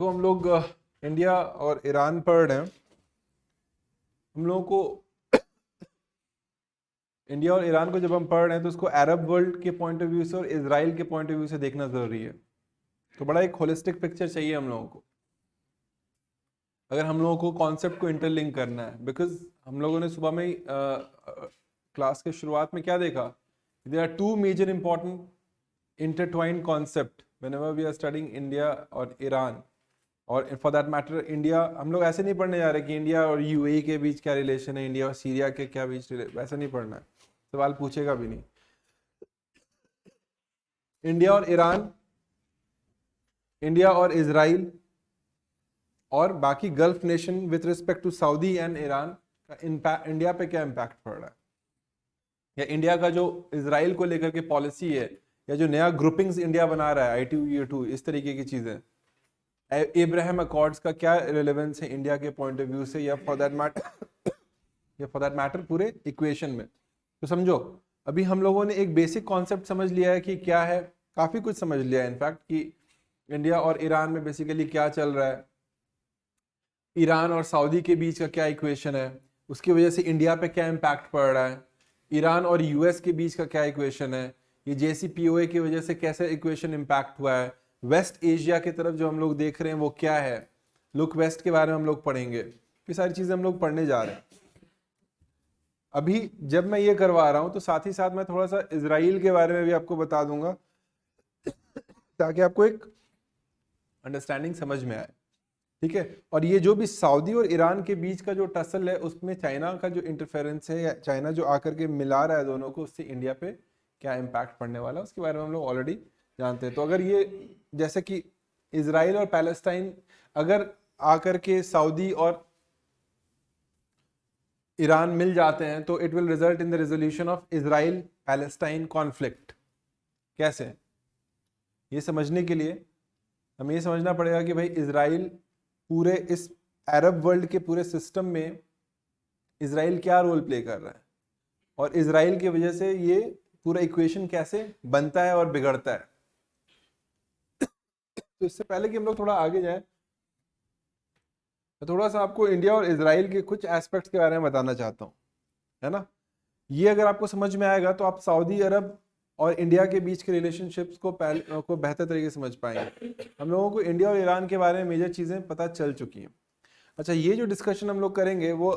तो हम लोग इंडिया और ईरान पढ़ रहे हैं। हम लोगों को इंडिया और ईरान को जब हम पढ़ रहे हैं तो उसको अरब वर्ल्ड के पॉइंट ऑफ व्यू से और इसराइल के पॉइंट ऑफ व्यू से देखना जरूरी है। तो बड़ा एक होलिस्टिक पिक्चर चाहिए हम लोगों को, अगर हम लोगों को कॉन्सेप्ट को इंटरलिंक करना है। बिकॉज हम लोगों ने सुबह में क्लास के शुरुआत में क्या देखा, there are two major important intertwined concept whenever we are studying India और ईरान, और फॉर दैट मैटर इंडिया। हम लोग ऐसे नहीं पढ़ने जा रहे कि इंडिया और यूएई के बीच क्या रिलेशन है, इंडिया और सीरिया के क्या बीच वैसा नहीं पढ़ना है, सवाल पूछेगा भी नहीं। इंडिया और ईरान, इंडिया और इसराइल और बाकी gulf nation with respect to Saudi and Iran का इम्पैक्ट, इंडिया पे क्या इम्पैक्ट पड़ रहा है, या इंडिया का जो इसराइल को लेकर के पॉलिसी है, या जो नया ग्रुपिंग्स इंडिया बना रहा है ITU, इस तरीके की चीजें, एब्राहम अकॉर्ड्स का क्या रिलेवेंस है इंडिया के पॉइंट ऑफ व्यू से, या फॉर दैट मैटर पूरे इक्वेशन में। तो समझो, अभी हम लोगों ने एक बेसिक कॉन्सेप्ट समझ लिया है कि क्या है, काफी कुछ समझ लिया है इनफैक्ट, कि इंडिया और ईरान में बेसिकली क्या चल रहा है, ईरान और सऊदी के बीच का क्या इक्वेशन है, उसकी वजह से इंडिया पे क्या इम्पैक्ट पड़ रहा है, ईरान और यूएस के बीच का क्या इक्वेशन है, ये JCPOA की वजह से कैसे इक्वेशन इम्पैक्ट हुआ है, वेस्ट एशिया की तरफ जो हम लोग देख रहे हैं वो क्या है, लुक वेस्ट के बारे में हम लोग पढ़ेंगे। ये सारी चीजें हम लोग पढ़ने जा रहे हैं। अभी जब मैं ये करवा रहा हूं तो साथ ही साथ मैं थोड़ा सा इसराइल के बारे में भी आपको बता दूंगा, ताकि आपको एक अंडरस्टैंडिंग समझ में आए। ठीक है, और ये जो भी सऊदी और ईरान के बीच का जो टसल है, उसमें चाइना का जो इंटरफेरेंस है, या चाइना जो आकर के मिला रहा है दोनों को, उससे इंडिया पे क्या इम्पैक्ट पड़ने वाला है, उसके बारे में हम लोग ऑलरेडी जानते हैं। तो अगर ये, जैसे कि इसराइल और पैलेस्टाइन अगर आकर के सऊदी और ईरान मिल जाते हैं तो it will result in the resolution of Israel Palestine conflict. कैसे, ये समझने के लिए हमें ये समझना पड़ेगा कि भाई इसराइल पूरे इस अरब वर्ल्ड के पूरे सिस्टम में इसराइल क्या रोल प्ले कर रहा है, और इसराइल की वजह से ये पूरा इक्वेशन कैसे बनता है और बिगड़ता है। तो इससे पहले कि हम लोग थोड़ा आगे जाएं, मैं थोड़ा सा आपको इंडिया और इसराइल के कुछ एस्पेक्ट्स के बारे में बताना चाहता हूँ, है ना। ये अगर आपको समझ में आएगा तो आप सऊदी अरब और इंडिया के बीच के रिलेशनशिप्स को बेहतर तरीके से समझ पाएंगे। हम लोगों को इंडिया और ईरान के बारे में मेजर चीज़ें पता चल चुकी हैं। अच्छा, ये जो डिस्कशन हम लोग करेंगे वो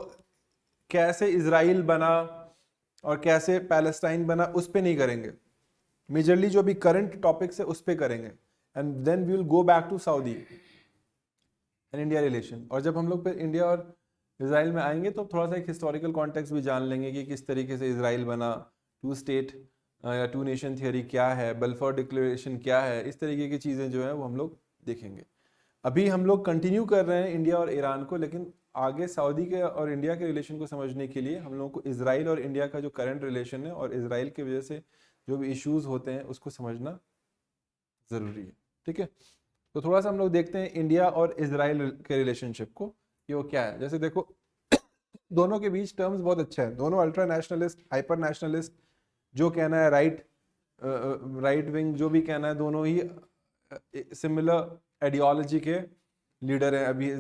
कैसे इसराइल बना और कैसे पैलेस्टाइन बना उस पर नहीं करेंगे, मेजरली जो भी करंट टॉपिक्स है उस पर करेंगे, and then we will go back to Saudi and India relation. और जब हम लोग फिर इंडिया और इसराइल में आएंगे तो थोड़ा सा एक हिस्टोरिकल कॉन्टेक्स्ट भी जान लेंगे कि किस तरीके से इसराइल बना, टू स्टेट या टू नेशन थियोरी क्या है, बल्फोर डिक्लेरेशन क्या है, इस तरीके की चीज़ें जो है वो हम लोग देखेंगे। अभी हम लोग कंटिन्यू कर रहे हैं इंडिया और ईरान को, लेकिन आगे सऊदी के और इंडिया के रिलेशन को समझने के लिए हम लोगों को इसराइल और इंडिया का जो करंट रिलेशन है और इसराइल की वजह से जो भी इश्यूज होते हैं उसको समझना ज़रूरी है। ठीक है, तो थोड़ा सा हम लोग देखते हैं इंडिया और इसराइल के रिलेशनशिप को कि वो क्या है। जैसे देखो, दोनों के बीच टर्म्स बहुत अच्छा है, दोनों अल्ट्रा नेशनलिस्ट, हाइपर नेशनलिस्ट, जो कहना है राइट विंग, जो भी कहना है, दोनों ही सिमिलर आइडियोलॉजी के लीडर हैं अभी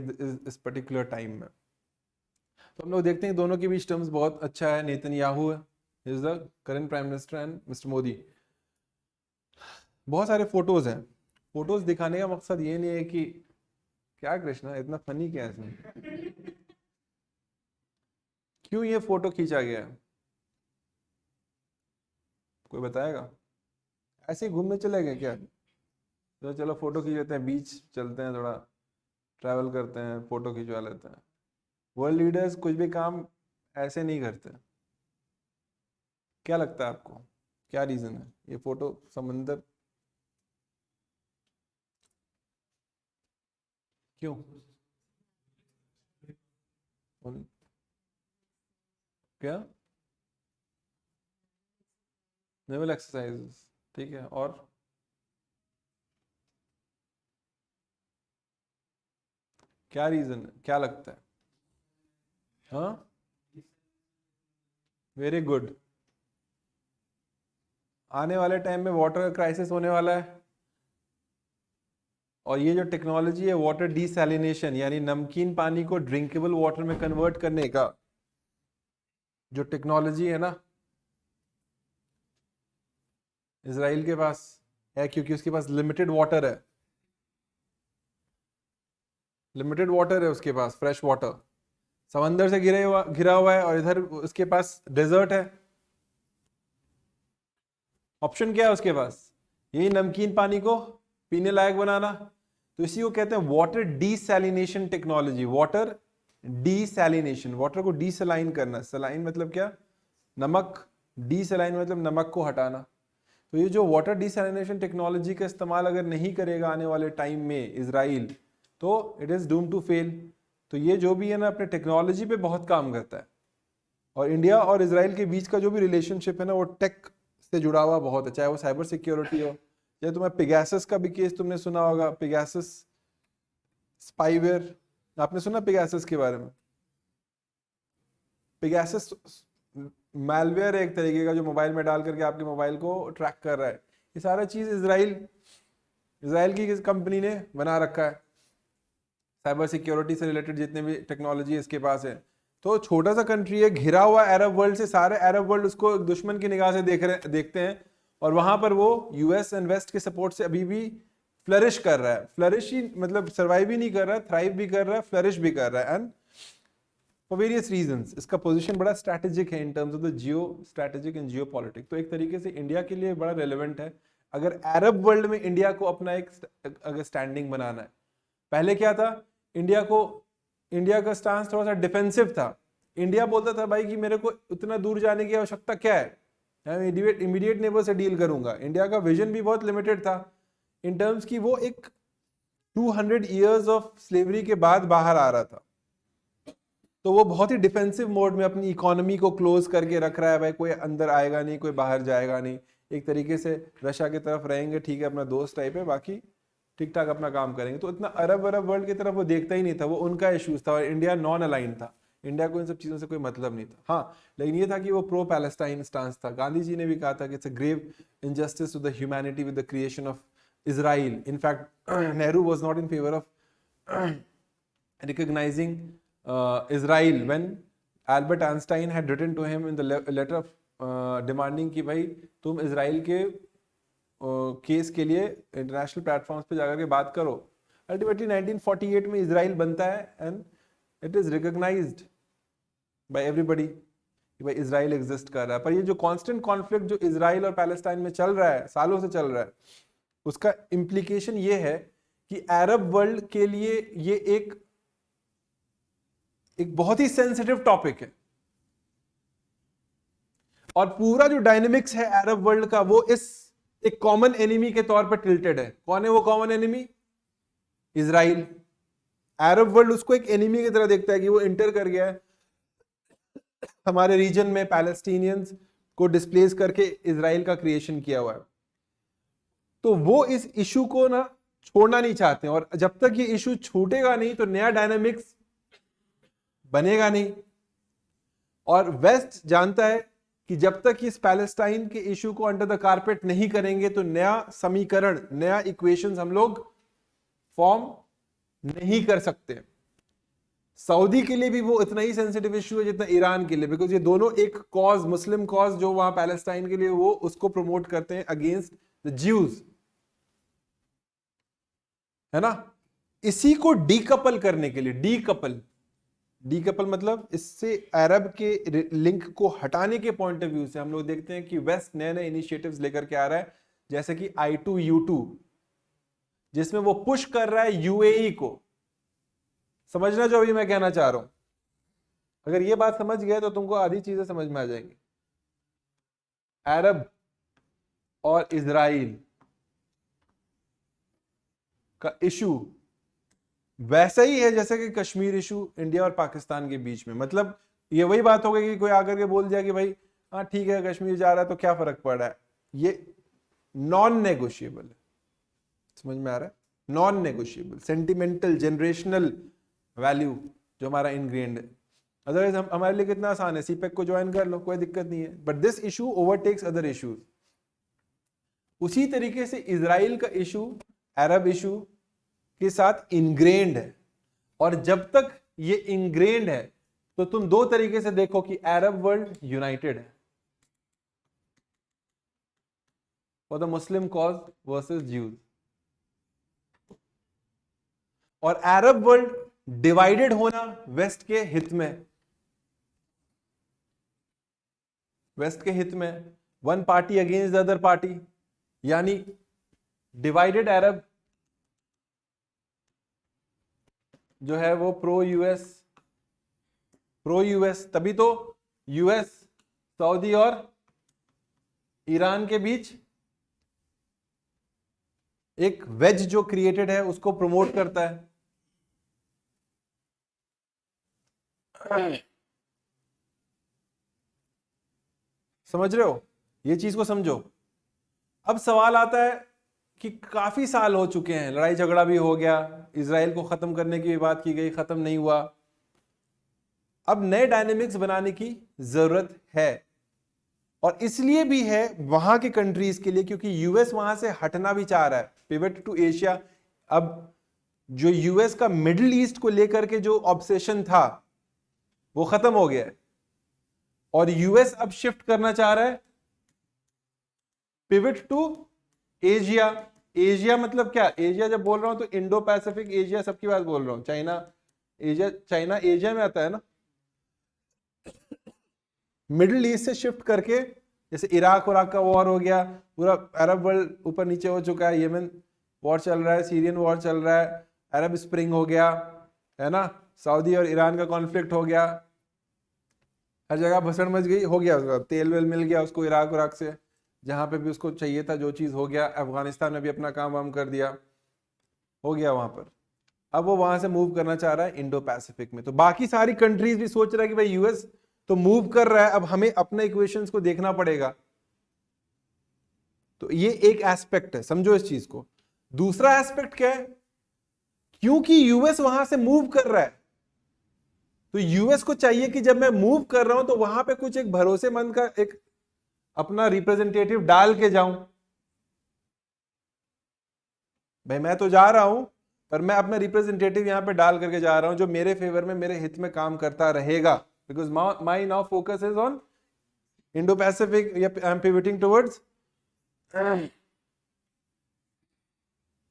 इस पर्टिकुलर टाइम में। तो हम लोग देखते हैं दोनों के बीच टर्म्स बहुत अच्छा है। Netanyahu is the current prime minister and mister Modi. बहुत सारे फोटोज हैं, फोटोज दिखाने का मकसद ये नहीं है कि क्या कृष्णा इतना फनी क्या है इसमें, क्यों ये फोटो खींचा गया है, कोई बताएगा? ऐसे ही घूमने चले गए क्या? तो चलो फोटो खींच लेते हैं, बीच चलते हैं, थोड़ा ट्रैवल करते हैं, फोटो खिंचवा लेते हैं। वर्ल्ड लीडर्स कुछ भी काम ऐसे नहीं करते। क्या लगता है आपको, क्या रीजन है ये फोटो समंदर क्यों? क्या? नेवल एक्सरसाइजेस, ठीक है, और क्या रीजन है, क्या लगता है? हाँ, वेरी गुड। आने वाले टाइम में वाटर क्राइसिस होने वाला है, और ये जो टेक्नोलॉजी है वाटर डिसैलिनेशन यानी नमकीन पानी को ड्रिंकेबल वाटर में कन्वर्ट करने का जो टेक्नोलॉजी है ना, इजराइल के पास है, क्योंकि उसके पास लिमिटेड वाटर है, लिमिटेड वाटर है उसके पास, फ्रेश वाटर समंदर से घिरा हुआ है, और इधर उसके पास डेजर्ट है। ऑप्शन क्या है उसके पास? यही नमकीन पानी को पीने लायक बनाना। तो इसी को कहते हैं water desalination technology. Water desalination, water को डीसलाइन करना। सलाइन मतलब क्या? नमक। डीसलाइन मतलब नमक को हटाना। तो ये जो वाटर डीसैलिनेशन टेक्नोलॉजी का इस्तेमाल अगर नहीं करेगा आने वाले टाइम में इजराइल, तो it is doom to fail. तो ये जो भी है ना, अपने टेक्नोलॉजी पे बहुत काम करता है। और इंडिया और इजराइल के बीच का जो भी रिलेशनशिप है ना, वो टेक से जुड़ा हुआ बहुत है, चाहे वो साइबर सिक्योरिटी हो, चाहे तुम्हें पिगासस का भी केस तुमने सुना होगा, पिगासस स्पाईवेयर। आपने सुना पिगासस के बारे में? पिगासस मैलवेयर है एक तरीके का, जो मोबाइल में डाल करके आपके मोबाइल को ट्रैक कर रहा है। ये सारा चीज इजराइल की कंपनी ने बना रखा है। साइबर सिक्योरिटी से रिलेटेड जितने भी टेक्नोलॉजी इसके पास है। तो छोटा सा कंट्री है, घिरा हुआ अरब वर्ल्ड से, सारे अरब वर्ल्ड उसको दुश्मन की निगाह से देखते हैं, और वहां पर वो यूएस एंड वेस्ट के सपोर्ट से अभी भी फ्लरिश कर रहा है। फ्लरिश ही मतलब सर्वाइव भी नहीं कर रहा है, थ्राइव भी कर रहा है, फ्लरिश भी कर रहा है, एंड फॉर वेरियस रीजंस। इसका पोजीशन बड़ा स्ट्रैटेजिक है in terms of the Jio strategic and Jio politics. तो एक तरीके से इंडिया के लिए बड़ा रेलेवेंट है अगर अरब वर्ल्ड में इंडिया को अपना एक अगर स्टैंडिंग बनाना है। पहले क्या था, इंडिया का स्टांस थोड़ा सा डिफेंसिव था। इंडिया बोलता था भाई कि मेरे को उतना दूर जाने की आवश्यकता क्या है, मैं इमीडिएट नेबर से डील करूंगा। इंडिया का विजन भी बहुत लिमिटेड था इन टर्म्स की वो एक 200 इयर्स ऑफ स्लेवरी के बाद बाहर आ रहा था। तो वो बहुत ही डिफेंसिव मोड में अपनी इकोनॉमी को क्लोज करके रख रहा है, भाई कोई अंदर आएगा नहीं, कोई बाहर जाएगा नहीं, एक तरीके से रशिया की तरफ रहेंगे, ठीक है अपना दोस्त टाइप है, बाकी ठीक ठाक अपना काम करेंगे। तो इतना अरब वर्ल्ड की तरफ वो देखता ही नहीं था, वो उनका इश्यूज था, और इंडिया नॉन अलाइन था, इंडिया को इन सब चीजों से कोई मतलब नहीं था। हाँ, लेकिन ये था कि वो प्रो पैलेस्टाइन स्टांस था। गांधी जी ने भी कहा था कि it's a grave injustice to the humanity with the creation of Israel. In fact, Nehru was not in favor of recognizing Israel when Albert Einstein had written to him in the letter of demanding कि भाई तुम Israel के case के लिए international platforms पे जाकर के बात करो। अल्टीमेटली 1948 में इजराइल बनता है and it is recognised by everybody कि भाई इजराइल एग्जिस्ट कर रहा है। पर ये जो कांस्टेंट कॉन्फ्लिक्ट जो इजराइल और पैलेस्टाइन में चल रहा है, सालों से चल रहा है, उसका इम्प्लीकेशन ये है कि अरब वर्ल्ड के लिए ये एक बहुत ही सेंसिटिव टॉपिक है, और पूरा जो डायनेमिक्स है अरब वर्ल्ड का वो इस एक कॉमन एनिमी के तौर पर टिल्टेड है। कौन है वो common enemy? Israel. Arab world उसको एक एनिमी की तरह देखता है कि वो इंटर कर गया है हमारे रीजन में, पैलेस्टीनियंस को डिस्प्लेस करके इजराइल का क्रिएशन किया हुआ है। तो वो इस इशू को ना छोड़ना नहीं चाहते हैं, और जब तक ये इशू छूटेगा नहीं तो नया डायनामिक्स बनेगा नहीं। और वेस्ट जानता है कि जब तक इस पैलेस्टाइन के इशू को अंडर द कारपेट नहीं करेंगे तो नया समीकरण, नया इक्वेशंस हम लोग फॉर्म नहीं कर सकते। सऊदी के लिए भी वो इतना ही सेंसिटिव इशू है जितना ईरान के लिए, बिकॉज ये दोनों एक कॉज, मुस्लिम कॉज जो वहां पैलेस्टाइन के लिए, वो उसको प्रमोट करते हैं अगेंस्ट द ज्यूज, है ना। इसी को डीकपल करने के लिए, डीकपल मतलब इससे अरब के लिंक को हटाने के पॉइंट ऑफ व्यू से हम लोग देखते हैं कि वेस्ट नए नए इनिशिएटिव्स लेकर के आ रहा है, जैसे कि I2U2, जिसमें वो पुश कर रहा है यूएई को। समझना जो अभी मैं कहना चाह रहा हूं, अगर ये बात समझ गए तो तुमको आधी चीजें समझ में आ जाएंगी। अरब और इजराइल का इशू वैसा ही है जैसे कि कश्मीर इशू इंडिया और पाकिस्तान के बीच में। मतलब ये वही बात हो गई कि कोई आकर के बोल दिया कि भाई हाँ ठीक है कश्मीर जा रहा है तो क्या फर्क पड़ रहा है। ये नॉन नेगोशिएबल है, समझ में आ रहा है? Non negotiable, sentimental, generational value जो हमारा इनग्रेन्ड है। अदरवाइज हमारे लिए कितना आसान है, सीपेक को ज्वाइन कर लो, कोई दिक्कत नहीं है, but this issue overtakes other issues. उसी तरीके से इजराइल का इशू, अरब इशू के साथ इनग्रेन्ड है। और जब तक ये इनग्रेन्ड है तो तुम दो तरीके से देखो कि अरब वर्ल्ड यूनाइटेड है for the Muslim cause versus Jews, और अरब वर्ल्ड डिवाइडेड होना वेस्ट के हित में, वेस्ट के हित में, one party against the other party, यानी डिवाइडेड अरब जो है वो प्रो यूएस, तभी तो यूएस सऊदी और ईरान के बीच एक वेज जो क्रिएटेड है उसको प्रमोट करता है। समझ रहे हो, ये चीज को समझो। अब सवाल आता है कि काफी साल हो चुके हैं, लड़ाई झगड़ा भी हो गया, इजराइल को खत्म करने की भी बात की गई, खत्म नहीं हुआ, अब नए डायनेमिक्स बनाने की जरूरत है। और इसलिए भी है वहां के कंट्रीज के लिए क्योंकि यूएस वहां से हटना भी चाह रहा है, पिवट टू एशिया। अब जो यूएस का मिडिल ईस्ट को लेकर के जो ऑब्सेशन था वो खत्म हो गया है, और यूएस अब शिफ्ट करना चाह रहा है पिवट टू एशिया। एशिया मतलब क्या, एशिया जब बोल रहा हूं तो इंडो पैसिफिक एशिया सबकी बात बोल रहा हूं, चाइना एशिया, चाइना एशिया में आता है ना। मिडिल ईस्ट से शिफ्ट करके, जैसे इराक का वॉर हो गया, पूरा अरब वर्ल्ड ऊपर नीचे हो चुका है, यमन वॉर चल रहा है, सीरियन वॉर चल रहा है, अरब स्प्रिंग हो गया है ना, सऊदी और ईरान का कॉन्फ्लिक्ट हो गया, हर जगह भसड़ मच गई, हो गया उसका तेल वेल मिल गया उसको इराक से, जहां पे भी उसको चाहिए था जो चीज हो गया। अफगानिस्तान में भी अपना काम वाम कर दिया, हो गया वहां पर। अब वो वहां से मूव करना चाह रहा है इंडो पैसिफिक में। तो बाकी सारी कंट्रीज भी सोच रहा है कि भाई यूएस तो मूव कर रहा है, अब हमें अपने इक्वेशंस को देखना पड़ेगा। तो ये एक एस्पेक्ट है, समझो इस चीज को। दूसरा एस्पेक्ट क्या है, क्योंकि यूएस वहां से मूव कर रहा है तो यूएस को चाहिए कि जब मैं मूव कर रहा हूं तो वहां पे कुछ एक भरोसेमंद का एक अपना रिप्रेजेंटेटिव डाल के जाऊं। भाई मैं तो जा रहा हूं पर मैं अपना रिप्रेजेंटेटिव यहां पे डाल करके जा रहा हूं जो मेरे फेवर में, मेरे हित में काम करता रहेगा, because my now focus is on Indo Pacific, I am pivoting towards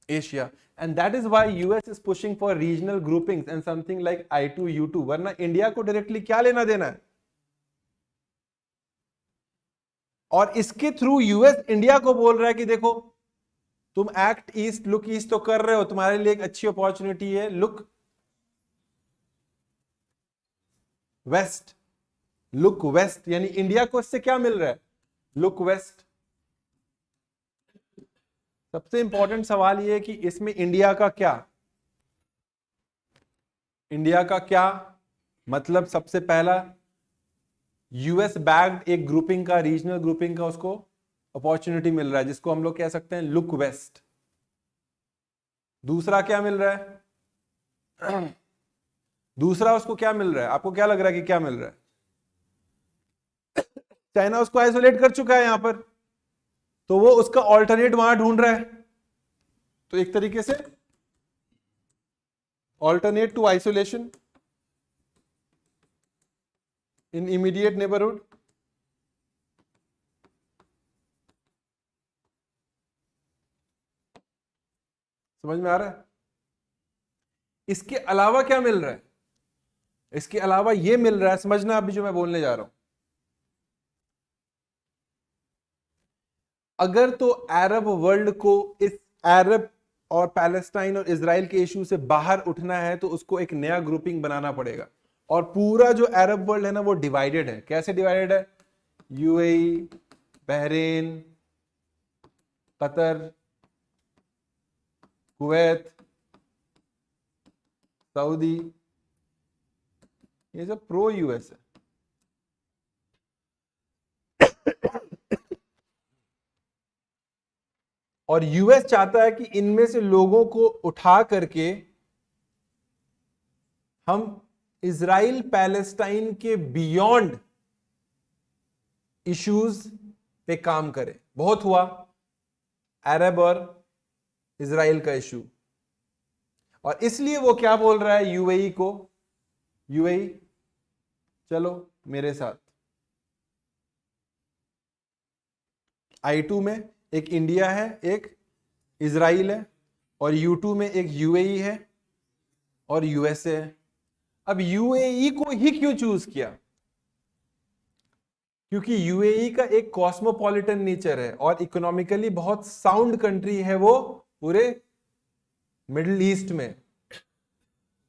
Asia, and that is why US is pushing for regional groupings and something like I2U2, वरना इंडिया को डायरेक्टली क्या लेना देना है। और इसके थ्रू यूएस इंडिया को बोल रहा है कि देखो तुम एक्ट ईस्ट लुक ईस्ट तो कर रहे हो, तुम्हारे लिए एक अच्छी अपॉर्चुनिटी है, लुक वेस्ट, लुक वेस्ट, यानी इंडिया को इससे क्या मिल रहा है, लुक वेस्ट। सबसे इंपॉर्टेंट सवाल यह है कि इसमें इंडिया का क्या, इंडिया का क्या मतलब, सबसे पहला यूएस बैग्ड एक ग्रुपिंग का, रीजनल ग्रुपिंग का उसको अपॉर्चुनिटी मिल रहा है जिसको हम लोग कह सकते हैं लुक वेस्ट। दूसरा क्या मिल रहा है, दूसरा उसको क्या मिल रहा है, आपको क्या लग रहा है कि क्या मिल रहा है, चाइना उसको आइसोलेट कर चुका है यहां पर, तो वो उसका ऑल्टरनेट वहां ढूंढ रहा है। तो एक तरीके से alternate to isolation in immediate neighbourhood. समझ में आ रहा है। इसके अलावा क्या मिल रहा है, इसके अलावा यह मिल रहा है, समझना अभी जो मैं बोलने जा रहा हूं। अगर तो अरब वर्ल्ड को इस अरब और पैलेस्टाइन और इजराइल के इशू से बाहर उठना है तो उसको एक नया ग्रुपिंग बनाना पड़ेगा। और पूरा जो अरब वर्ल्ड है ना वो डिवाइडेड है। कैसे डिवाइडेड है, UAE, Bahrain, Qatar, Kuwait, Saudi, ये सब प्रो यूएस है। और यूएस चाहता है कि इनमें से लोगों को उठा करके हम इजराइल पैलेस्टाइन के बियॉन्ड इश्यूज पे काम करें। बहुत हुआ अरब और इजराइल का इशू, और इसलिए वो क्या बोल रहा है यूएई को, यूएई चलो मेरे साथ। I2 में एक इंडिया है, एक इजराइल है, और U2 में एक यूएई है और यूएसए है। अब यूएई को ही क्यों चूज किया? क्योंकि यूएई का एक कॉस्मोपॉलिटन नेचर है और इकोनॉमिकली बहुत साउंड कंट्री है वो पूरे मिडिल ईस्ट में।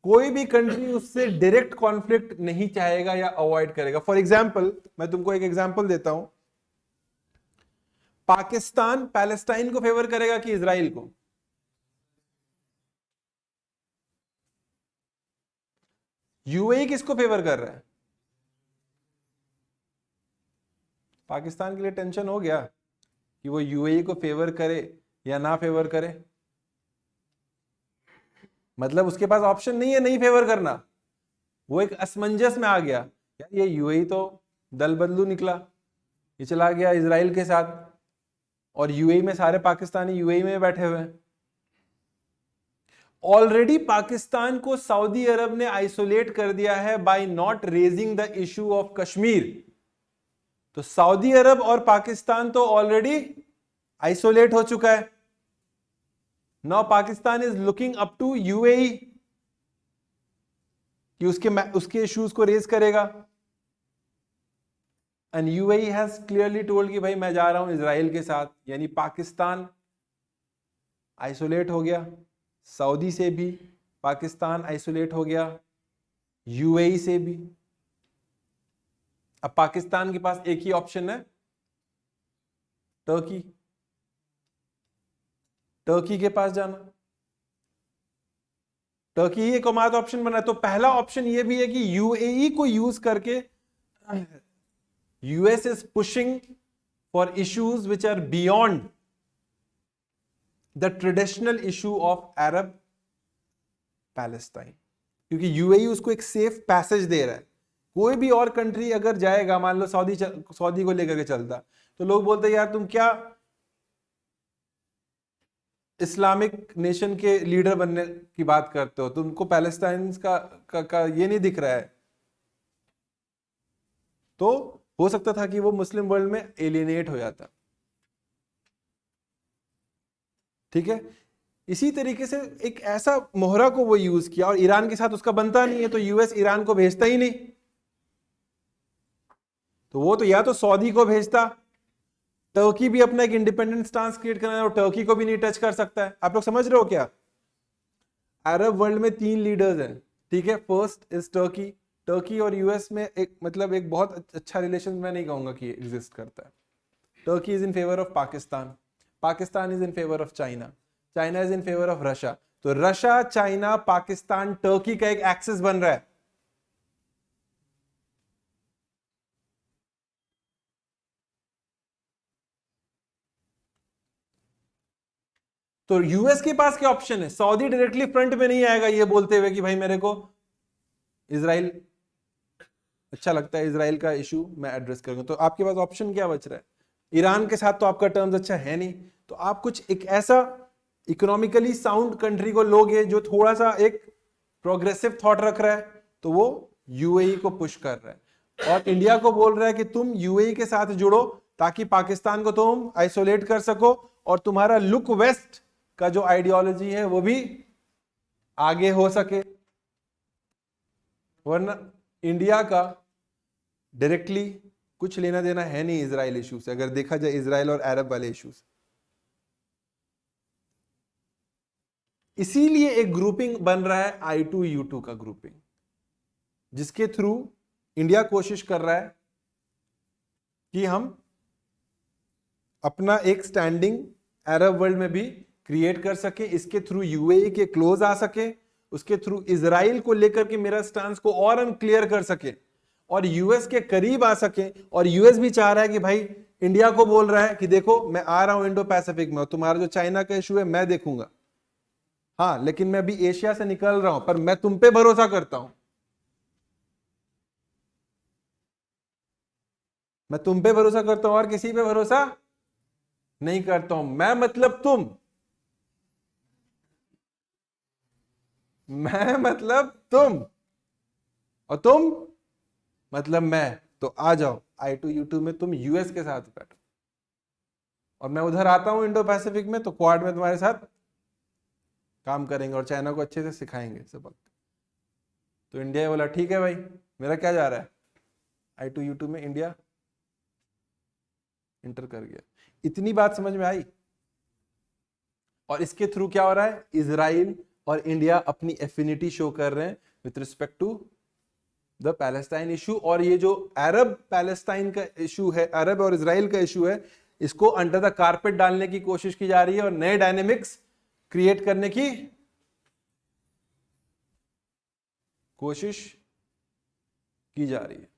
कोई भी कंट्री उससे डायरेक्ट कॉन्फ्लिक्ट नहीं चाहेगा या अवॉइड करेगा। फॉर एग्जाम्पल, मैं तुमको एक एग्जाम्पल देता हूं, पाकिस्तान पैलेस्टाइन को फेवर करेगा कि इजराइल को? यूएई किसको फेवर कर रहा है? पाकिस्तान के लिए टेंशन हो गया कि वो यूएई को फेवर करे या ना फेवर करे? मतलब उसके पास ऑप्शन नहीं है नहीं फेवर करना। वो एक असमंजस में आ गया, यार ये यूएई तो दल बदलू निकला, ये चला गया इजराइल के साथ, और यूएई में सारे पाकिस्तानी यूएई में बैठे हुए हैं। ऑलरेडी पाकिस्तान को सऊदी अरब ने आइसोलेट कर दिया है by not raising the issue of Kashmir. तो सऊदी अरब और पाकिस्तान तो ऑलरेडी आइसोलेट हो चुका है। Now Pakistan is looking up to UAE कि उसके इश्यूज को रेज करेगा। And UAE has clearly told कि भाई मैं जा रहा हूं इजराइल के साथ, यानी पाकिस्तान आइसोलेट हो गया, सऊदी से भी पाकिस्तान आइसोलेट हो गया, यूएई से भी। अब पाकिस्तान के पास एक ही ऑप्शन है, टर्की। टर्की के पास जाना, टर्की ही एकमात्र ऑप्शन बना। तो पहला ऑप्शन ये भी है कि यूएई को यूज करके US is pushing for issues which are beyond the traditional issue of Arab Palestine, क्योंकि यूएई उसको एक सेफ पैसेज दे रहा है। कोई भी और कंट्री अगर जाएगा, मान लो सऊदी को लेकर के चलता, तो लोग बोलते यार तुम क्या इस्लामिक नेशन के लीडर बनने की बात करते हो, तुमको पैलेस्टाइन का ये नहीं दिख रहा है। तो हो सकता था कि वो मुस्लिम वर्ल्ड में एलियनेट हो जाता। ठीक है, इसी तरीके से एक ऐसा मोहरा को वो यूज किया, और ईरान के साथ उसका बनता नहीं है, तो यूएस ईरान को भेजता ही नहीं। तो वो तो या तो सऊदी को भेजता, टर्की भी अपना एक इंडिपेंडेंट स्टांस क्रिएट करना है और टर्की को भी नहीं टच कर सकता है। आप लोग समझ रहे हो क्या? अरब वर्ल्ड में 3 लीडर्स हैं, ठीक है। First is Turkey. टर्की और यूएस में एक मतलब एक बहुत अच्छा रिलेशन मैं नहीं कहूंगा कि एग्जिस्ट करता है। Turkey is in favour of Pakistan, Pakistan is in favour of China, China is in favour of Russia. तो रशिया, चाइना, पाकिस्तान, टर्की का एक एक्सिस बन रहा है। तो यूएस के पास क्या ऑप्शन है? सऊदी डायरेक्टली फ्रंट में नहीं आएगा ये बोलते हुए कि भाई मेरे को इजराइल अच्छा लगता है, इजराइल का इशू मैं एड्रेस करूंगा। तो आपके पास ऑप्शन क्या बच रहा है? ईरान के साथ तो आपका टर्म्स अच्छा है नहीं, तो आप कुछ एक ऐसा इकोनॉमिकली साउंड कंट्री को लोगे जो थोड़ा सा एक प्रोग्रेसिव थॉट रख रहा है, तो वो यूएई को पुश कर रहा है और इंडिया को बोल रहा है कि तुम यूएई के साथ जुड़ो ताकि पाकिस्तान को तुम आइसोलेट कर सको और तुम्हारा लुक वेस्ट का जो आइडियोलॉजी है वो भी आगे हो सके। वरना इंडिया का डायरेक्टली कुछ लेना देना है नहीं इजराइल इशू से, अगर देखा जाए इजराइल और अरब वाले इश्यूज। इसीलिए एक ग्रुपिंग बन रहा है I2U2 का ग्रुपिंग, जिसके थ्रू इंडिया कोशिश कर रहा है कि हम अपना एक स्टैंडिंग अरब वर्ल्ड में भी क्रिएट कर सके, इसके थ्रू यूएई के क्लोज आ सके, उसके थ्रू इजराइल को लेकर के मेरा स्टांस को और हम क्लियर कर सके और यूएस के करीब आ सके। और यूएस भी चाह रहा है कि भाई इंडिया को बोल रहा है कि देखो मैं आ रहा हूं इंडो पैसिफिक में, तुम्हारा जो चाइना का इशू है मैं देखूंगा, हाँ लेकिन मैं अभी एशिया से निकल रहा हूं, पर मैं तुम पे भरोसा करता हूं, मैं तुम पे भरोसा करता हूं और किसी पे भरोसा नहीं करता हूं। मैं मतलब तुम। मैं मतलब तुम, और तुम मतलब मैं। तो आ जाओ I2U2 में, तुम यूएस के साथ बैठो और मैं उधर आता हूं इंडो पैसिफिक में, तो क्वाड में तुम्हारे साथ काम करेंगे और चाइना को अच्छे से सिखाएंगे सबक। तो इंडिया बोला ठीक है भाई, मेरा क्या जा रहा है, I2U2 में इंडिया इंटर कर गया। इतनी बात समझ में आई। और इसके थ्रू क्या हो रहा है, इजराइल और इंडिया अपनी एफिनिटी शो कर रहे हैं with respect to the Palestine issue. और ये जो अरब पैलेस्टाइन का इशू है, अरब और इजराइल का इशू है, इसको अंडर द कारपेट डालने की कोशिश की जा रही है और नए डायनेमिक्स क्रिएट करने की कोशिश की जा रही है।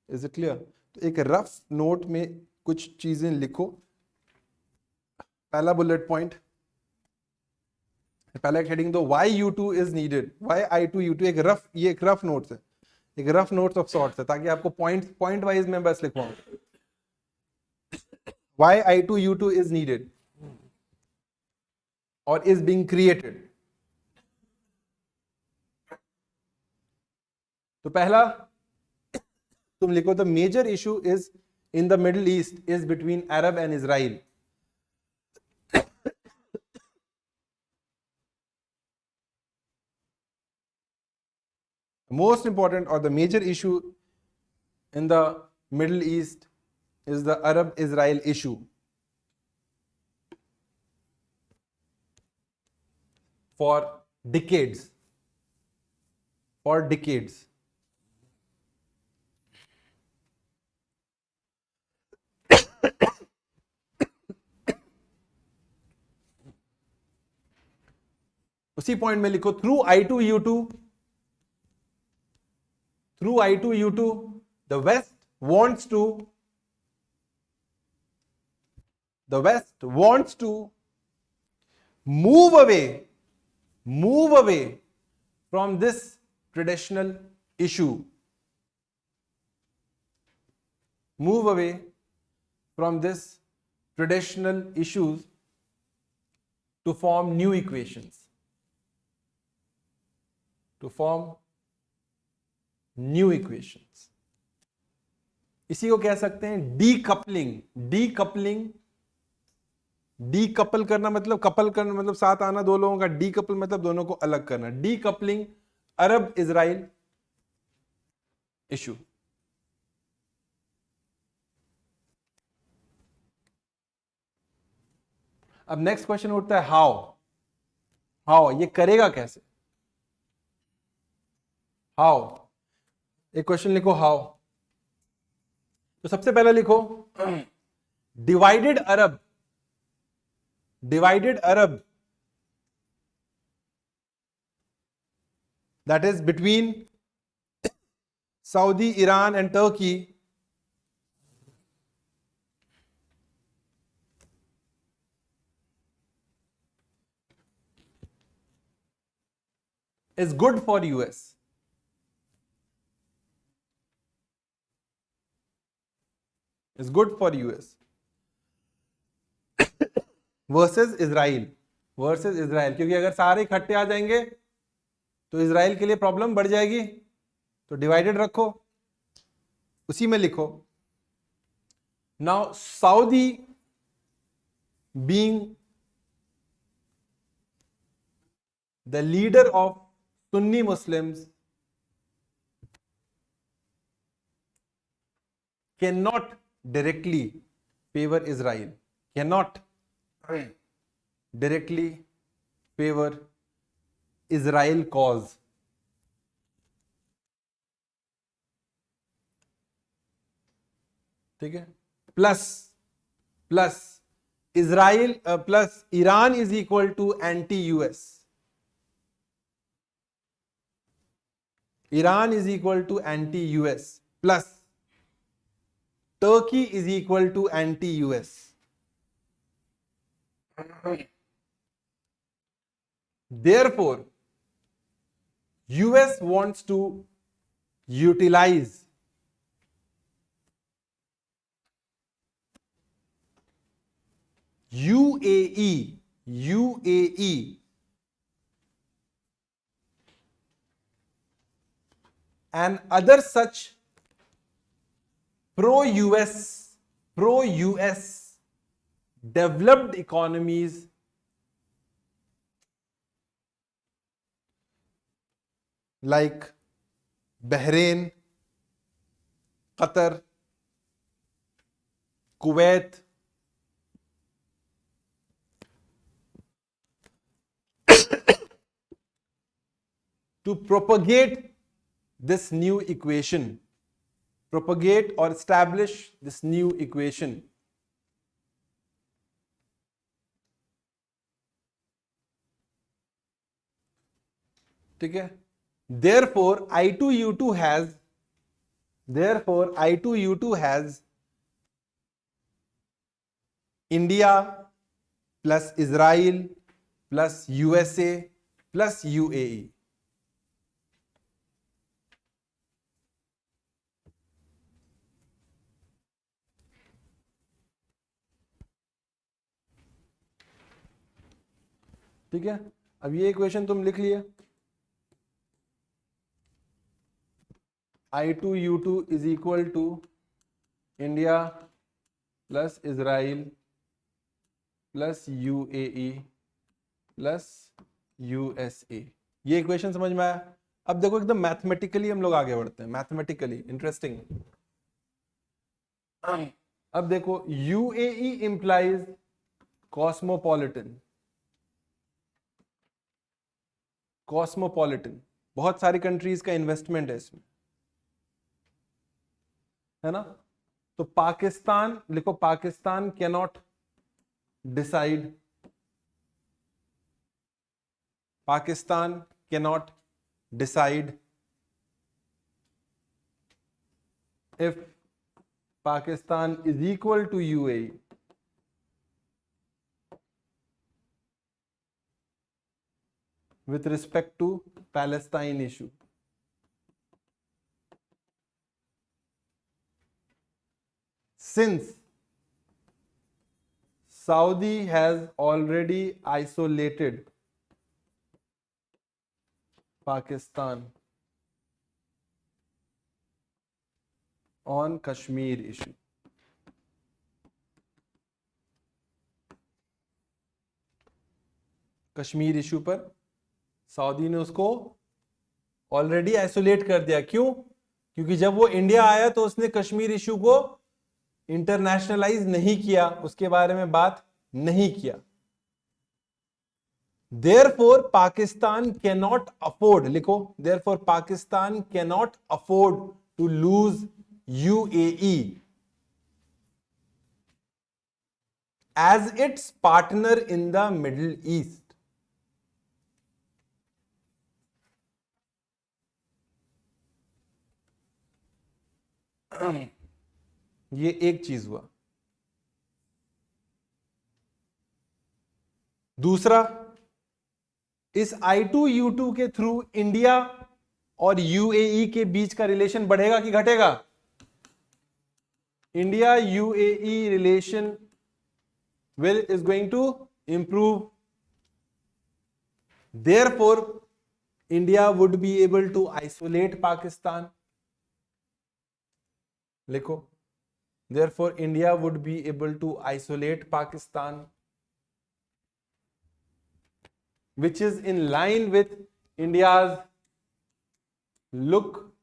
Is it clear? तो एक रफ नोट में कुछ चीजें लिखो। पहला बुलेट पॉइंट, पहला एक हेडिंग दो, Y U2 is needed, Y I2U2। एक रफ, ये एक रफ नोट्स है, एक रफ नोट्स ऑफ सॉर्ट्स है, ताकि आपको पॉइंट वाइज में बस लिखवाऊं। वाई I2U2 इज नीडेड और इज बीइंग क्रिएटेड। तो पहला तुम लिखो, the major issue is in the middle east is between Arab and Israel. Most important or the major issue in the Middle East is the Arab-Israel issue. For decades. For decades. उसी point में लिखो, through I2U2, the West wants to move away from this traditional issue. Move away from this traditional issues to form new equations. इसी को कह सकते हैं decouple करना, मतलब कपल करना, मतलब साथ आना दो लोगों का। डीकपल मतलब दोनों को अलग करना। डीकपलिंग अरब इजराइल इशू। अब नेक्स्ट क्वेश्चन उठता है, हाउ ये करेगा कैसे? हाउ, एक क्वेश्चन लिखो हाउ। तो सबसे पहले लिखो divided Arab that is between Saudi, Iran and Turkey is good for US. Is good for US versus Israel. क्योंकि अगर सारे इकट्ठे आ जाएंगे तो इजराइल के लिए प्रॉब्लम बढ़ जाएगी। तो डिवाइडेड रखो, उसी में लिखो, now Saudi being the leader of Sunni Muslims cannot directly favor Israel, cannot directly favor Israel cause. ठीक है, plus Israel plus Iran is equal to anti US. Iran is equal to anti US plus Turkey is equal to anti-US. Therefore, US wants to utilize UAE UAE and other such pro-US developed economies like Bahrain, Qatar, Kuwait, to propagate this new equation, propagate or establish this new equation. ठीक है? Therefore, I2U2 has India plus Israel plus USA plus UAE. ठीक है? अब ये equation तुम लिख लिए, I2U2 is equal to India plus Israel plus UAE plus USA. ये इक्वेशन समझ में आया? अब देखो एकदम मैथमेटिकली हम लोग आगे बढ़ते हैं, मैथमेटिकली इंटरेस्टिंग। अब देखो UAE इंप्लाइज कॉस्मोपॉलिटन, कॉस्मोपॉलिटन बहुत सारी कंट्रीज का इन्वेस्टमेंट है इसमें, है ना? तो पाकिस्तान लिखो, Pakistan cannot decide, Pakistan cannot decide if Pakistan is equal to UAE with respect to Palestine issue. Since Saudi has already isolated Pakistan on Kashmir issue. Kashmir issue पर सऊदी ने उसको ऑलरेडी आइसोलेट कर दिया। क्यों? क्योंकि जब वो इंडिया आया तो उसने कश्मीर इशू को इंटरनेशनलाइज नहीं किया, उसके बारे में बात नहीं किया। Therefore पाकिस्तान कैनॉट अफोर्ड, लिखो, therefore Pakistan cannot afford to lose UAE as its partner in the Middle East. ये एक चीज हुआ। दूसरा, इस I2U2 के थ्रू इंडिया और UAE के बीच का रिलेशन बढ़ेगा कि घटेगा? India UAE relation is going to improve. Therefore India would be able to isolate Pakistan. लिखो, therefore India would be able to isolate Pakistan, which is in line with India's look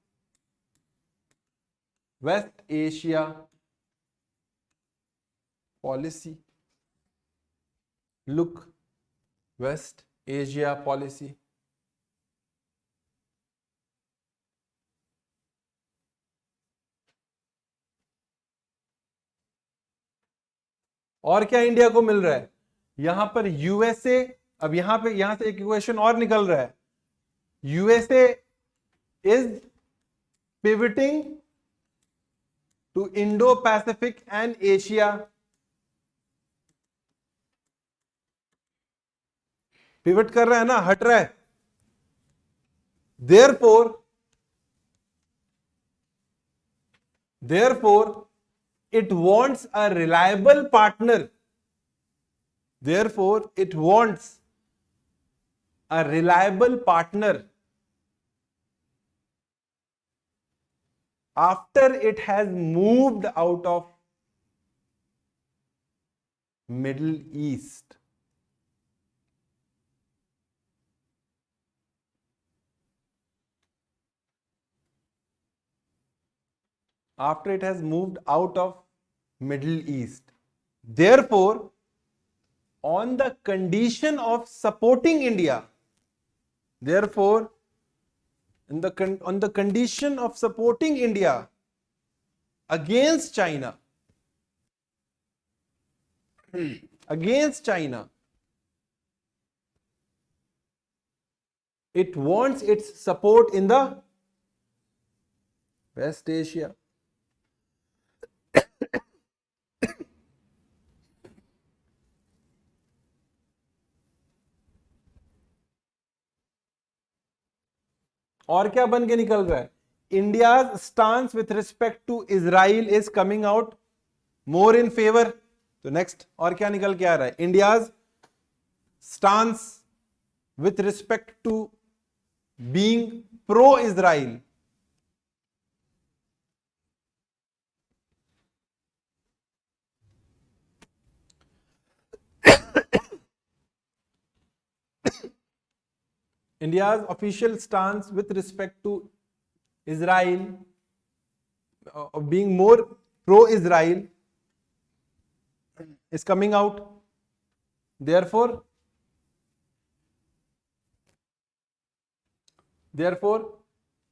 West Asia policy, look West Asia policy. और क्या India को मिल रहा है? यहां पर USA, अब यहां से एक इक्वेशन और निकल रहा है, USA is pivoting to Indo Pacific and Asia. Pivot कर रहा है ना, हट रहा है। therefore it wants a reliable partner Therefore, it wants a reliable partner after it has moved out of Middle East. After it has moved out of Middle East. Therefore, on the condition of supporting India, therefore, on the condition of supporting India against China, it wants its support in the West Asia. और क्या बन के निकल रहा है? India's stance with respect to Israel is coming out more in favour. तो next और क्या निकल के आ रहा है? India's stance with respect to being pro Israel. India's official stance with respect to Israel, being more pro-Israel, is coming out. Therefore,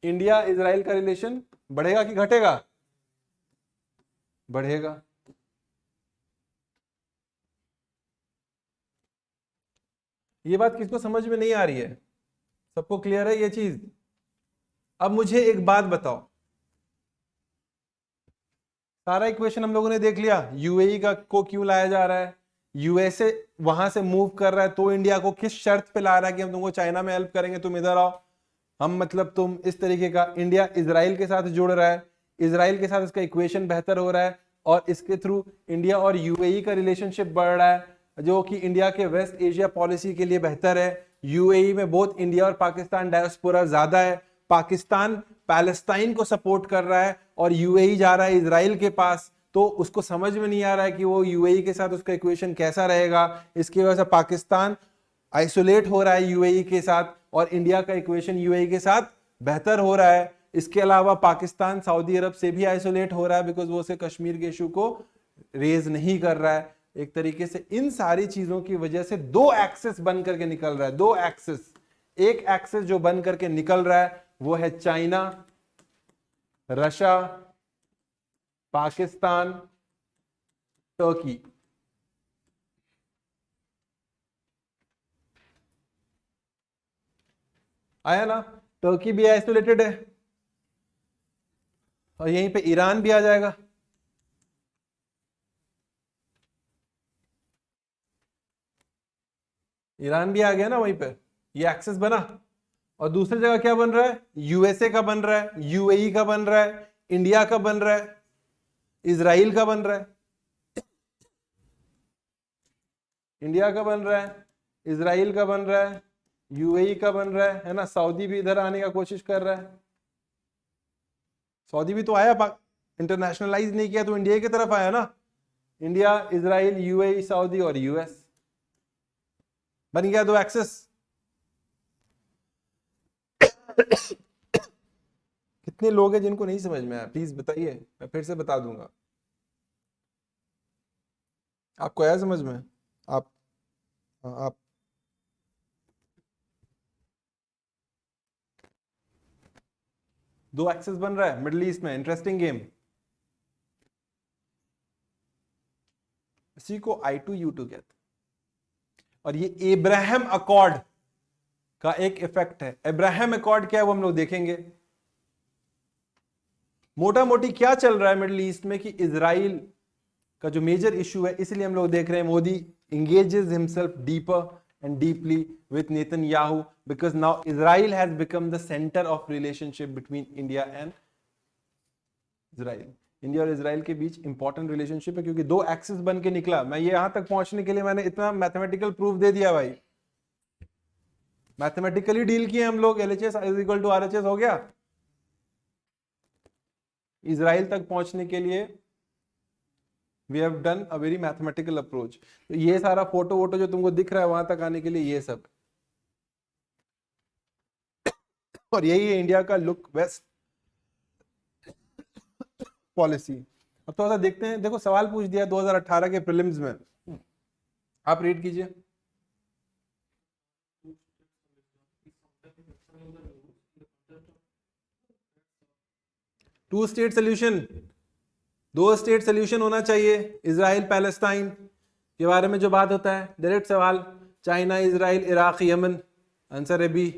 India-Israel का relation बढ़ेगा कि घटेगा? बढ़ेगा. ये बात किसको समझ में नहीं आ रही है? सबको क्लियर है ये चीज? अब मुझे एक बात बताओ, सारा इक्वेशन हम लोगों ने देख लिया. यूएई को क्यों लाया जा रहा है? यूएसए वहां से मूव कर रहा है तो इंडिया को किस शर्त पे ला रहा है कि हम तुमको चाइना में हेल्प करेंगे, तुम इधर आओ, हम मतलब तुम इस तरीके का. इंडिया इजराइल के साथ जुड़ रहा है, इजराइल के साथ इसका इक्वेशन बेहतर हो रहा है और इसके थ्रू इंडिया और यूएई का रिलेशनशिप बढ़ रहा है जो कि इंडिया के वेस्ट एशिया पॉलिसी के लिए बेहतर है. यूएई में बहुत इंडिया और पाकिस्तान डायस्पोरा ज्यादा है. पाकिस्तान पैलेस्टाइन को सपोर्ट कर रहा है और यूएई जा रहा है इजराइल के पास. तो उसको समझ में नहीं आ रहा है कि वो यूएई के साथ उसका इक्वेशन कैसा रहेगा. इसकी वजह से पाकिस्तान आइसोलेट हो रहा है यूएई के साथ और इंडिया का इक्वेशन यूएई के साथ बेहतर हो रहा है. इसके अलावा पाकिस्तान सऊदी अरब से भी आइसोलेट हो रहा है बिकॉज वो उसे कश्मीर के इशू को रेज नहीं कर रहा है. एक तरीके से इन सारी चीजों की वजह से दो एक्सेस बन करके निकल रहा है. दो एक्सेस. एक एक्सेस जो बन करके निकल रहा है वो है चाइना, रशिया, पाकिस्तान, टर्की. आया ना? टर्की भी आइसोलेटेड है और यहीं पे ईरान भी आ जाएगा. ईरान भी आ गया ना वहीं पे. ये एक्सेस बना. और दूसरी जगह क्या बन रहा है? यूएसए का बन रहा है, यूएई का बन रहा है, इंडिया का बन रहा है, इजराइल का बन रहा है. इंडिया का बन रहा है, इजराइल का बन रहा है, यूएई का बन रहा है ना. सऊदी भी इधर आने का कोशिश कर रहा है. सऊदी भी तो आया, इंटरनेशनलाइज नहीं किया तो इंडिया की तरफ आया ना. इंडिया, इजराइल, यूएई, सऊदी और यूएस बन गया दो एक्सेस. कितने लोग हैं जिनको नहीं समझ में आया? प्लीज बताइए, मैं फिर से बता दूंगा. आपको आया समझ में? आप दो एक्सेस बन रहा है मिडिल ईस्ट में. Interesting game. इसी को I2U2 कहते हैं. और ये एब्राहम अकॉर्ड का एक इफेक्ट है. एब्राहम अकॉर्ड क्या है वो हम लोग देखेंगे. मोटा मोटी क्या चल रहा है मिडिल ईस्ट में कि इजराइल का जो मेजर इशू है, इसलिए हम लोग देख रहे हैं Modi engages himself deeper and deeply with Netanyahu because now Israel has become the center of relationship between India and Israel. India और इजराइल के बीच इंपॉर्टेंट रिलेशनशिप है, क्योंकि दो एक्सिस बन के निकला। मैं ये यहां तक पहुंचने के लिए मैंने इतना मैथमेटिकल प्रूफ दे दिया भाई, मैथमेटिकली डील किए हम लोग। LHS is equal to RHS हो गया। इजराइल तक पहुंचने के लिए we have done a very mathematical approach. तो ये सारा फोटो वोटो जो तुमको दिख रहा है वहां तक आने के लिए ये सब, और यही है इंडिया का लुक वेस्ट पॉलिसी। अब थोड़ा सा देखते हैं। देखो सवाल पूछ दिया 2018 के प्रीलिम्स में, आप रीड कीजिए। टू स्टेट सोल्यूशन, दो स्टेट सोल्यूशन होना चाहिए। इजराइल पैलेस्टाइन के बारे में जो बात होता है, डायरेक्ट सवाल, China Israel Iraq Yemen, answer है बी।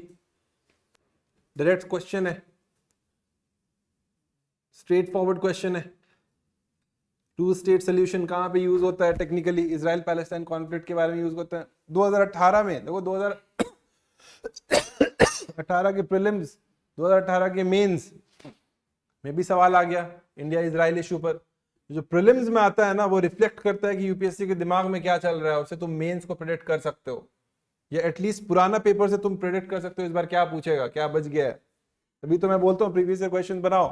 डायरेक्ट क्वेश्चन है, स्ट्रेट फॉरवर्ड क्वेश्चन है। टू स्टेट सोल्यूशन कहां पे यूज होता है टेक्निकली? इजराइल पैलेस्टाइन कॉन्फ्लिक्ट के बारे में यूज होता है 2018 में। देखो 2018 के प्रीलिम्स, 2018 के मेंस में भी सवाल आ गया इंडिया इजराइल इशू पर। जो प्रीलिम्स में आता है ना, वो रिफ्लेक्ट करता है कि यूपीएससी के दिमाग में क्या चल रहा है, उससे तुम मेंस को प्रेडिक्ट कर सकते हो, या एटलीस्ट पुराना पेपर से तुम प्रेडिक्ट कर सकते हो इस बार क्या पूछेगा, क्या बच गया है। तभी तो मैं बोलता हूँ प्रीवियस ईयर क्वेश्चन बनाओ।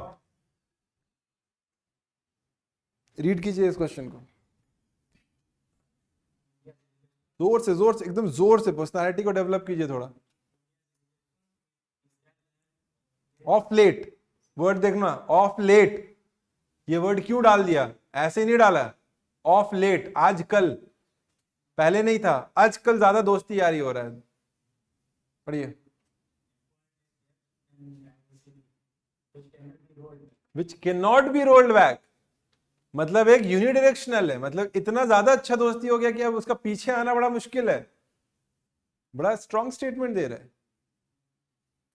रीड कीजिए इस क्वेश्चन को जोर से एकदम जोर से, पर्सनालिटी को डेवलप कीजिए थोड़ा। ऑफ लेट वर्ड देखना, ऑफ लेट, ये वर्ड क्यों डाल दिया? ऐसे नहीं डाला, ऑफ लेट, आजकल, पहले नहीं था, आजकल ज्यादा दोस्ती यारी हो रहा है। पढ़िए। Which can not be rolled back, मतलब एक यूनिडायरेक्शनल है, मतलब इतना ज्यादा अच्छा दोस्ती हो गया कि अब उसका पीछे आना बड़ा मुश्किल है। बड़ा स्ट्रॉन्ग स्टेटमेंट दे रहा है,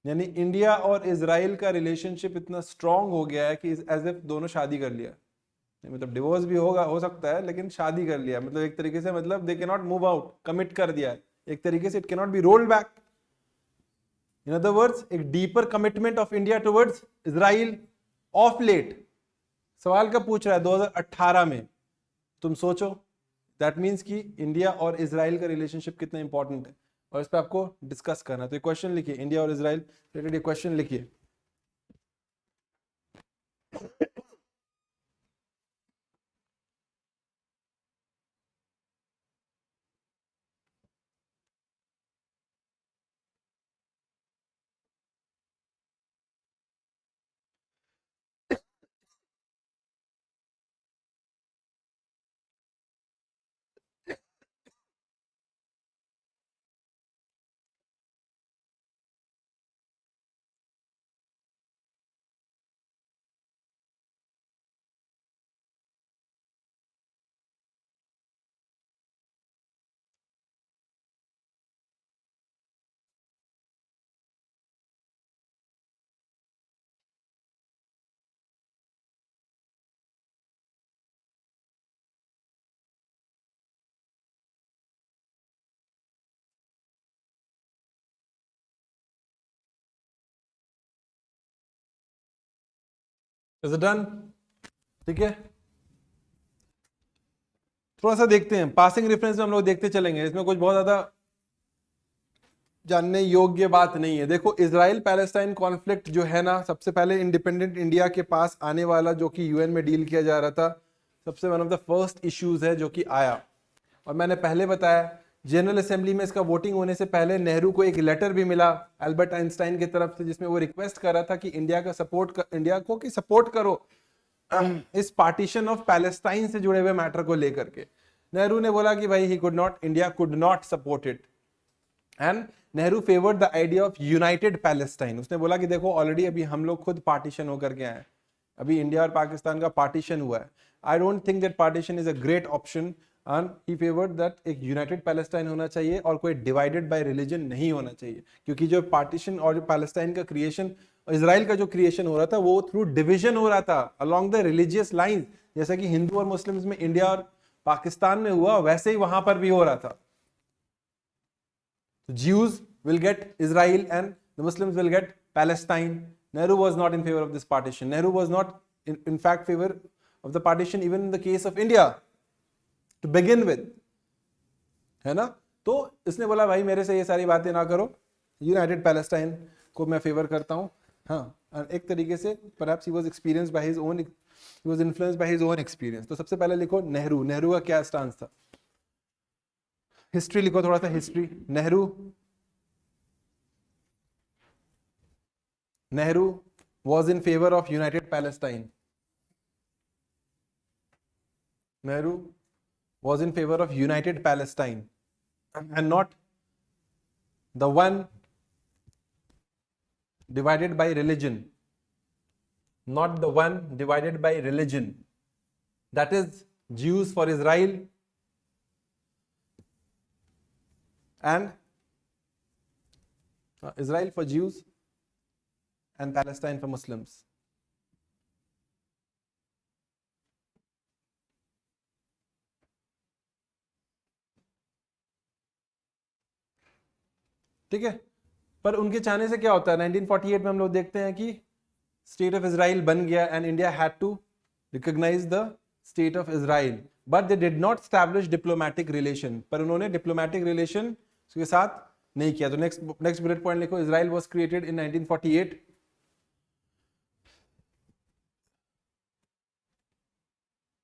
यानी इंडिया और इजराइल का रिलेशनशिप इतना स्ट्रॉन्ग हो गया है कि एज इफ दोनों शादी कर लिया। मतलब डिवोर्स भी होगा, हो सकता है, लेकिन शादी कर लिया, मतलब एक तरीके से, मतलब they can not move out, commit कर दिया एक तरीके से, it can not be rolled back. In other words, एक deeper commitment of India towards Israel of late. सवाल कब पूछ रहा है? 2018 में। तुम सोचो, दैट मीन्स कि इंडिया और इजराइल का रिलेशनशिप कितना इंपॉर्टेंट है, और इस पर आपको डिस्कस करना है। तो एक क्वेश्चन लिखिए, इंडिया और इजराइल रिलेटेड एक क्वेश्चन लिखिए। Is it done? ठीक है, थोड़ा सा देखते हैं, पासिंग रेफरेंस में हम लोग देखते चलेंगे, इसमें कुछ बहुत ज्यादा जानने योग्य बात नहीं है। देखो इजराइल पैलेस्टाइन कॉन्फ्लिक्ट जो है ना, सबसे पहले इंडिपेंडेंट इंडिया के पास आने वाला, जो कि यूएन में डील किया जा रहा था, सबसे one of the first issues है जो कि आया। और मैंने पहले बताया, जनरल असेंबली में इसका वोटिंग होने से पहले नेहरू को एक लेटर भी मिला अल्बर्ट आइंस्टाइन की तरफ से, जिसमें वो रिक्वेस्ट कर रहा था कि इंडिया को कि सपोर्ट करो इस पार्टीशन ऑफ पैलेस्टाइन से जुड़े हुए मैटर को लेकर के। नेहरू ने बोला कि भाई India could not support it, and Nehru favoured the idea of United Palestine. उसने बोला कि देखो ऑलरेडी अभी हम लोग खुद पार्टीशन होकर के आए, अभी इंडिया और पाकिस्तान का पार्टीशन हुआ है, I don't think that partition is a great option, and he favoured that एक यूनाइटेड पैलेस्टाइन होना चाहिए और कोई डिवाइडेड बाय रिलीजन नहीं होना चाहिए। क्योंकि जो पार्टीशन और जो पैलेस्टाइन का क्रिएशन, इजराइल का जो क्रिएशन हो रहा था, वो थ्रू डिविजन हो रहा था अलोंग द रिलीजियस लाइन, जैसा कि हिंदू और मुस्लिम्स में इंडिया और पाकिस्तान में हुआ, वैसे ही वहां पर भी हो रहा था। Jews will get Israel and the Muslims will get Palestine. Nehru was not in favor of this partition. Nehru was not in fact of the partition even in the case of India to begin with, है ना। तो इसने बोला भाई मेरे से ये सारी बातें ना करो, यूनाइटेड पैलेस्टाइन को मैं फेवर करता हूँ। हाँ, एक तरीके से perhaps he was experienced by his own, he was influenced by his own experience। तो सबसे पहले लिखो नेहरू, नेहरू का क्या स्टांस था, हिस्ट्री लिखो थोड़ा सा, history. Nehru was in favor of United Palestine. Nehru was in favor of United Palestine and not the one divided by religion. Not the one divided by religion. That is Jews for Israel and Israel for Jews and Palestine for Muslims. ठीक है, पर उनके चाहने से क्या होता है, 1948 में हम लोग देखते हैं कि स्टेट ऑफ इजराइल बन गया and India had to recognise the state of Israel, but they did not establish diplomatic relation, पर उन्होंने डिप्लोमेटिक रिलेशन के साथ नहीं किया। तो नेक्स्ट बुलेट पॉइंट लिखो, Israel was created in 1948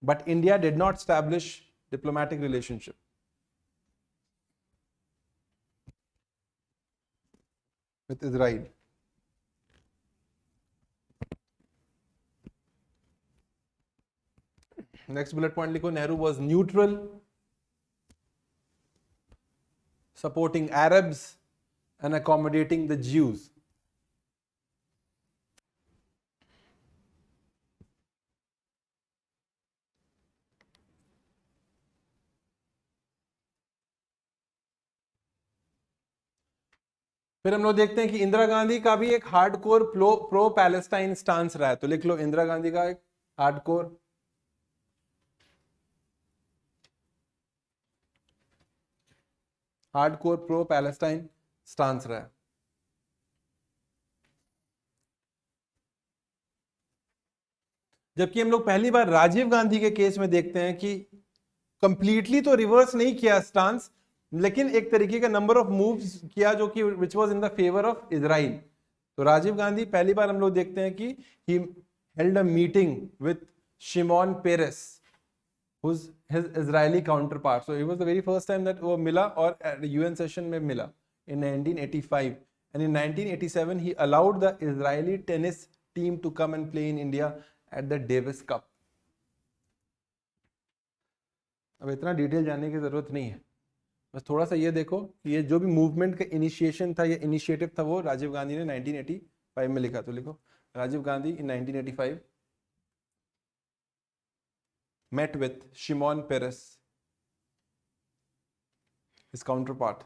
but India did not establish diplomatic relationship. With Israel. Next bullet point लिखो, Nehru was neutral, supporting Arabs and accommodating the Jews. फिर हम लोग देखते हैं कि इंदिरा गांधी का भी एक हार्डकोर प्रो पैलेस्टाइन स्टांस रहा है। तो लिख लो इंदिरा गांधी का एक हार्डकोर प्रो पैलेस्टाइन स्टांस रहा है। जबकि हम लोग पहली बार राजीव गांधी के केस में देखते हैं कि कंप्लीटली तो रिवर्स नहीं किया स्टांस, लेकिन एक तरीके का नंबर ऑफ मूव्स किया जो कि which was in the favour of Israel. तो राजीव गांधी पहली बार हम लोग देखते हैं कि he held a meeting with Shimon Peres, who's his Israeli counterpart. So it was the very first time that वो मिला और UN session में मिला in 1985, and in 1987 he allowed the Israeli tennis team to come and play in India at the Davis Cup. अब इतना detail जानने की जरूरत नहीं है, बस थोड़ा सा ये देखो कि ये जो भी मूवमेंट का इनिशिएशन था, ये इनिशिएटिव था, वो राजीव गांधी ने 1985 में लिखा। तो लिखो Rajiv Gandhi in 1985 met with Shimon Peres, his counterpart.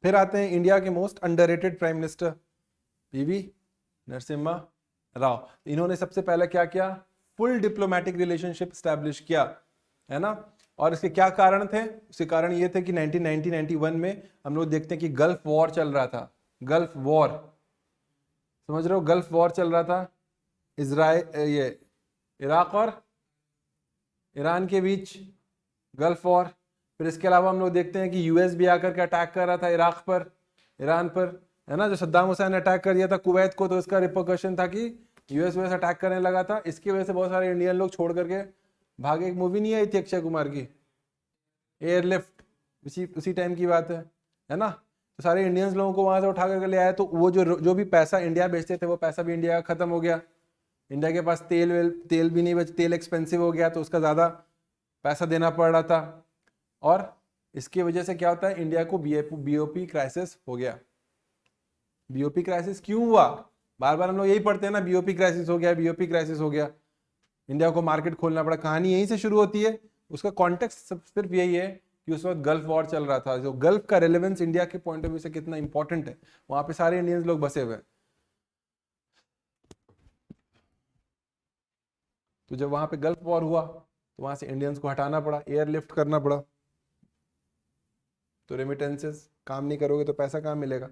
फिर आते हैं इंडिया के most underrated prime minister PV Narasimha Rao. इन्होंने सबसे पहले क्या किया, फुल डिप्लोमेटिक रिलेशनशिप स्टैब्लिश किया, है ना। और इसके क्या कारण थे, उसके कारण ये थे कि 1991 में हम लोग देखते हैं कि गल्फ वॉर चल रहा था। गल्फ वॉर समझ रहे हो, गल्फ वॉर चल रहा था, ये इराक और ईरान के बीच गल्फ वॉर। फिर इसके अलावा हम लोग देखते हैं कि यूएस भी आकर के अटैक कर रहा था इराक पर, ईरान पर, है ना। जो सद्दाम हुसैन ने अटैक कर दिया था कुवैत को, तो इसका रिपोर्कशन था कि यूएस अटैक करने लगा था। इसकी वजह से बहुत सारे इंडियन लोग छोड़ करके भागे। एक मूवी नहीं आई थी अक्षय कुमार की, एयरलिफ्ट, उसी टाइम की बात है ना। तो सारे इंडियंस लोगों को वहां से उठा करके ले आए, तो वो जो भी पैसा इंडिया बेचते थे वो पैसा भी इंडिया का खत्म हो गया। इंडिया के पास तेल भी नहीं बच, तेल एक्सपेंसिव हो गया, तो उसका ज़्यादा पैसा देना पड़ रहा था। और इसकी वजह से क्या होता है, इंडिया को बीओपी क्राइसिस हो गया। बीओपी क्राइसिस क्यों हुआ, बार बार हम लोग यही पढ़ते हैं ना, बीओपी क्राइसिस हो गया, बीओपी क्राइसिस हो गया, इंडिया को मार्केट खोलना पड़ा। कहानी यहीं से शुरू होती है। उसका कॉन्टेक्स्ट सिर्फ यही है कि उस वक्त गल्फ वॉर चल रहा था। जो गल्फ का रेलेवेंस इंडिया के पॉइंट ऑफ व्यू से कितना इंपॉर्टेंट है, वहां पे सारे इंडियंस लोग बसे हुए हैं। तो जब वहां पे गल्फ वॉर हुआ तो वहां से इंडियंस को हटाना पड़ा, एयरलिफ्ट करना पड़ा। तो रेमिटेंसेस काम नहीं करोगे तो पैसा कहाँ मिलेगा,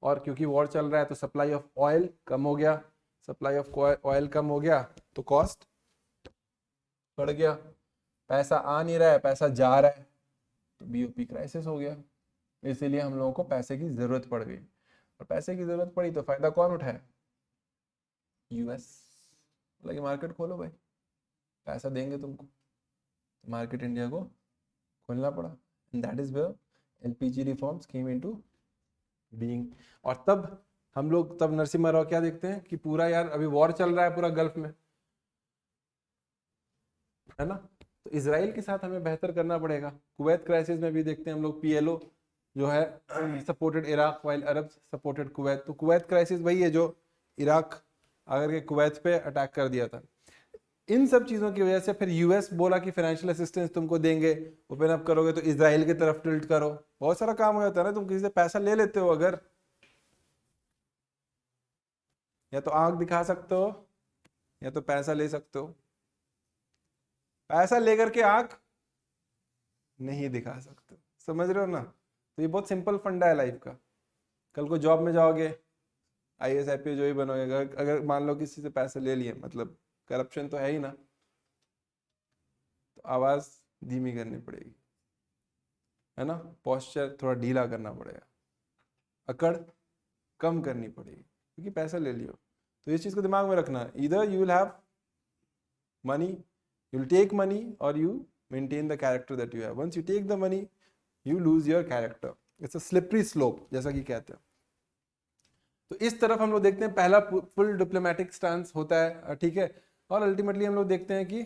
और क्योंकि वॉर चल रहा है तो सप्लाई ऑफ ऑयल कम हो गया, सप्लाई ऑफ ऑयल कम हो गया तो कॉस्ट बढ़ गया, पैसा आ नहीं रहा है, पैसा जा रहा है, तो बीओपी क्राइसिस हो गया। इसीलिए हम लोगों को पैसे की जरूरत पड़ गई, और पैसे की जरूरत पड़ी तो फायदा कौन उठाए? यूएस। लगे मार्केट खोलो भाई, पैसा देंगे तुमको, मार्केट इंडिया को खोलना पड़ा। And that is where LPG reforms came into being. और तब हम लोग, तब नरसिम्हा राव क्या देखते हैं कि पूरा यार अभी वॉर चल रहा है पूरा गल्फ में, है ना, तो इसराइल के साथ हमें बेहतर करना पड़ेगा। कुवैत क्राइसिस में भी देखते हैं हम लोग, पीएलओ जो है सपोर्टेड इराक वाइल अरब सपोर्टेड कुवैत। तो कुवैत क्राइसिस वही है जो इराक आकर के कुवैत पे अटैक कर दिया था। इन सब चीज़ों की वजह से फिर यूएस बोला कि फाइनेंशियल असिस्टेंस तुमको देंगे, ओपन अप करोगे तो इसराइल की तरफ टिल्ट करो। बहुत सारा काम हो जाता है ना, तुम किसी से पैसा ले लेते हो, अगर या तो आंख दिखा सकते हो या तो पैसा ले सकते हो। पैसा लेकर के आंख नहीं दिखा सकते, समझ रहे हो ना? तो ये बहुत सिंपल फंडा है लाइफ का। कल को जॉब में जाओगे, आईएएस आईपीएस जो ही बनोगे, अगर मान लो किसी से पैसे ले लिए, मतलब करप्शन तो है ही ना, तो आवाज धीमी करनी पड़ेगी, है ना, पोस्चर थोड़ा ढीला करना पड़ेगा, अकड़ कम करनी पड़ेगी, क्योंकि पैसा ले लियो। तो इस चीज को दिमाग में रखना, इधर you will have money, you will take money, और you maintain the character that you have. Once you take the money you lose your character. It's a slippery slope, जैसा कि कहते हैं। तो इस तरफ हम लोग देखते हैं, पहला फुल डिप्लोमेटिक स्टांस होता है, ठीक है, और अल्टीमेटली हम लोग देखते हैं कि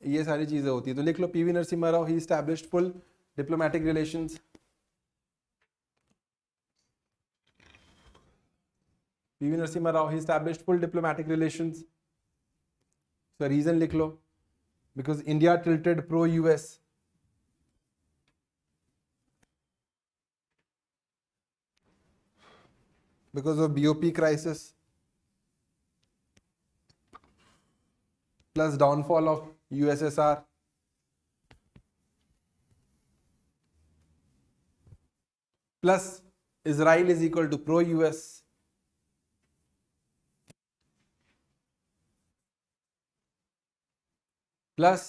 ये सारी चीजें होती है। तो लिख लो, PV Narasimha Rao, he established full diplomatic relations. PV Narasimha Rao, he established full diplomatic relations. तो रीजन लिख लो, because India tilted pro US, because of BOP crisis plus downfall of USSR plus Israel is equal to pro-US plus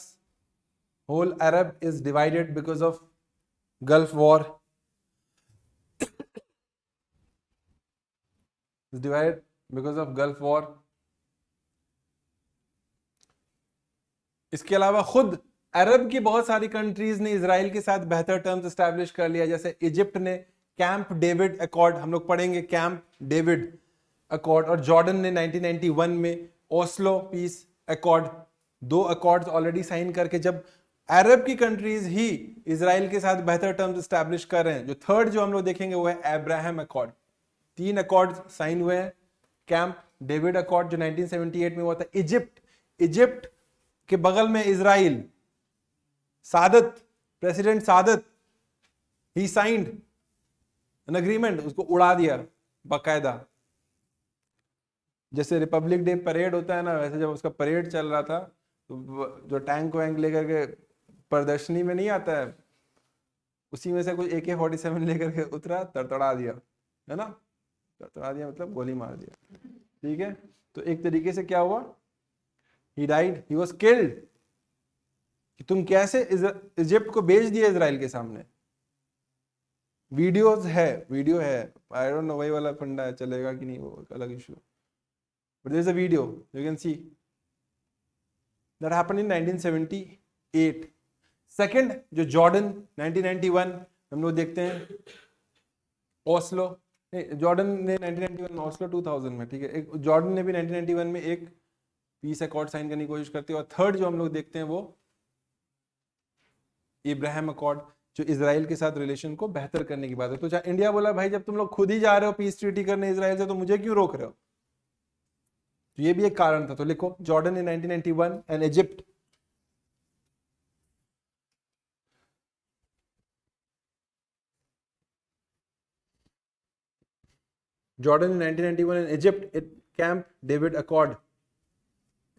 whole Arab is divided because of Gulf War, is divided because of Gulf War। इसके अलावा खुद अरब की बहुत सारी countries ने Israel के साथ बेहतर टर्म्स एस्टैब्लिश कर लिया, जैसे इजिप्ट ने कैंप डेविड अकॉर्ड, हम लोग पढ़ेंगे कैंप डेविड अकॉर्ड, और जॉर्डन ने 1991 में ओस्लो पीस अकॉर्ड। दो अकॉर्ड्स ऑलरेडी साइन करके, जब अरब की कंट्रीज ही इसराइल के साथ बेहतर टर्म्स एस्टैब्लिश कर रहे हैं। जो थर्ड जो हम लोग देखेंगे वो है अब्राहम अकॉर्ड। 3 अकॉर्ड साइन हुए हैं। कैंप डेविड अकॉर्ड जो 1978 में हुआ था, इजिप्ट के बगल में Israel, Sadat, president Sadat, he signed an agreement, उसको उड़ा दिया बाकायदा। जैसे रिपब्लिक डे परेड होता है ना, वैसे जब उसका परेड चल रहा था तो जो टैंक वैंक लेकर के प्रदर्शनी में नहीं आता है, उसी में से कुछ AK-47 लेकर के उतरा, तड़तड़ा दिया, है ना, तड़तड़ा दिया मतलब गोली मार दिया, ठीक है। तो एक तरीके से क्या हुआ, he died, he was killed। कि तुम कैसे इजिप्ट को बेच दिए इसराइल के सामने। वीडियो है, आई डोंट नो वही वाला फंडा है, चलेगा कि नहीं वो अलग issue, but there is a video you can see that happened in 1978। Second जो जॉर्डन 1991 हम लोग देखते हैं, ओस्लो, जॉर्डन ने 1991 ओस्लो 2000 में, ठीक है, एक जॉर्डन ने भी 1991 में एक पीस अकॉर्ड साइन करने की कोशिश करती है। और थर्ड जो हम लोग देखते हैं वो इब्राहिम अकॉर्ड, जो इजराइल के साथ रिलेशन को बेहतर करने की बात है। तो इंडिया बोला भाई जब तुम लोग खुद ही जा रहे हो पीस ट्रीटी करने इजराइल से, तो मुझे क्यों रोक रहे हो? तो ये भी एक कारण था। तो लिखो, Jordan in 1991 and Egypt, Jordan in 1991 and Egypt at Camp David Accord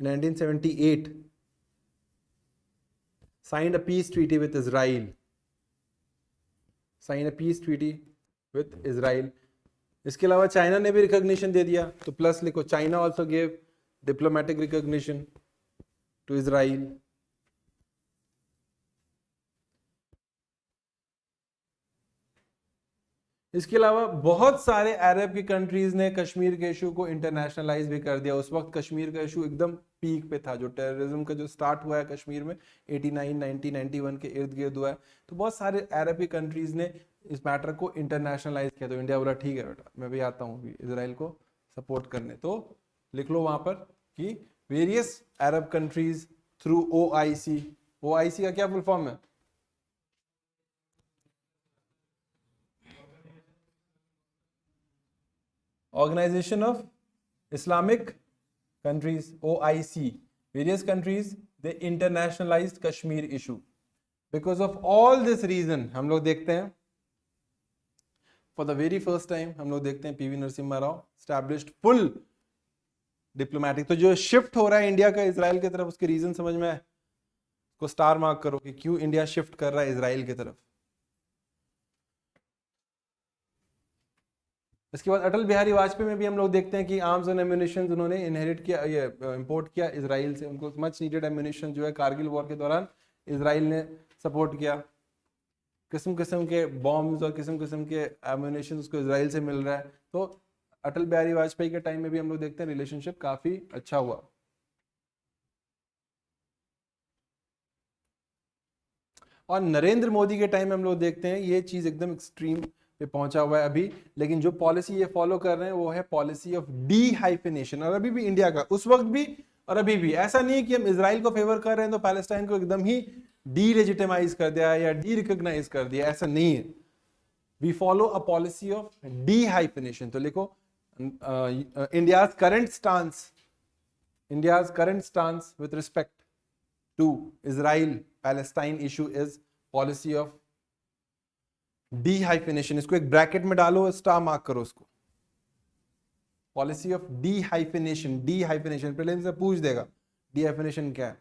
in 1978 signed a peace treaty with Israel. इसके अलावा चाइना ने भी रिकॉग्निशन दे दिया, तो प्लस लिखो, China also gave diplomatic recognition to Israel. इसके अलावा बहुत सारे अरब की कंट्रीज ने कश्मीर के इशू को इंटरनेशनलाइज भी कर दिया। उस वक्त कश्मीर का इशू एकदम पीक पे था, जो टेररिज्म का जो स्टार्ट हुआ है कश्मीर में 89, 90, 91 के इर्द गिर्द हुआ है, तो बहुत सारे अरब की कंट्रीज ने इस मैटर को इंटरनेशनलाइज किया। तो इंडिया बोला ठीक है बेटा, मैं भी आता हूँ इसराइल को सपोर्ट करने। तो लिख लो वहां पर कि वेरियस अरब कंट्रीज थ्रू OIC। OIC का क्या फुल फॉर्म है? Organization of Islamic Countries, OIC. Various countries, they internationalized Kashmir issue. Because of all this reason, हम लोग देखते हैं for the very first time हम लोग देखते हैं PV Narasimha Rao established full diplomatic। तो जो शिफ्ट हो रहा है इंडिया का इजराइल की तरफ, उसके रीजन समझ में आए? को स्टार मार्क करो कि क्यों इंडिया शिफ्ट कर रहा है इजराइल की तरफ। इसके बाद अटल बिहारी वाजपेयी में भी हम लोग देखते हैं कि आर्म्स एंड एम्यूनिशन उन्होंने इनहेरिट किया, ये इंपोर्ट किया इजराइल से। उनको मच नीडेड एम्यूनिशन जो है कारगिल वॉर के दौरान इजराइल ने सपोर्ट किया। किस्म किस्म के बॉम्ब्स और किस्म किस्म के एम्यूनिशन उसको इजराइल से मिल रहा है। तो अटल बिहारी वाजपेयी के टाइम में भी हम लोग देखते हैं रिलेशनशिप काफी अच्छा हुआ। और नरेंद्र मोदी के टाइम में हम लोग देखते हैं ये चीज एकदम एक्सट्रीम पे पहुंचा हुआ है अभी। लेकिन जो पॉलिसी ये फॉलो कर रहे हैं वो है पॉलिसी ऑफ डी हाइफिनेशन। और अभी भी इंडिया का उस वक्त भी और अभी भी ऐसा नहीं है कि हम इजराइल को फेवर कर रहे हैं तो पैलेस्टाइन को एकदम ही डी लेजिटिमाइज कर दिया या डी रिकॉग्नाइज कर दिया, ऐसा नहीं है। We follow a policy of dehyphenation. तो लिखो India's current stance with respect to Israel Palestine issue is policy of dehyphenation. इसको एक ब्रैकेट में डालो, स्टार मार्क करो उसको। Policy of dehyphenation. Dehyphenation prelims से पूछ देगा डी हाइफिनेशन क्या है।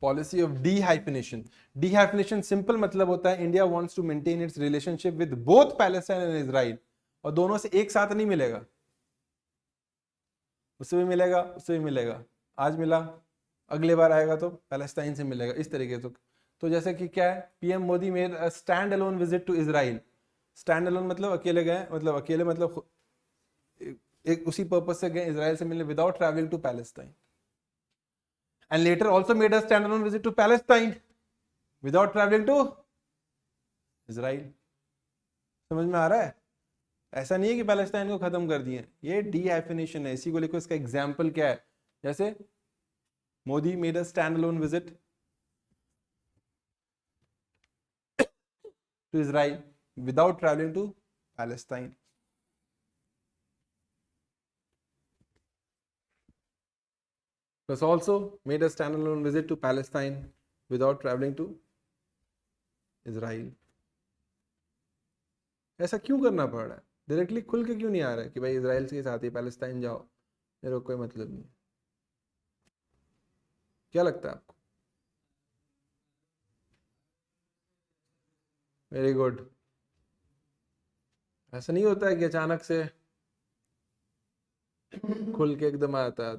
Policy of dehyphenation. Dehyphenation simple मतलब होता है India wants to maintain its relationship with both Palestine and Israel. और दोनों से एक साथ नहीं मिलेगा, उससे भी मिलेगा, उससे भी मिलेगा। आज मिला, अगले बार आएगा तो पैलेस्टाइन से मिलेगा, इस तरीके से। तो जैसे कि क्या है, PM Modi made a stand alone visit to Israel. Stand alone मतलब अकेले गए, मतलब अकेले मतलब एक उसी पर्पज से गए इजराइल से मिलने, without travelling to Palestine. And later also made a stand alone visit to Palestine without travelling to Israel. समझ में आ रहा है? ऐसा नहीं है कि पैलेस्टाइन को खत्म कर दिए, ये डी हाइफिनेशन है। इसी को लिखो। इसका एग्जाम्पल क्या है? जैसे Modi made a stand alone visit to Israel without traveling to Palestine. Plus also made a standalone visit to Palestine without traveling to Israel. ऐसा क्यों करना पड़ रहा है? डायरेक्टली खुल के क्यों नहीं आ रहा है कि भाई इजराइल के साथ ही पैलेस्टाइन जाओ, मेरे को कोई मतलब नहीं। क्या लगता है आपको? Very good. ऐसा नहीं होता है कि अचानक से खुल के एकदम आता है।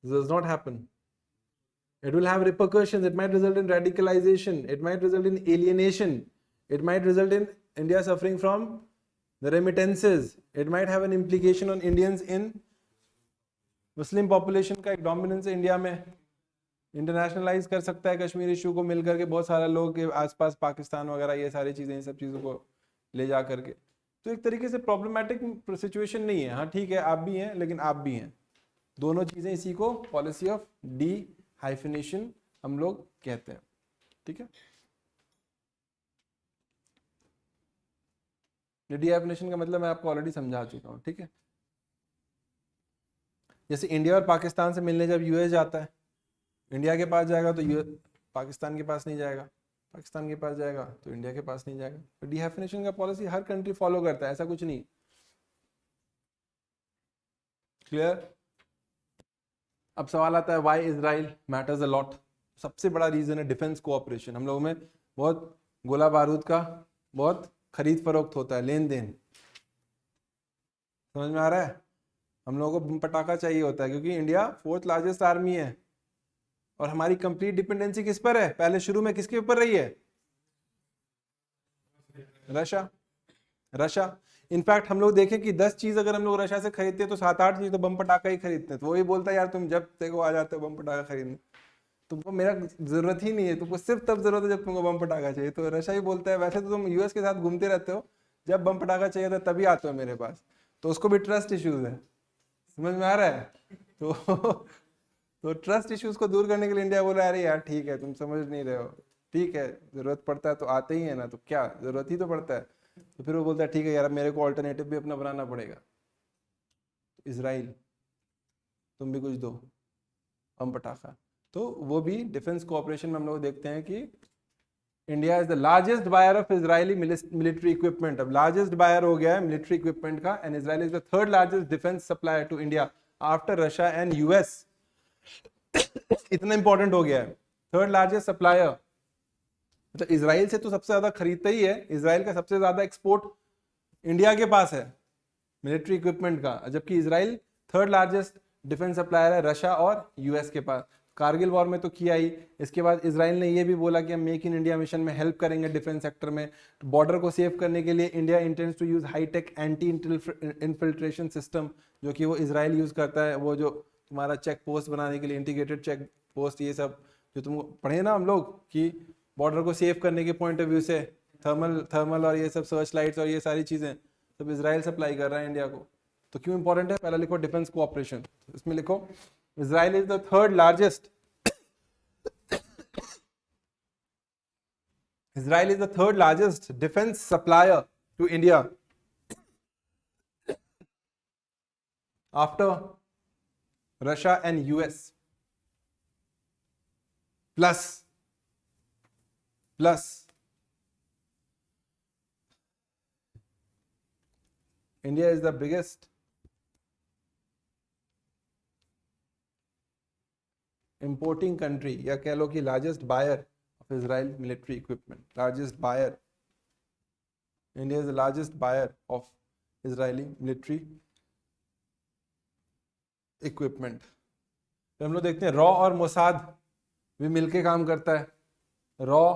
This does not happen. It will have repercussions. It might result in radicalization. It might result in alienation. It might result in India suffering from the remittances. It might have an implication on Indians in Muslim population का एक dominance India में internationalise कर सकता है Kashmir issue को मिलकर के बहुत सारे लोग के आसपास पाकिस्तान वगैरह ये सारी चीजें, इन सब चीजों को ले जा करके। तो एक तरीके से प्रॉब्लमेटिक सिचुएशन नहीं है। हाँ ठीक है, आप भी हैं लेकिन आप भी हैं, दोनों चीजें। इसी को पॉलिसी ऑफ डी हाइफिनेशन हम लोग कहते हैं। ठीक है, डी हाइफिनेशन का मतलब मैं आपको ऑलरेडी समझा चुका हूँ। ठीक है, जैसे इंडिया और पाकिस्तान से मिलने जब यूएस जाता है, इंडिया के पास जाएगा तो पाकिस्तान के पास नहीं जाएगा, पाकिस्तान के पास जाएगा तो इंडिया के पास नहीं जाएगा। तो डिहाइफिनेशन का पॉलिसी हर कंट्री फॉलो करता है, ऐसा कुछ नहीं। क्लियर? अब सवाल आता है why Israel matters a lot. सबसे बड़ा रीजन है डिफेंस कोऑपरेशन। हम लोगों में बहुत गोला बारूद का बहुत खरीद फरोख्त होता है, लेन देन। समझ में आ रहा है? हम लोगों को बम पटाखा चाहिए होता है क्योंकि इंडिया 4th लार्जेस्ट आर्मी है और हमारी कंप्लीट डिपेंडेंसी किस पर है? पहले शुरू में किसके ऊपर रही है? रशिया। रशिया। इनफैक्ट हम लोग देखें कि 10 चीज अगर हम लोग रशिया से खरीदते हैं तो 7-8 चीज तो बम पटाखा ही खरीदते हैं। तो वो ही बोलता है यार तुम जब देखो आ जाते हो बम पटाखा खरीदने, तुमको मेरा जरूरत ही नहीं है, तुमको सिर्फ तब जरूरत है जब तुमको बम पटाखा चाहिए। तो रशिया ही बोलता है वैसे तो तुम यूएस के साथ घूमते रहते हो, जब बम पटाखा चाहिए था तभी आते हो मेरे पास। तो उसको भी ट्रस्ट इश्यूज है। समझ में आ रहा है? तो ट्रस्ट इश्यूज को दूर करने के लिए इंडिया बोला अरे यार ठीक है तुम समझ नहीं रहे हो, ठीक है जरूरत पड़ता है तो आते ही है ना, तो क्या जरूरत ही तो पड़ता है। तो फिर वो बोलता है ठीक है यार मेरे को ऑल्टरनेटिव भी अपना बनाना पड़ेगा। इसराइल तुम भी कुछ दो बम पटाखा। तो वो भी डिफेंस कोऑपरेशन में हम लोग देखते हैं कि India is the largest buyer of Israeli military equipment. अब लार्जेस्ट बायर हो गया है मिलिट्री इक्विपमेंट का, and Israel is the 3rd largest defence supplier to India after Russia and US. इतना इंपॉर्टेंट हो गया है, 3rd लार्जेस्ट सप्लायर। मतलब इसराइल से तो सबसे ज्यादा खरीदता ही है, इसराइल का सबसे ज्यादा एक्सपोर्ट इंडिया के पास है मिलिट्री इक्विपमेंट का, जबकि Israel 3rd largest defence supplier है रशिया और यूएस के पास। कारगिल वॉर में तो किया ही। इसके बाद इसराइल ने यह भी बोला कि हम मेक इन इंडिया मिशन में हेल्प करेंगे डिफेंस सेक्टर में। बॉर्डर को सेव करने के लिए India intends to use hitech anti infiltration system, जो कि वो इसराइल यूज करता है। वो जो तुम्हारा चेक पोस्ट बनाने के लिए इंटीग्रेटेड चेक पोस्ट, ये सब जो तुम पढ़े ना हम लोग कि बॉर्डर को सेव करने के पॉइंट ऑफ व्यू से थर्मल और ये सब सर्च लाइट्स और ये सारी चीजें सब इसराइल सप्लाई कर रहा है इंडिया को। तो क्यों इंपॉर्टेंट है? पहला लिखो डिफेंस कोऑपरेशन, इसमें लिखो Israel is the 3rd largest. Israel is the 3rd largest defense supplier to India after Russia and US. Plus India is the biggest importing country, या कह लो कि largest buyer of Israel military equipment. Largest buyer. India is the largest buyer of Israeli military equipment. तो हम लोग देखते हैं raw और Mossad भी मिलके काम करता है। रॉ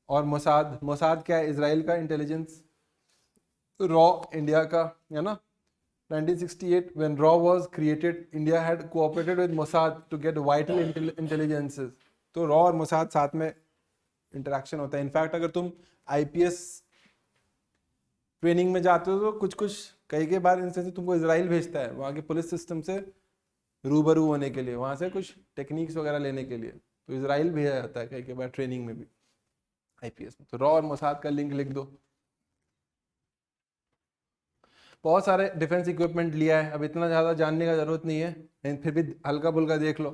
और मोसाद, मोसाद क्या है? इसराइल का इंटेलिजेंस, रॉ इंडिया का, है ना। 1968 when RAW was created, India had cooperated with Mossad to get vital intelligences. तो रॉ और मोसाद साथ में इंटरेक्शन होता है। इनफैक्ट अगर तुम आईपीएस ट्रेनिंग में जाते हो तो कुछ कई बार इनसे तुमको इसराइल भेजता है वहाँ के पुलिस सिस्टम से रूबरू होने के लिए, वहाँ से कुछ टेक्निक्स वगैरह लेने के लिए। तो इसराइल भेजा जाता है कई बार ट्रेनिंग में भी आईपीएस में। तो रॉ और मोसाद का लिंक लिख दो। बहुत सारे डिफेंस इक्विपमेंट लिया है, अब इतना ज़्यादा जानने का ज़रूरत नहीं है, लेकिन फिर भी हल्का फुल्का देख लो।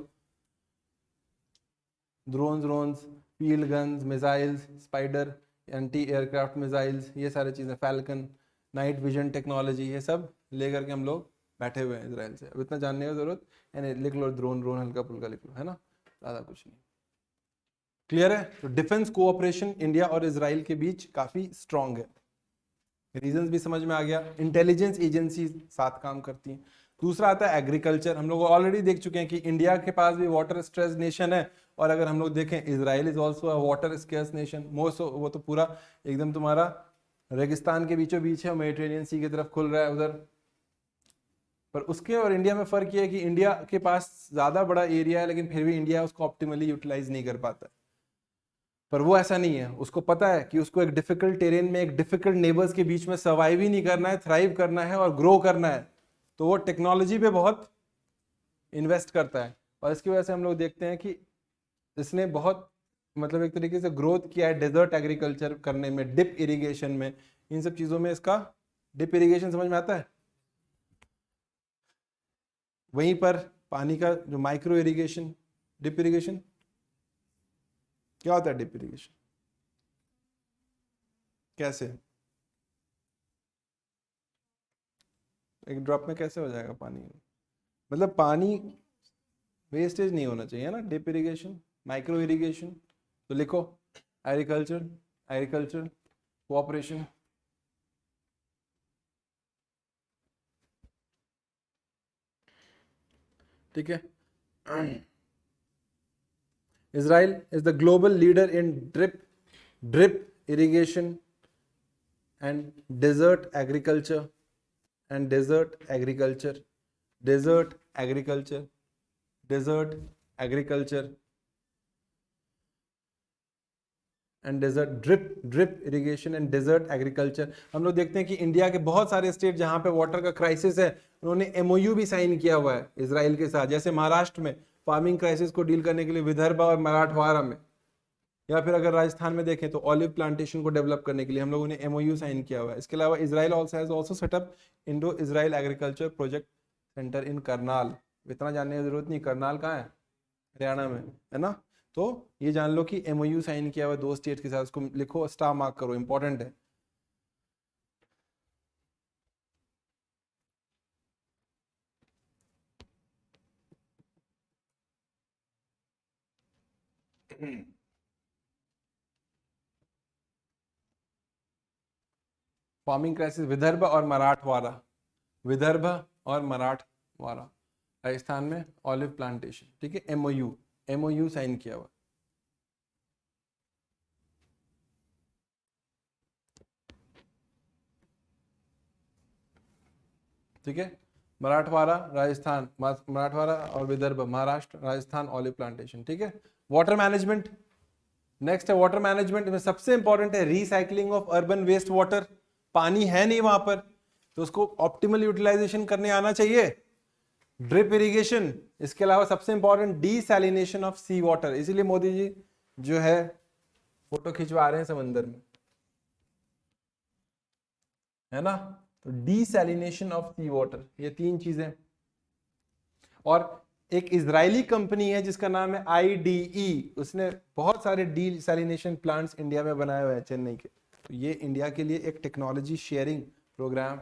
Drones, field guns, missiles, spider, anti aircraft missiles, ये सारी चीज़ें, फैल्कन, नाइट विजन टेक्नोलॉजी, ये सब लेकर के हम लोग बैठे हुए हैं इसराइल से। अब इतना जानने की जरूरत यानी लिख लो ड्रोन हल्का फुल्का लिख लो, है ना, ज़्यादा कुछ नहीं। क्लियर है? तो डिफेंस कोऑपरेशन इंडिया और इसराइल के बीच काफ़ी स्ट्रांग है। रीजंस भी समझ में आ गया। इंटेलिजेंस एजेंसी साथ काम करती हैं। दूसरा आता है एग्रीकल्चर। हम लोग ऑलरेडी देख चुके हैं कि इंडिया के पास भी वाटर स्ट्रेस नेशन है, और अगर हम लोग देखें Israel is also a water scarce nation. Most वो तो पूरा एकदम तुम्हारा रेगिस्तान के बीचों बीच है, मेडिटेरेनियन सी की तरफ खुल रहा है उधर। पर उसके और इंडिया में फर्क ये है कि इंडिया के पास ज्यादा बड़ा एरिया है, लेकिन फिर भी इंडिया उसको ऑप्टिमली यूटिलाइज नहीं कर पाता। पर वो ऐसा नहीं है, उसको पता है कि उसको एक डिफिकल्ट टेरेन में, एक डिफिकल्ट नेबर्स के बीच में सर्वाइव ही नहीं करना है, थ्राइव करना है और ग्रो करना है। तो वो टेक्नोलॉजी पे बहुत इन्वेस्ट करता है, और इसकी वजह से हम लोग देखते हैं कि इसने बहुत मतलब एक तरीके से ग्रोथ किया है डेजर्ट एग्रीकल्चर करने में, डिप इरिगेशन में, इन सब चीज़ों में। इसका डिप इरिगेशन समझ में आता है? वहीं पर पानी का जो माइक्रो इरिगेशन, डिप इरिगेशन क्या होता है? डिप इरिगेशन कैसे, एक ड्रॉप में कैसे हो जाएगा पानी? मतलब पानी वेस्टेज नहीं होना चाहिए ना। Drip irrigation, micro irrigation. तो लिखो एग्रीकल्चर कोऑपरेशन ठीक है। Israel is the global leader in drip irrigation and desert agriculture and desert agriculture desert agriculture desert agriculture and desert drip irrigation and desert agriculture. हम लोग देखते हैं कि India के बहुत सारे स्टेट जहां पे वाटर का क्राइसिस है उन्होंने एमओयू भी साइन किया हुआ है इजराइल के साथ। जैसे महाराष्ट्र में फार्मिंग क्राइसिस को डील करने के लिए विदर्भ और मराठवाड़ा में, या फिर अगर राजस्थान में देखें तो ऑलिव प्लांटेशन को डेवलप करने के लिए हम लोगों ने एमओयू साइन किया हुआ है। इसके अलावा Israel also set up Indo Israel agriculture project centre in Karnal. इतना जानने की जरूरत नहीं, करनाल कहाँ है, हरियाणा में है ना। तो ये जान लो कि एमओयू साइन किया हुआ 2 स्टेट के साथ, उसको लिखो, स्टार मार्क करो, इंपॉर्टेंट है। फार्मिंग क्राइसिस विदर्भ और मराठवाड़ा, विदर्भ और मराठवाड़ा, राजस्थान में ऑलिव प्लांटेशन, ठीक है। एमओयू साइन किया हुआ। ठीक है, मराठवाड़ा राजस्थान, मराठवाड़ा और विदर्भ महाराष्ट्र, राजस्थान ऑलिव प्लांटेशन। ठीक है। वाटर मैनेजमेंट नेक्स्ट है। वाटर मैनेजमेंट में सबसे इंपॉर्टेंट है recycling of urban waste water. पानी है नहीं वहां पर तो उसको ऑप्टिमल यूटिलाइजेशन करने आना चाहिए। ड्रिप इरिगेशन, इसके अलावा सबसे important desalination of sea water. इसीलिए मोदी जी जो है फोटो खिंचवा रहे हैं समंदर में, है ना। तो डीसैलिनेशन ऑफ सी वाटर, ये 3 चीजें। और एक इजरायली कंपनी है जिसका नाम है IDE, उसने बहुत सारे डीसैलिनेशन प्लांट्स इंडिया में बनाए हुए हैं चेन्नई के। तो ये इंडिया के लिए एक टेक्नोलॉजी शेयरिंग प्रोग्राम।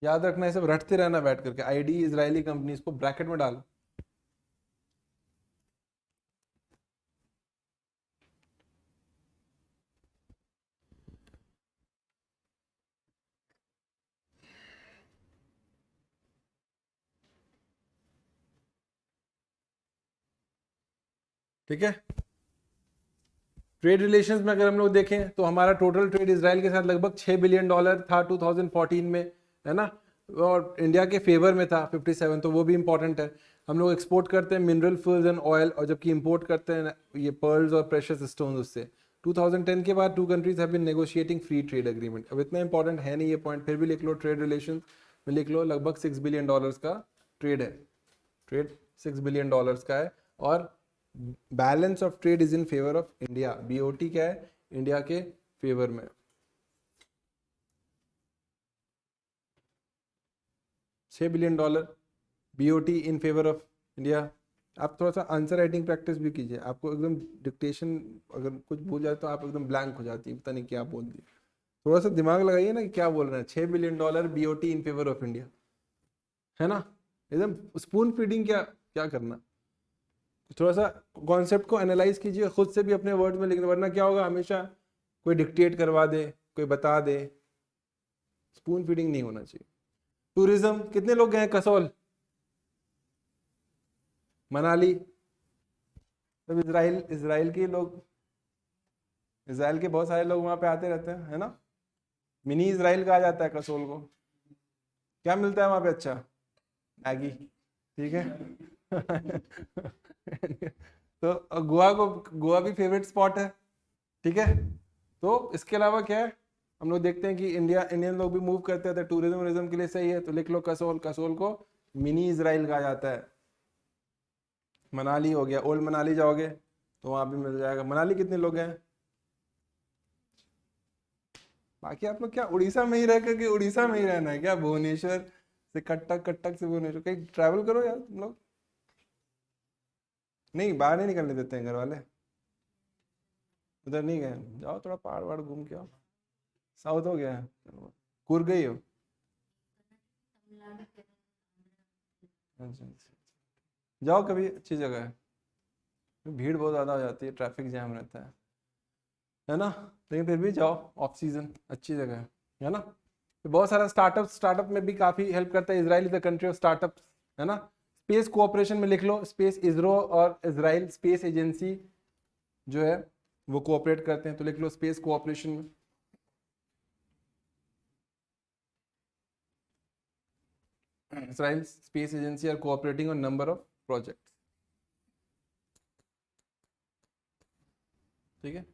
याद रखना, ये सब रटते रहना बैठ करके। IDE इजरायली कंपनी, इसको ब्रैकेट में डालो। ठीक है। ट्रेड रिलेशंस में अगर हम लोग देखें तो हमारा टोटल ट्रेड इजराइल के साथ लगभग $6 बिलियन था 2014 में, है ना। और इंडिया के फेवर में था 57, तो वो भी इंपॉर्टेंट है। हम लोग एक्सपोर्ट करते हैं मिनरल फ्यूल्स एंड ऑयल, और जबकि इंपोर्ट करते हैं ये पर्ल्स और प्रेशियस स्टोन्स उससे। 2010 के बाद 2 countries have been negotiating free trade agreement. अब इतना इंपॉर्टेंट है नहीं ये पॉइंट, फिर भी लिख लो। ट्रेड रिलेशन में लिख लो लगभग $6 बिलियन का ट्रेड है। ट्रेड $6 बिलियन का है। और balance of trade is in favour of India. BOT क्या है, इंडिया के फेवर में। $6 billion BOT in favour of India. आप थोड़ा सा आंसर राइटिंग प्रैक्टिस भी कीजिए। आपको एकदम डिक्टेशन अगर कुछ भूल जाए तो आप एकदम ब्लैंक हो जाती है, पता नहीं क्या बोल दिया। थोड़ा सा दिमाग लगाइए ना कि क्या बोल रहे हैं। $6 billion BOT in favour of India, है ना। एकदम स्पून फीडिंग क्या क्या करना। थोड़ा सा कॉन्सेप्ट को एनालाइज कीजिए, खुद से भी अपने वर्ड में लिखना, वरना क्या होगा, हमेशा कोई डिक्टेट करवा दे, कोई बता दे। स्पून फीडिंग नहीं होना चाहिए। टूरिज्म, कितने लोग गए हैं कसौल, मनाली। तब इजराइल के लोग, इजराइल के बहुत सारे लोग वहां पे आते रहते हैं, है ना। मिनी इजराइल कहा जाता है कसौल को। क्या मिलता है वहां पे, अच्छा, मैगी, ठीक है। तो गोवा भी फेवरेट स्पॉट है, ठीक है। तो इसके अलावा क्या है, हम लोग देखते हैं कि इंडियन लोग भी मूव करते हैं टूरिज्म के लिए, सही है। तो लिख लो कसोल। कसोल को मिनी इजराइल कहा जाता है। मनाली हो गया, ओल्ड मनाली जाओगे तो वहां भी मिल जाएगा। मनाली कितने लोग हैं, बाकी आप लोग क्या उड़ीसा में ही रह करके उड़ीसा में ही रहना है क्या? भुवनेश्वर से कटक, कटक से भुवनेश्वर, कहीं ट्रैवल करो यार तुम लोग। नहीं, बाहर नहीं निकलने देते हैं घर वाले। उधर नहीं गए? जाओ थोड़ा पहाड़ वहाड़ घूम के आओ। साउथ हो गया है? कूर्ग गई हो? अच्छा अच्छा। जाओ कभी, अच्छी जगह है। भीड़ बहुत ज़्यादा हो जाती है, ट्रैफिक जैम रहता है ना? लेकिन फिर भी जाओ, ऑफ सीजन अच्छी जगह है ना? तो बहुत सारा स्टार्टअप में भी काफ़ी हेल्प करता है। Israel is the country of startup, है ना? स्पेस कोऑपरेशन में लिख लो, स्पेस इसरो और इजराइल स्पेस एजेंसी जो है वो कोऑपरेट करते हैं, तो लिख लो स्पेस कोऑपरेशन में। Israel space agency are cooperating on number of project. ठीक है।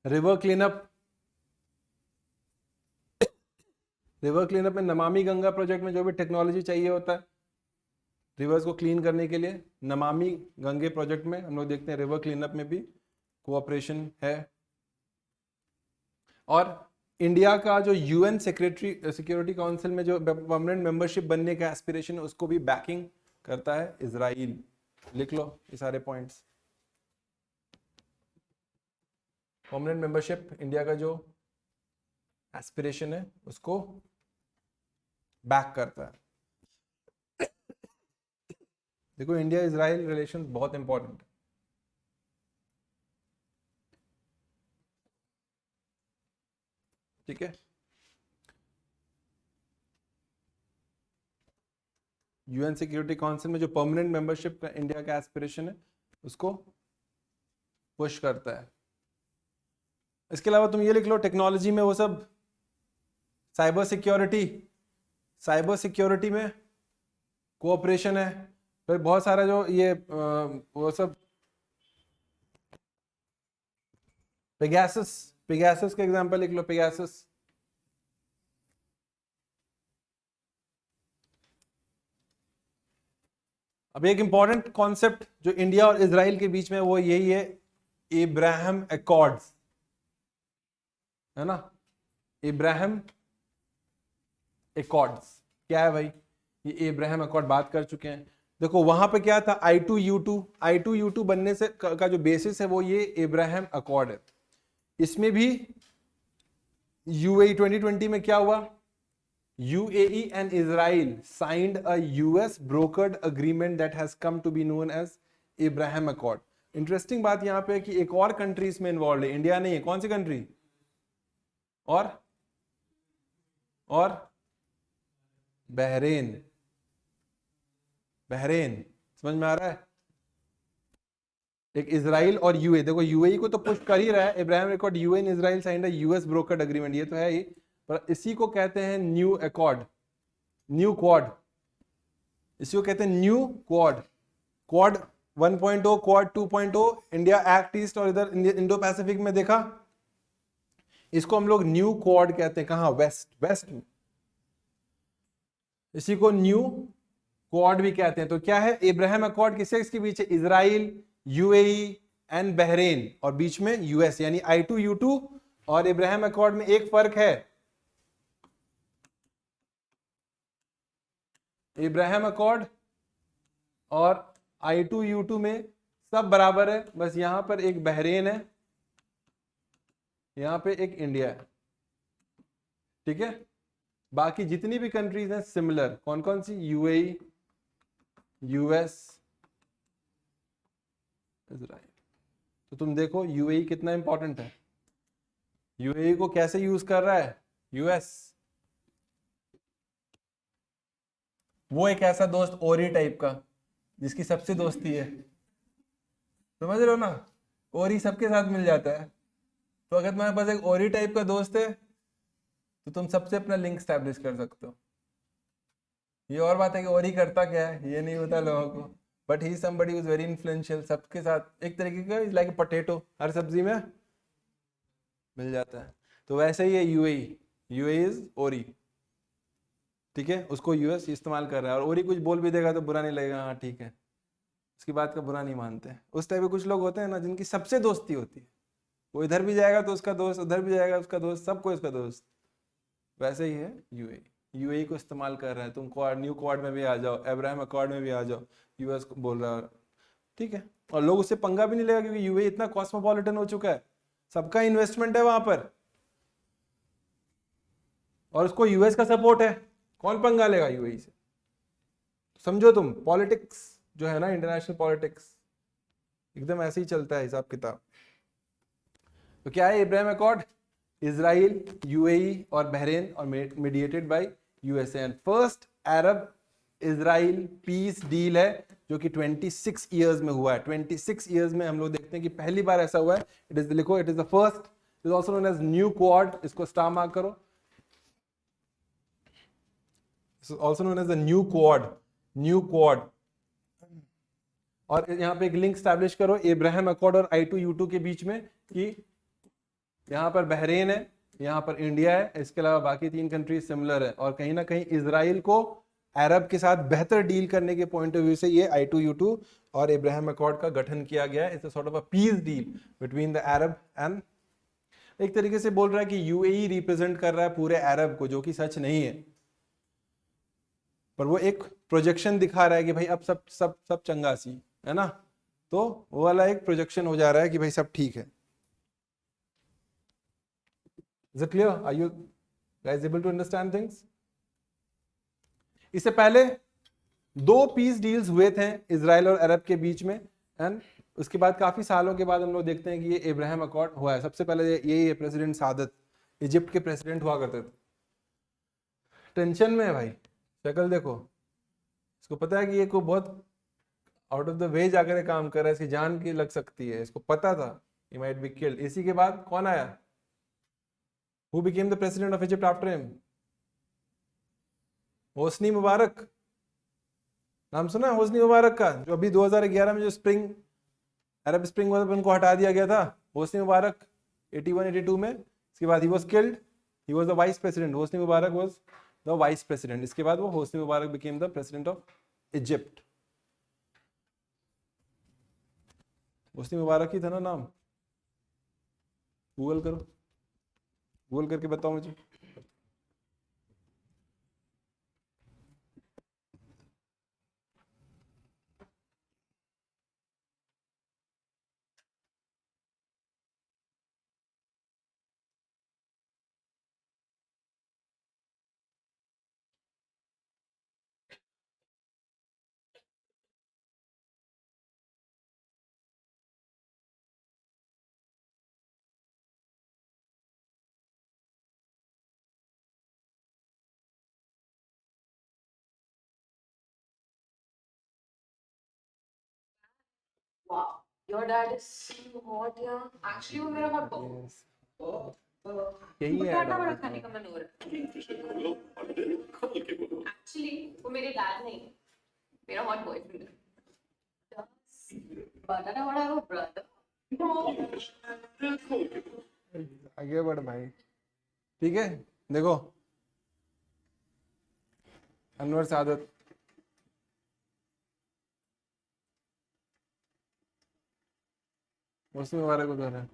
रिवर क्लीनअप, रिवर क्लीनअप में नमामि गंगा प्रोजेक्ट में जो भी टेक्नोलॉजी चाहिए होता है रिवर्स को क्लीन करने के लिए, नमामि गंगे प्रोजेक्ट में हम लोग देखते हैं रिवर क्लीनअप में भी कोऑपरेशन है। और इंडिया का जो यूएन सिक्योरिटी काउंसिल में जो परमानेंट मेंबरशिप बनने का एस्पिरेशन है उसको भी बैकिंग करता है इजराइल। लिख लो ये सारे पॉइंट्स। परमानेंट मेंबरशिप इंडिया का जो एस्पिरेशन है उसको बैक करता है। देखो इंडिया इजराइल रिलेशन बहुत इंपॉर्टेंट है। ठीक है। यूएन सिक्योरिटी काउंसिल में जो परमानेंट मेंबरशिप का इंडिया का एस्पिरेशन है उसको पुश करता है। इसके अलावा तुम ये लिख लो, टेक्नोलॉजी में वो सब साइबर सिक्योरिटी में कोऑपरेशन है। फिर बहुत सारा जो ये वो सब पेगासस का एग्जांपल लिख लो, पेगासस। अब एक इंपॉर्टेंट कॉन्सेप्ट जो इंडिया और इजराइल के बीच में वो यही है, इब्राहिम अकॉर्ड्स, है ना? इब्राहिम अकॉर्ड्स क्या है भाई? ये इब्राहिम अकॉर्ड बात कर चुके हैं। देखो वहां पे क्या था, I2U2 बनने से का जो बेसिस है वो ये इब्राहिम अकॉर्ड है। इसमें भी UAE 2020 में क्या हुआ, UAE and Israel signed a US brokered agreement that has come to be known as Abraham Accord। Interesting बात यहां पे है कि एक और कंट्री इसमें इन्वॉल्व है, इंडिया नहीं है। कौन सी कंट्री? और बहरेन। समझ में आ रहा है? एक इजराइल और यूए। देखो यूएई को तो पुश कर ही रहा है Ibrahim record, UAE and Israel signed a US brokered agreement, ये तो है ही, पर इसी को कहते हैं न्यू क्वाड। इसी को कहते हैं new quad 1.0, quad 2.0, India act east और इधर इंडो पैसिफिक में देखा, इसको हम लोग न्यू क्वाड कहते हैं। कहां? वेस्ट में। इसी को न्यू क्वाड भी कहते हैं। तो क्या है, इब्राहिम अकॉर्ड किसके बीच है? इजराइल, यूएई एंड बहरेन, और बीच में यूएस, यानी I2U2 और इब्राहिम अकॉर्ड में एक फर्क है, इब्राहिम अकॉर्ड और I2U2 में सब बराबर है, बस यहां पर एक बहरेन है, यहां पे एक इंडिया है। ठीक है। बाकी जितनी भी कंट्रीज हैं सिमिलर। कौन कौन सी? UAE, US, Israel. तो तुम देखो यूएई कितना इंपॉर्टेंट है। यूएई को कैसे यूज कर रहा है यूएस? वो एक ऐसा दोस्त ओरी टाइप का जिसकी सबसे दोस्ती है, समझ रहे हो ना? ओरी सबके साथ मिल जाता है। तो अगर तुम्हारे पास एक ओरी टाइप का दोस्त है तो तुम सबसे अपना लिंक स्टैब्लिश कर सकते हो। ये और बात है कि ओरी करता क्या है ये नहीं होता लोगों को, but he somebody was very influential, सबके साथ एक तरीके का, इज लाइक अ पोटैटो, हर सब्जी में मिल जाता है। तो वैसे ही है यूएई इज ओरी। ठीक है, उसको यूएस इस्तेमाल कर रहा है, और ओरी कुछ बोल भी देगा तो बुरा नहीं लगेगा, हाँ ठीक है, उसकी बात का बुरा नहीं मानते। उस टाइप के कुछ लोग होते हैं ना जिनकी सबसे दोस्ती होती है, वो इधर भी जाएगा तो उसका दोस्त, उधर भी जाएगा उसका दोस्त, सबको उसका दोस्त। वैसे ही है यूएई। यूएई को इस्तेमाल कर रहा है, तुम क्वाड, न्यू क्वाड में भी आ जाओ, अब्राहम अकॉर्ड में भी आ जाओ, यूएस को बोल रहा है। ठीक है, और लोग उससे पंगा भी नहीं लेगा क्योंकि यूएई इतना कॉस्मोपॉलिटन हो चुका है, सबका इन्वेस्टमेंट है वहां पर, और उसको यूएस का सपोर्ट है, कौन पंगा लेगा यूएई से? समझो तुम, पॉलिटिक्स जो है ना, इंटरनेशनल पॉलिटिक्स एकदम ऐसे ही चलता है हिसाब किताब। तो क्या है इब्राहिम अकॉर्ड? इजराइल, यूएई और बहरीन, और mediated by USA, and first Arab Israel peace deal है जो कि 26 इयर्स में हुआ है। 26 इयर्स में हम लोग देखते हैं कि पहली बार ऐसा हुआ है। इट इज, लिखो, it is the first, it is also known as new quad, इसको स्टार मार्क करो, also known as the new quad, new quad. और यहाँ पे एक लिंक स्टैब्लिश करो इब्राहिम अकॉर्ड और I2U2 के बीच में, कि यहाँ पर बहरीन है, यहाँ पर इंडिया है, इसके अलावा बाकी 3 कंट्रीज सिमिलर है, और कहीं ना कहीं इजराइल को अरब के साथ बेहतर डील करने के पॉइंट ऑफ व्यू से ये I2U2 और इब्राहिम अकॉर्ड का गठन किया गया है। It's sort of a peace deal between the Arab and, एक तरीके से बोल रहा है कि यूएई रिप्रेजेंट कर रहा है पूरे अरब को, जो कि सच नहीं है, पर वो एक प्रोजेक्शन दिखा रहा है कि भाई अब सब सब सब चंगा सी है ना, तो वो वाला एक प्रोजेक्शन हो जा रहा है कि भाई सब ठीक है। Is it clear? Are you guys able to understand things? इससे पहले 2 पीस डील्स हुए थे इजराइल और अरब के बीच में, एंड उसके बाद काफी सालों के बाद हम लोग देखते हैं कि ये इब्राहिम अकॉर्ड हुआ है। सबसे पहले यही है प्रेसिडेंट सादत, इजिप्ट के प्रेसिडेंट हुआ करते थे। टेंशन में है भाई, शक्ल देखो, इसको पता है कि ये को बहुत आउट ऑफ द वे जाकर ये काम कर रहा है, इसकी जान की लग सकती है, इसको पता था he might be killed। इसी के बाद कौन आया? Who became the president of Egypt after him? Hosni Mubarak, नाम सुना है होस्नी मुबारक का? जो अभी 2011 में जो स्प्रिंग, अरब स्प्रिंग हुआ था, उनको हटा दिया गया था, होस्नी मुबारक 81-82 में। इसके बाद he was killed, he was the vice president, Hosni Mubarak was the vice president. इसके बाद वो Hosni Mubarak became the president of Egypt. Hosni Mubarak ही था ना नाम? गूगल करो, गूगल करके बताओ मुझे। Wow, your dad is so hot, yeah. Actually, वो मेरा hot dog. यही मुझे है आटा बड़ा खाने का मन हो रहा है. Actually, वो मेरे dad नहीं, मेरा hot boyfriend है. बनाना बड़ा है वो brother. आगे बढ़ भाई, ठीक है। देखो, अनवर सादत, उसमें मुबारक उधर है।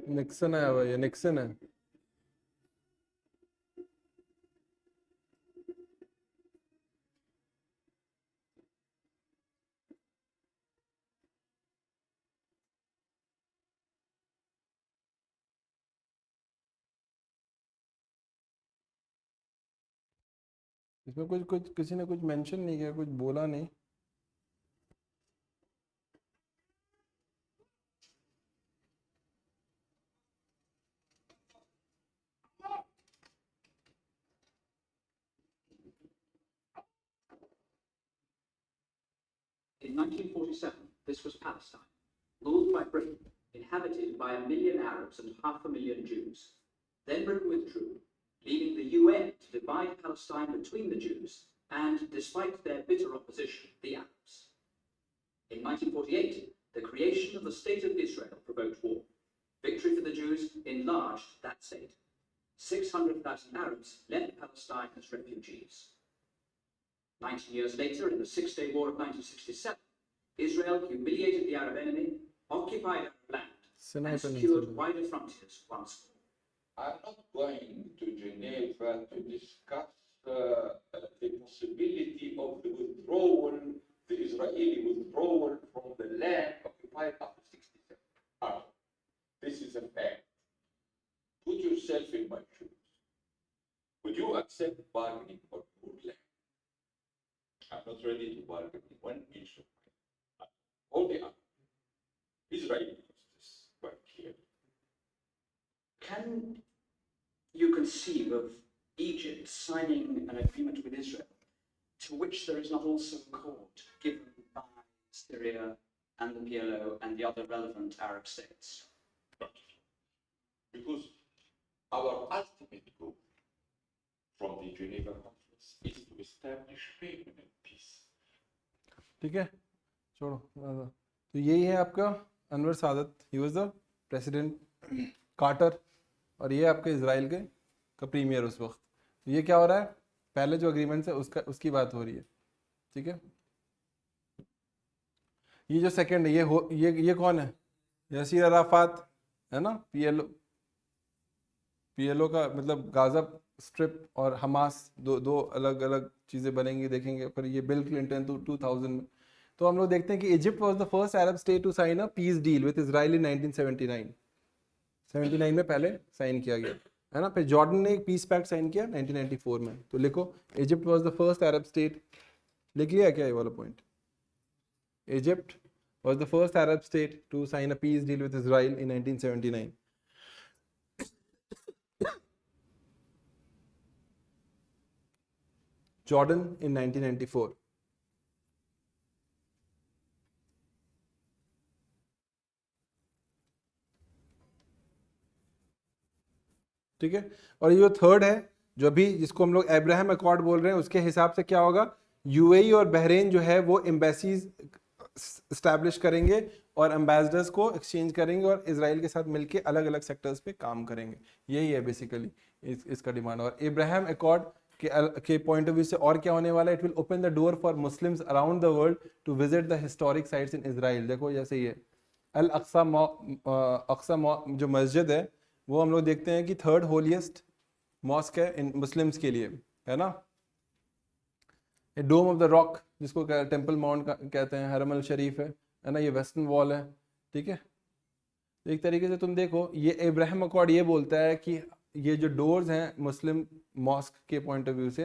निक्सन है भाई, ये निक्सन है। इसमें कुछ कुछ किसी ने कुछ मेंशन नहीं किया, कुछ बोला नहीं। In 1947, this was Palestine, ruled by Britain, inhabited by 1 million Arabs and 500,000 Jews. Then Britain withdrew, leaving the UN to divide Palestine between the Jews and, despite their bitter opposition, the Arabs. In 1948, the creation of the State of Israel provoked war. Victory for the Jews enlarged that state. 600,000 Arabs left Palestine as refugees. 19 years later, in the Six-Day War of 1967, Israel humiliated the Arab enemy, occupied Arab land, and secured wider frontiers once more. I'm not going to Geneva to discuss the possibility of the withdrawal, the Israeli withdrawal from the land occupied after 67. This is a fact. Put yourself in my shoes. Would you accept bargaining for poor land? I'm not ready to bargain in 1 inch of land. All the other. Israel knows this quite clearly. Can you conceive of Egypt signing an agreement with Israel to which there is not also accord given by Syria and the PLO and the other relevant Arab states? Not at all. Because our ultimate goal from the Geneva Conference is to establish permanent peace. ठीक है, छोड़ो। तो यही है आपका Anwar Sadat, he was the president Carter, और ये आपके इजराइल के का प्रीमियर उस वक्त। तो ये क्या हो रहा है, पहले जो अग्रीमेंट्स है उसकी बात हो रही है, ठीक है। ये जो सेकंड है, ये कौन है, यासीर अराफात है ना, पीएलओ का मतलब गाजा स्ट्रिप और हमास दो अलग अलग चीज़ें बनेंगी, देखेंगे। फिर ये बिल क्लिंटन 2000 में। तो हम लोग देखते हैं कि Egypt was the first Arab state to sign a peace deal with Israel in 1979 में पहले साइन किया गया है ना। फिर जॉर्डन ने एक पीस पैक्ट साइन किया 1994 में। तो लिखो, Egypt was the first Arab state, लिख लिया क्या ये वाला point, Egypt was the first Arab state to sign a peace deal with Israel in 1979. Jordan in 1994. ठीक है। और ये जो थर्ड है, जो अभी जिसको हम लोग अब्राहम अकॉर्ड बोल रहे हैं, उसके हिसाब से क्या होगा, यूएई और बहरीन जो है वो एम्बेसीज स्टैब्लिश करेंगे और एम्बेसडर्स को एक्सचेंज करेंगे और इजराइल के साथ मिलके अलग अलग सेक्टर्स पे काम करेंगे। यही है बेसिकली इसका डिमांड। और इब्राहिम अकॉर्ड के पॉइंट ऑफ व्यू से और क्या होने वाला है, it will open the door for Muslims around the world to visit the historic sites in Israel. देखो जैसे ये अल अक्सा जो मस्जिद है वो हम लोग देखते हैं कि थर्ड होलीस्ट मॉस्क है इन मुस्लिम्स के लिए, है ना। डोम ऑफ द रॉक जिसको टेम्पल माउंट कहते हैं, हरम अल शरीफ है ना, ये वेस्टर्न वॉल है, ठीक है। तो एक तरीके से तुम देखो, ये इब्राहिम अकॉर्ड ये बोलता है कि ये जो डोर्स हैं मुस्लिम मॉस्क के पॉइंट ऑफ व्यू से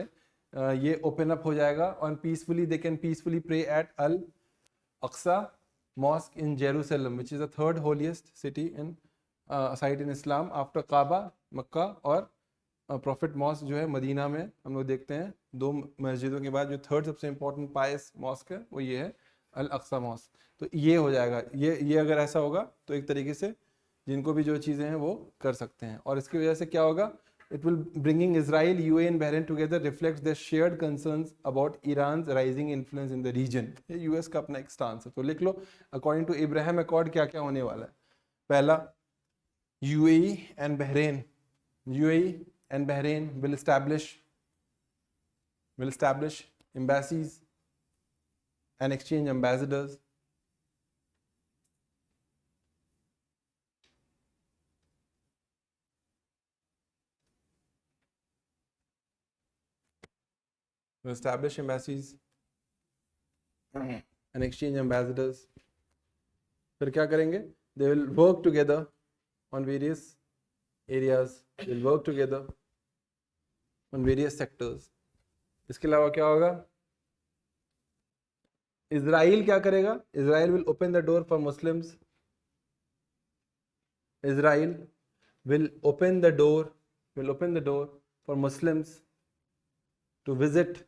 ये ओपन अप हो जाएगा और peacefully they can peacefully pray at Al Aqsa mosque in Jerusalem which is the third holiest city in site in Islam after Kaaba Mecca और prophet mask जो है Medina में। हम लोग देखते हैं दो मस्जिदों के बाद जो थर्ड सबसे इम्पोर्टेंट पायस मॉस्क है वो ये है अल अक्सा मॉस्क। तो ये हो जाएगा, ये अगर ऐसा होगा तो एक तरीके से जिनको भी जो चीज़ें हैं वो कर सकते हैं। और इसकी वजह से क्या होगा, it will bringing Israel UAE and Bahrain together reflects their shared concerns about Iran rising influence in the region. ये यूएस का अपना एक स्टांस है। तो लिख लो, अकॉर्डिंग टू इब्राहिम अकॉर्ड क्या क्या होने वाला है। पहला, UAE and Bahrain will establish embassies and exchange ambassadors. Will establish embassies and exchange ambassadors. फिर क्या करेंगे, they will work together on various areas, they will work together on various sectors. इसके अलावा क्या होगा, इजराइल क्या करेगा, Israel will open the door for Muslims, Israel will open the door for Muslims to visit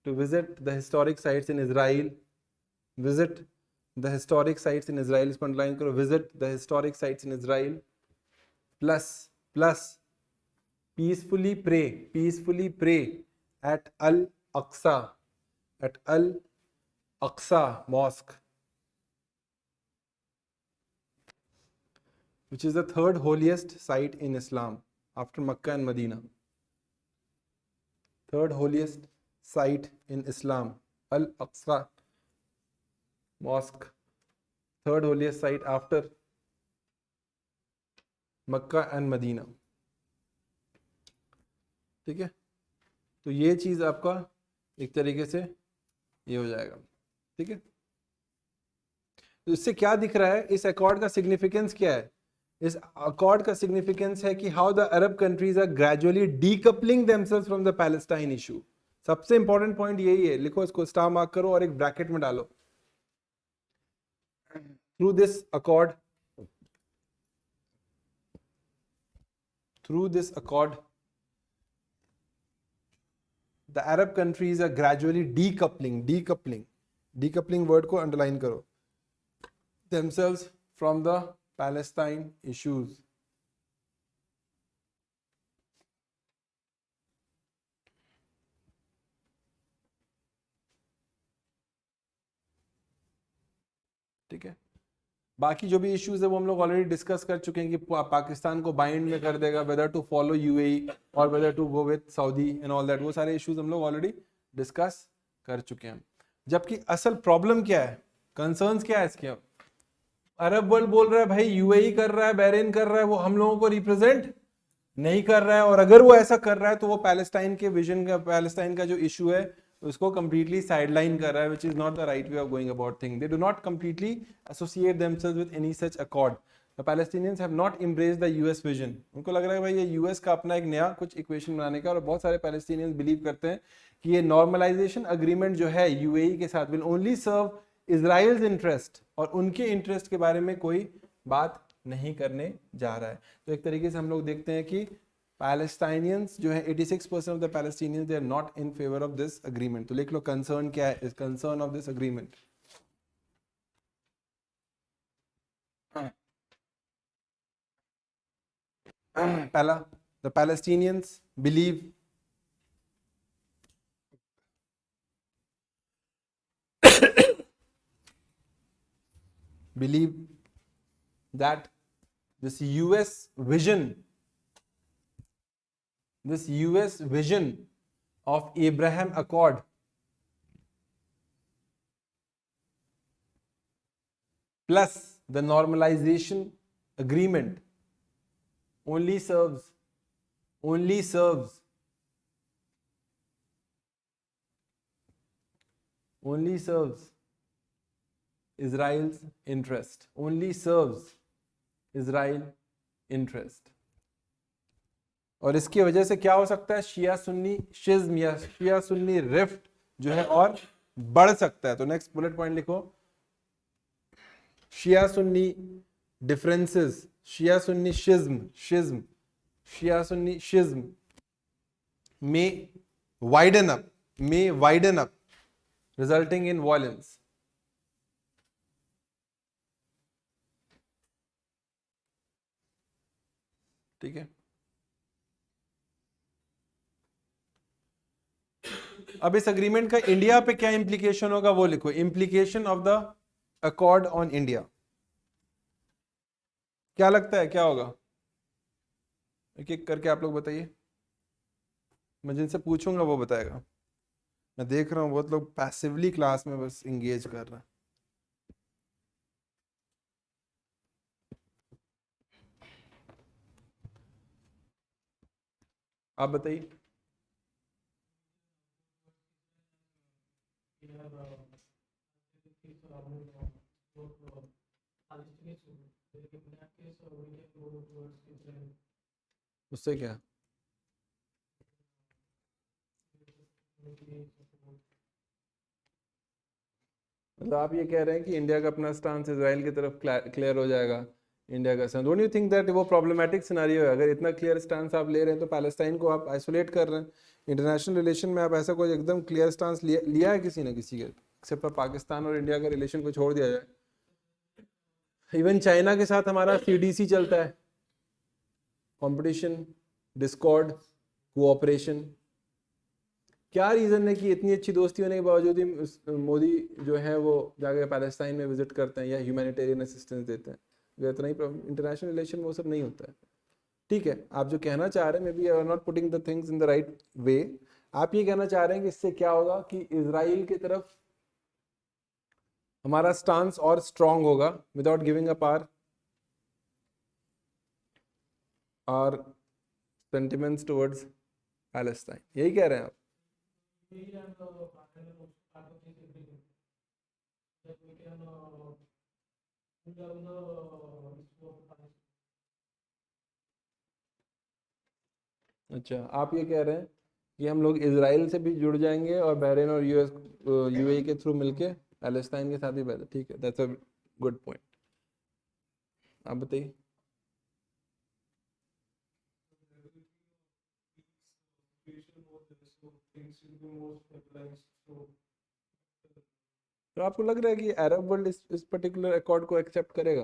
to visit the historic sites in Israel. Visit the historic sites in Israel. इसको underline करो. Visit the historic sites in Israel. Plus peacefully pray at Al-Aqsa Mosque, which is the third holiest site in Islam after Makkah and Medina. Third holiest site in Islam, Al-Aqsa Mosque, third holiest site after Makkah and Medina. ठीक है, तो ये चीज आपका एक तरीके से ये हो जाएगा. ठीक है, तो इससे क्या दिख रहा है, इस अकॉर्ड का सिग्निफिकेंस क्या है? इस अकॉर्ड का सिग्निफिकेंस है कि how the Arab countries are gradually decoupling themselves from the Palestine issue. सबसे इंपॉर्टेंट पॉइंट यही है, लिखो इसको, स्टार मार्क करो और एक ब्रैकेट में डालो. Through this accord the Arab countries are gradually decoupling word को underline करो, themselves from the Palestine issues. ठीक है, बाकी जो भी इश्यूज है वो हम लोग ऑलरेडी डिस्कस कर चुके हैं कि पाकिस्तान को बाइंड में कर देगा वेदर टू फॉलो यूएई और whether to go with Saudi and all that. वो सारे इश्यूज हम लोग ऑलरेडी डिस्कस कर चुके हैं. जबकि असल प्रॉब्लम क्या है, कंसर्न्स क्या है इसके? अरब वर्ल्ड बोल रहा है भाई यूएई कर रहा है, बहरीन कर रहा है, वो हम लोगों को रिप्रेजेंट नहीं कर रहा है, और अगर वो ऐसा कर रहा है तो वो पैलेस्टाइन के विजन का, पैलेस्टाइन का जो इशू है उसको completely sideline कर रहा है, which is not the right way of going about things. They do not completely associate themselves with any such accord. The Palestinians have not embraced the US vision. उनको लग रहा है भाई ये US का अपना एक नया कुछ इक्वेशन बनाने का, और बहुत सारे पैलेस्टीनियंस बिलीव करते हैं कि ये नॉर्मलाइजेशन अग्रीमेंट जो है यूएई के साथ will only serve Israel's interest, और उनके इंटरेस्ट के बारे में कोई बात नहीं करने जा रहा है. तो एक तरीके से हम लोग देखते हैं कि पैलेस्टाइनियंस जो है 86% of the Palestinians they are not in favour of this agreement. तो लिख लो कंसर्न क्या है, इस कंसर्न ऑफ दिस अग्रीमेंट. पहला, the Palestinians believe that this US vision of Abraham Accord plus the normalization agreement only serves Israel's interest, only serves Israel interest. और इसकी वजह से क्या हो सकता है, शिया सुन्नी शिज्म या शिया सुन्नी रिफ्ट जो है और बढ़ सकता है. तो नेक्स्ट बुलेट पॉइंट लिखो, शिया Sunni differences, Shia Sunni शिज्म may widen up resulting in violence. ठीक है, अब इस अग्रीमेंट का इंडिया पे क्या इंप्लीकेशन होगा वो लिखो. Implication of the accord on India, क्या लगता है क्या होगा? एक एक करके आप लोग बताइए, मैं जिनसे पूछूंगा वो बताएगा. मैं देख रहा हूँ बहुत लोग पैसिवली क्लास में बस इंगेज कर रहे हैं. आप बताइए. उससे क्या? मतलब आप ये कह रहे हैं कि इंडिया का अपना स्टांस इजराइल की तरफ क्लियर हो जाएगा, इंडिया का डोंट यू थिंक दैट वो प्रॉब्लमेटिक सिनेरियो है? अगर इतना क्लियर स्टांस आप ले रहे हैं तो पैलेस्टाइन को आप आइसोलेट कर रहे हैं। इंटरनेशनल रिलेशन में आप ऐसा कोई एकदम क्लियर स्टांस लिया है किसी न किसी के, एक्सेप्ट फॉर पाकिस्तान और इंडिया का रिलेशन को छोड़ दिया जाए। इवन चाइना के साथ हमारा CDC चलता है, कंपटीशन, डिस्कॉर्ड, कोऑपरेशन। क्या रीज़न है कि इतनी अच्छी दोस्ती होने के बावजूद ही मोदी जो है वो जाकर पैलेस्टाइन में विजिट करते हैं या ह्यूमैनिटेरियन असिस्टेंस देते हैं? अगर इतना ही इंटरनेशनल रिलेशन में वो सब नहीं होता है। ठीक है, आप जो कहना चाह रहे हैं, maybe are not putting the things in the right way. आप ये कहना चाह रहे हैं कि इससे क्या होगा कि इजराइल की तरफ हमारा स्टांस और स्ट्रांग होगा without giving up our sentiments towards Palestine, यही कह रहे हैं आप? अच्छा, आप ये कह रहे हैं कि हम लोग इजराइल से भी जुड़ जाएंगे और बहरीन और UAE के थ्रू मिलके पैलेस्टाइन के साथ भी बेहतर। ठीक है, दैट्स अ गुड पॉइंट। आप बताइए। तो आपको लग रहा है कि अरब वर्ल्ड इस पर्टिकुलर अकॉर्ड को एक्सेप्ट करेगा?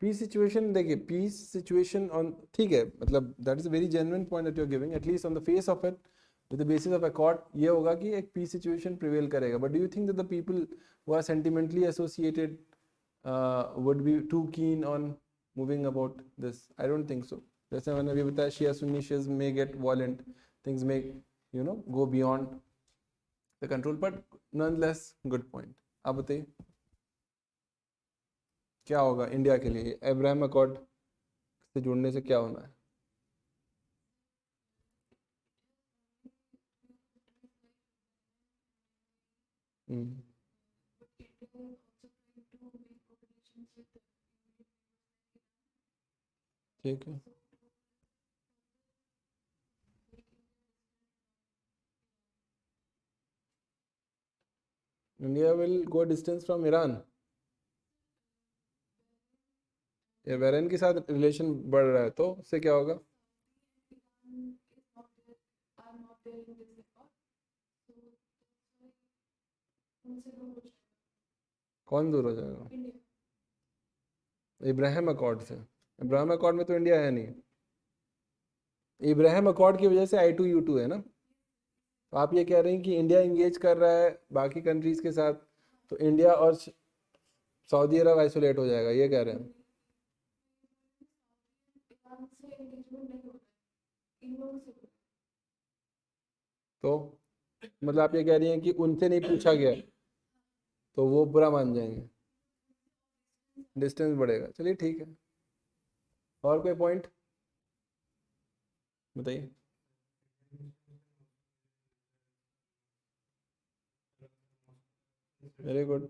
पीस सिचुएशन, देखिए पीस सिचुएशन ऑन, ठीक है, मतलब that is a very genuine point that you are giving, at least on the face of it with the basis of accord, ये होगा कि एक पीस सिचुएशन प्रिवेल करेगा। But do you think that the people who are sentimentally associated would be too keen on moving about this? I don't think so. जैसे मैंने अभी बताया, शिया Sunni shias may get violent, things may go beyond the control, but nonetheless good point. आप बताइए क्या होगा India के लिए अब्राहम अकॉर्ड से जुड़ने से, क्या होना है? ठीक है, India will go distance from Iran या बहरीन के साथ रिलेशन बढ़ रहा है तो उससे क्या होगा? कौन दूर हो जाएगा? इब्राहिम अकॉर्ड से? इब्राहिम अकॉर्ड में तो इंडिया है नहीं। इब्राहिम अकॉर्ड की वजह से I2U2 है ना। तो आप ये कह रहे हैं कि इंडिया इंगेज कर रहा है बाकी कंट्रीज के साथ, तो इंडिया और सऊदी अरब आइसोलेट हो जाएगा, ये कह रहे हैं? तो मतलब आप ये कह रही हैं कि उनसे नहीं पूछा गया तो वो बुरा मान जाएंगे, डिस्टेंस बढ़ेगा। चलिए ठीक है, और कोई पॉइंट बताइए। Very good.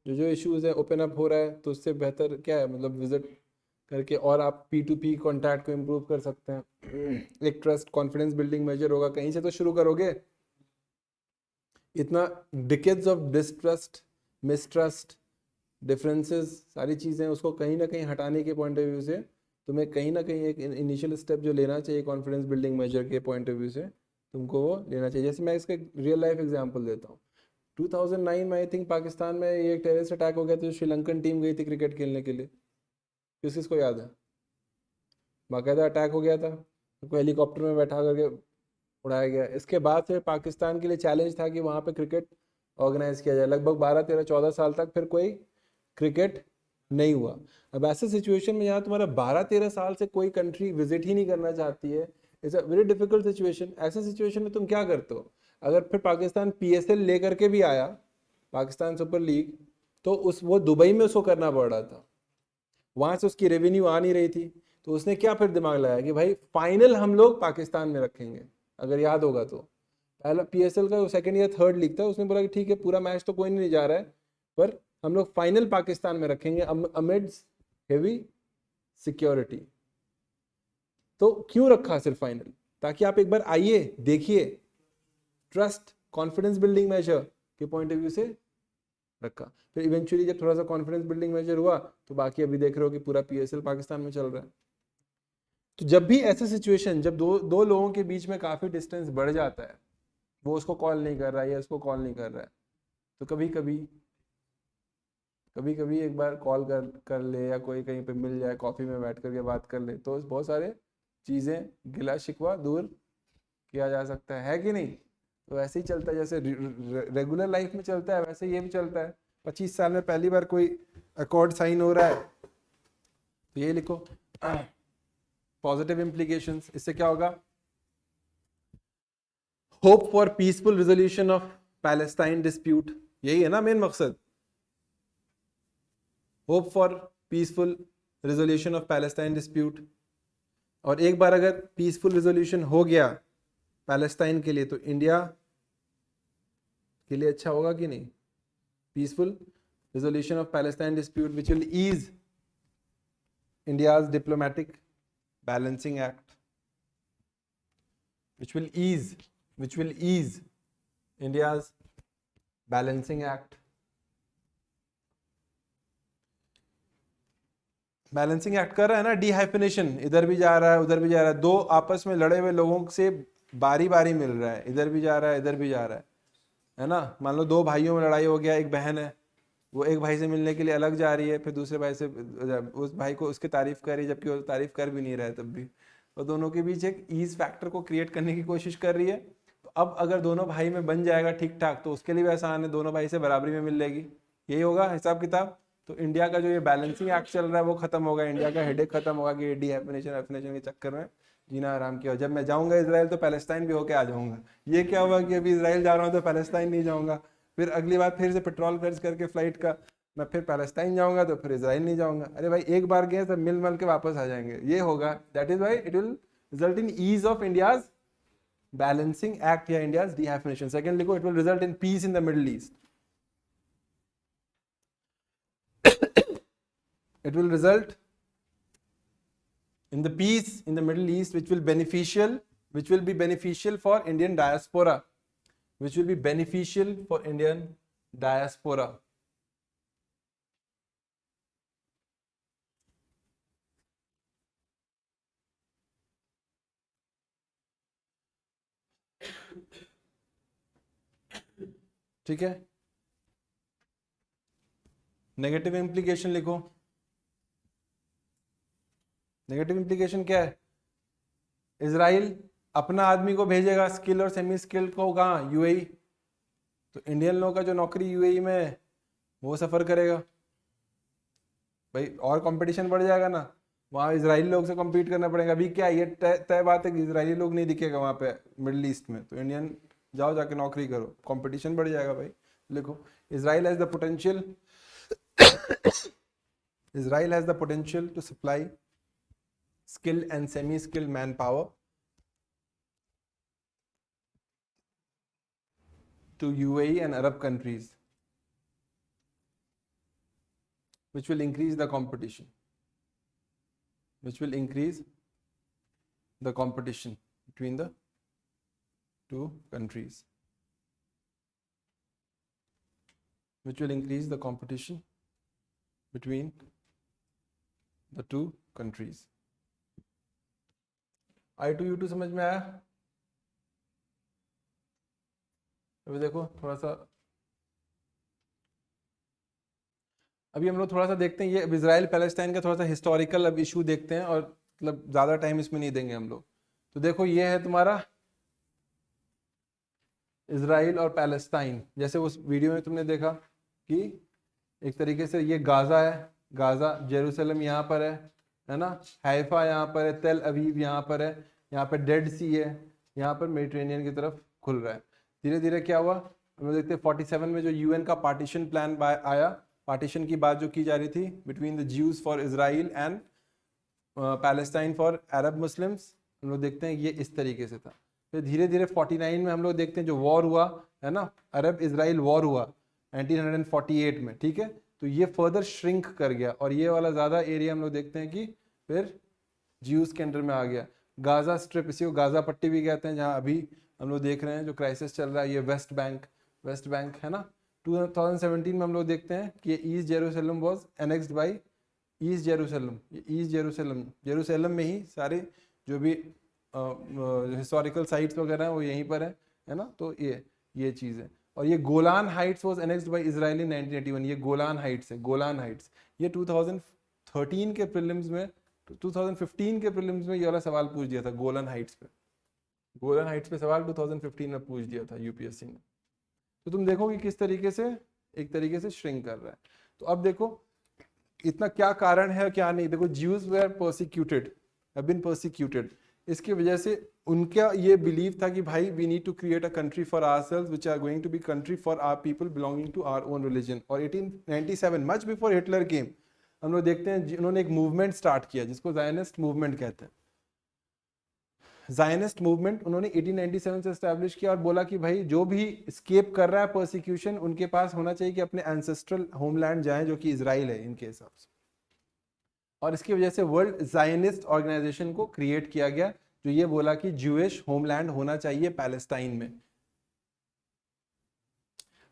जो इश्यूज है ओपन अप हो रहा है तो उससे बेहतर क्या है, मतलब विजिट करके और आप P2P कॉन्टैक्ट को इम्प्रूव कर सकते हैं। एक ट्रस्ट कॉन्फिडेंस बिल्डिंग मेजर होगा, कहीं से तो शुरू करोगे। इतना decades of distrust, mistrust, differences, सारी चीज़ें उसको कहीं ना कहीं हटाने के पॉइंट ऑफ व्यू से तुम्हें कहीं ना कहीं एक इनिशियल स्टेप जो लेना चाहिए कॉन्फिडेंस बिल्डिंग मेजर के पॉइंट ऑफ व्यू से तुमको वो लेना चाहिए। जैसे मैं इसका रियल लाइफ एग्जांपल देता हूँ। 2009 में आई थिंक पाकिस्तान में ये एक टेररिस्ट अटैक हो गया था, जो श्रीलंकन टीम गई थी क्रिकेट खेलने के लिए, किसको याद है? बाकायदा अटैक हो गया था, उनको हेलीकॉप्टर में बैठा करके उड़ाया गया। इसके बाद से पाकिस्तान के लिए चैलेंज था कि वहाँ पे क्रिकेट ऑर्गेनाइज किया जाए। लगभग 12-13-14 साल तक फिर कोई क्रिकेट नहीं हुआ। अब ऐसे सिचुएशन में यहाँ तुम्हारा 12-13 साल से कोई कंट्री विजिट ही नहीं करना चाहती है, it's a very difficult situation. ऐसे सिचुएशन में तुम क्या करते हो? अगर फिर पाकिस्तान PSL लेकर के भी आया, पाकिस्तान सुपर लीग, तो वो दुबई में उसको करना पड़ रहा था, वहाँ से उसकी रेवेन्यू आ नहीं रही थी, तो उसने क्या फिर दिमाग लगाया कि भाई फाइनल हम लोग पाकिस्तान में रखेंगे। अगर याद होगा तो पहला PSL का सेकंड या थर्ड लीग था, उसने बोला कि ठीक है पूरा मैच तो कोई नहीं जा रहा है, पर हम लोग फाइनल पाकिस्तान में रखेंगे अमिड्स हेवी सिक्योरिटी। तो क्यों रखा सिर्फ फाइनल? ताकि आप एक बार आइए, देखिए, ट्रस्ट, कॉन्फिडेंस बिल्डिंग मेजर के पॉइंट ऑफ व्यू से रखा। फिर इवेंचुअली जब थोड़ा सा कॉन्फिडेंस बिल्डिंग मेजर हुआ तो बाकी अभी देख रहे हो कि पूरा PSL पाकिस्तान में चल रहा है। तो जब भी ऐसा सिचुएशन, जब दो लोगों के बीच में काफ़ी डिस्टेंस बढ़ जाता है, वो उसको कॉल नहीं कर रहा है या उसको कॉल नहीं कर रहा है, तो कभी कभी एक बार कॉल कर ले या कोई कहीं पे मिल जाए, कॉफ़ी में बैठ करके बात कर ले, तो बहुत सारे चीज़ें, गिला शिकवा दूर किया जा सकता है कि नहीं। तो ऐसे ही चलता है, जैसे रेगुलर लाइफ में चलता है वैसे ये भी चलता है। 25 साल में पहली बार कोई अकॉर्ड साइन हो रहा है तो ये लिखो पॉजिटिव इम्प्लीकेशंस। इससे क्या होगा? Hope for peaceful resolution of Palestine dispute, यही है ना मेन मकसद, hope for peaceful resolution of Palestine dispute. और एक बार अगर पीसफुल रिजोल्यूशन हो गया पैलेस्टाइन के लिए तो इंडिया के लिए अच्छा होगा कि नहीं? Peaceful resolution of Palestine dispute which will ease India's diplomatic balancing act, which will ease India's balancing act. Balancing act कर रहा है ना, डिहाइफिनेशन, इधर भी जा रहा है उधर भी जा रहा है, दो आपस में लड़े हुए लोगों से बारी बारी मिल रहा है, इधर भी जा रहा है इधर भी जा रहा है ना। मान लो दो भाइयों में लड़ाई हो गया, एक बहन है वो एक भाई से मिलने के लिए अलग जा रही है, फिर दूसरे भाई से उस भाई को उसकी तारीफ कर रही है जबकि वो तारीफ कर भी नहीं रहा है तब भी, और दोनों के बीच एक ईज फैक्टर को क्रिएट करने की कोशिश कर रही है। तो अब अगर दोनों भाई में बन जाएगा ठीक ठाक तो उसके लिए भी आसान है, दोनों भाई से बराबरी में मिल लेगी, यही होगा हिसाब किताब। तो इंडिया का जो ये बैलेंसिंग एक्ट चल रहा है वो खत्म होगा, इंडिया का हेडेक खत्म होगा कि डिहैफिनेशन के चक्कर में जीना आराम किया। जब मैं जाऊंगा इसराइल तो पैलेस्टाइन भी होके आ जाऊंगा। ये क्या हुआ कि अभी इसराइल जा रहा हूँ तो पैलेस्टाइन नहीं जाऊंगा, फिर अगली बार फिर से पेट्रोल खर्च करके फ्लाइट का मैं फिर पैलेस्टाइन जाऊंगा तो फिर इसराइल नहीं जाऊंगा। अरे भाई एक बार गए सब मिल के वापस आ जाएंगे, ये होगा। That is why it will result in ease of India's balancing act या India's dehyphenation. Second लिखो, it will result in peace in the Middle East. It will result in the peace in the Middle East, which will be beneficial for Indian diaspora, which will be beneficial for Indian diaspora. ठीक है, negative implication लिखो। Negative implication क्या है? Israel अपना आदमी को भेजेगा skill और सेमी स्किल को कहाँ? यूएई। तो इंडियन लोगों का जो नौकरी यूएई में है वो सफर करेगा भाई, और कंपटीशन बढ़ जाएगा ना, वहाँ इजरायली लोग से कम्पीट करना पड़ेगा। अभी क्या ये तय बात है कि इजरायली लोग नहीं दिखेगा वहाँ पे मिडिल ईस्ट में, तो इंडियन जाओ जाके नौकरी करो, कंपटीशन बढ़ जाएगा भाई। लिखो, Israel has the potential to supply skilled and semi-skilled manpower to UAE and Arab countries, which will increase the competition. Between the two countries. Which will increase the competition between the two countries. I2U2 समझ में आया? अभी देखो थोड़ा सा, अभी हम लोग थोड़ा सा देखते हैं ये इजराइल पैलेस्टाइन का थोड़ा सा हिस्टोरिकल अब इशू देखते हैं, और मतलब ज़्यादा टाइम इसमें नहीं देंगे हम लोग। तो देखो ये है तुम्हारा इजराइल और पैलेस्टाइन, जैसे उस वीडियो में तुमने देखा कि एक तरीके से ये गाज़ा है, गाज़ा जेरूसलम यहाँ पर है ना, हैफा यहाँ पर है, तेल अवीव यहाँ पर है, यहाँ पर डेड सी है, यहाँ पर मेडिटेरेनियन की तरफ खुल रहा है। धीरे धीरे क्या हुआ हम लोग देखते हैं 47 में जो यूएन का पार्टीशन प्लान आया, पार्टीशन की बात जो की जा रही थी between the Jews for Israel and Palestine for Arab Muslims, हम लोग देखते हैं ये इस तरीके से था। फिर धीरे धीरे 49 में हम लोग देखते हैं जो वॉर हुआ है ना, अरब इजराइल वॉर हुआ 1948 में, ठीक है, तो ये फर्दर श्रिंक कर गया और ये वाला ज़्यादा एरिया हम लोग देखते हैं कि फिर ज्यूज के अंडर में आ गया। गाज़ा स्ट्रिप, इसी को गाज़ा पट्टी भी कहते हैं, जहाँ अभी हम लोग देख रहे हैं जो क्राइसिस चल रहा है, ये वेस्ट बैंक है ना, 2017 में हम लोग देखते हैं कि east Jerusalem was annexed by east Jerusalem. East Jerusalem में ही सारे जो भी हिस्टोरिकल साइट्स वगैरह हैं वो यहीं पर है ना। तो ये चीज़ है। और ये Golan Heights was annexed by Israel in 1981। ये गोलान हाइट्स है, गोलान हाइट्स। ये 2013 के प्रीलिम्स में 2015 के प्रीलिम्स में ये वाला सवाल पूछ दिया था गोलान हाइट्स पे। गोलान हाइट्स पे सवाल 2015 में पूछ दिया था यूपीएससी ने। तो तुम देखो कि किस तरीके से एक तरीके से श्रिंक कर रहा है। तो अब देखो इतना क्या कारण है क्या नहीं। देखो Jews were persecuted, have been persecuted. इसकी वजह से उनका ये बिलीव था कि भाई we need to create a country for ourselves which are going to be country for our people belonging to our own religion. और 1897 मच बिफोर हिटलर केम हम लोग देखते हैं उन्होंने एक मूवमेंट स्टार्ट किया जिसको ज़ायनिस्ट मूवमेंट कहते हैं। ज़ायनिस्ट मूवमेंट उन्होंने 1897 से एस्टैब्लिश किया और बोला कि भाई जो भी एस्केप कर रहा है परसिक्यूशन उनके पास होना चाहिए कि अपने एंसेस्ट्रल होमलैंड जाएं जो कि इजराइल है इनके हिसाब से। और इसकी वजह से वर्ल्ड ज़ायनिस्ट ऑर्गेनाइजेशन को क्रिएट किया गया जो ये बोला कि ज्यूइश होमलैंड होना चाहिए पैलेस्टाइन में।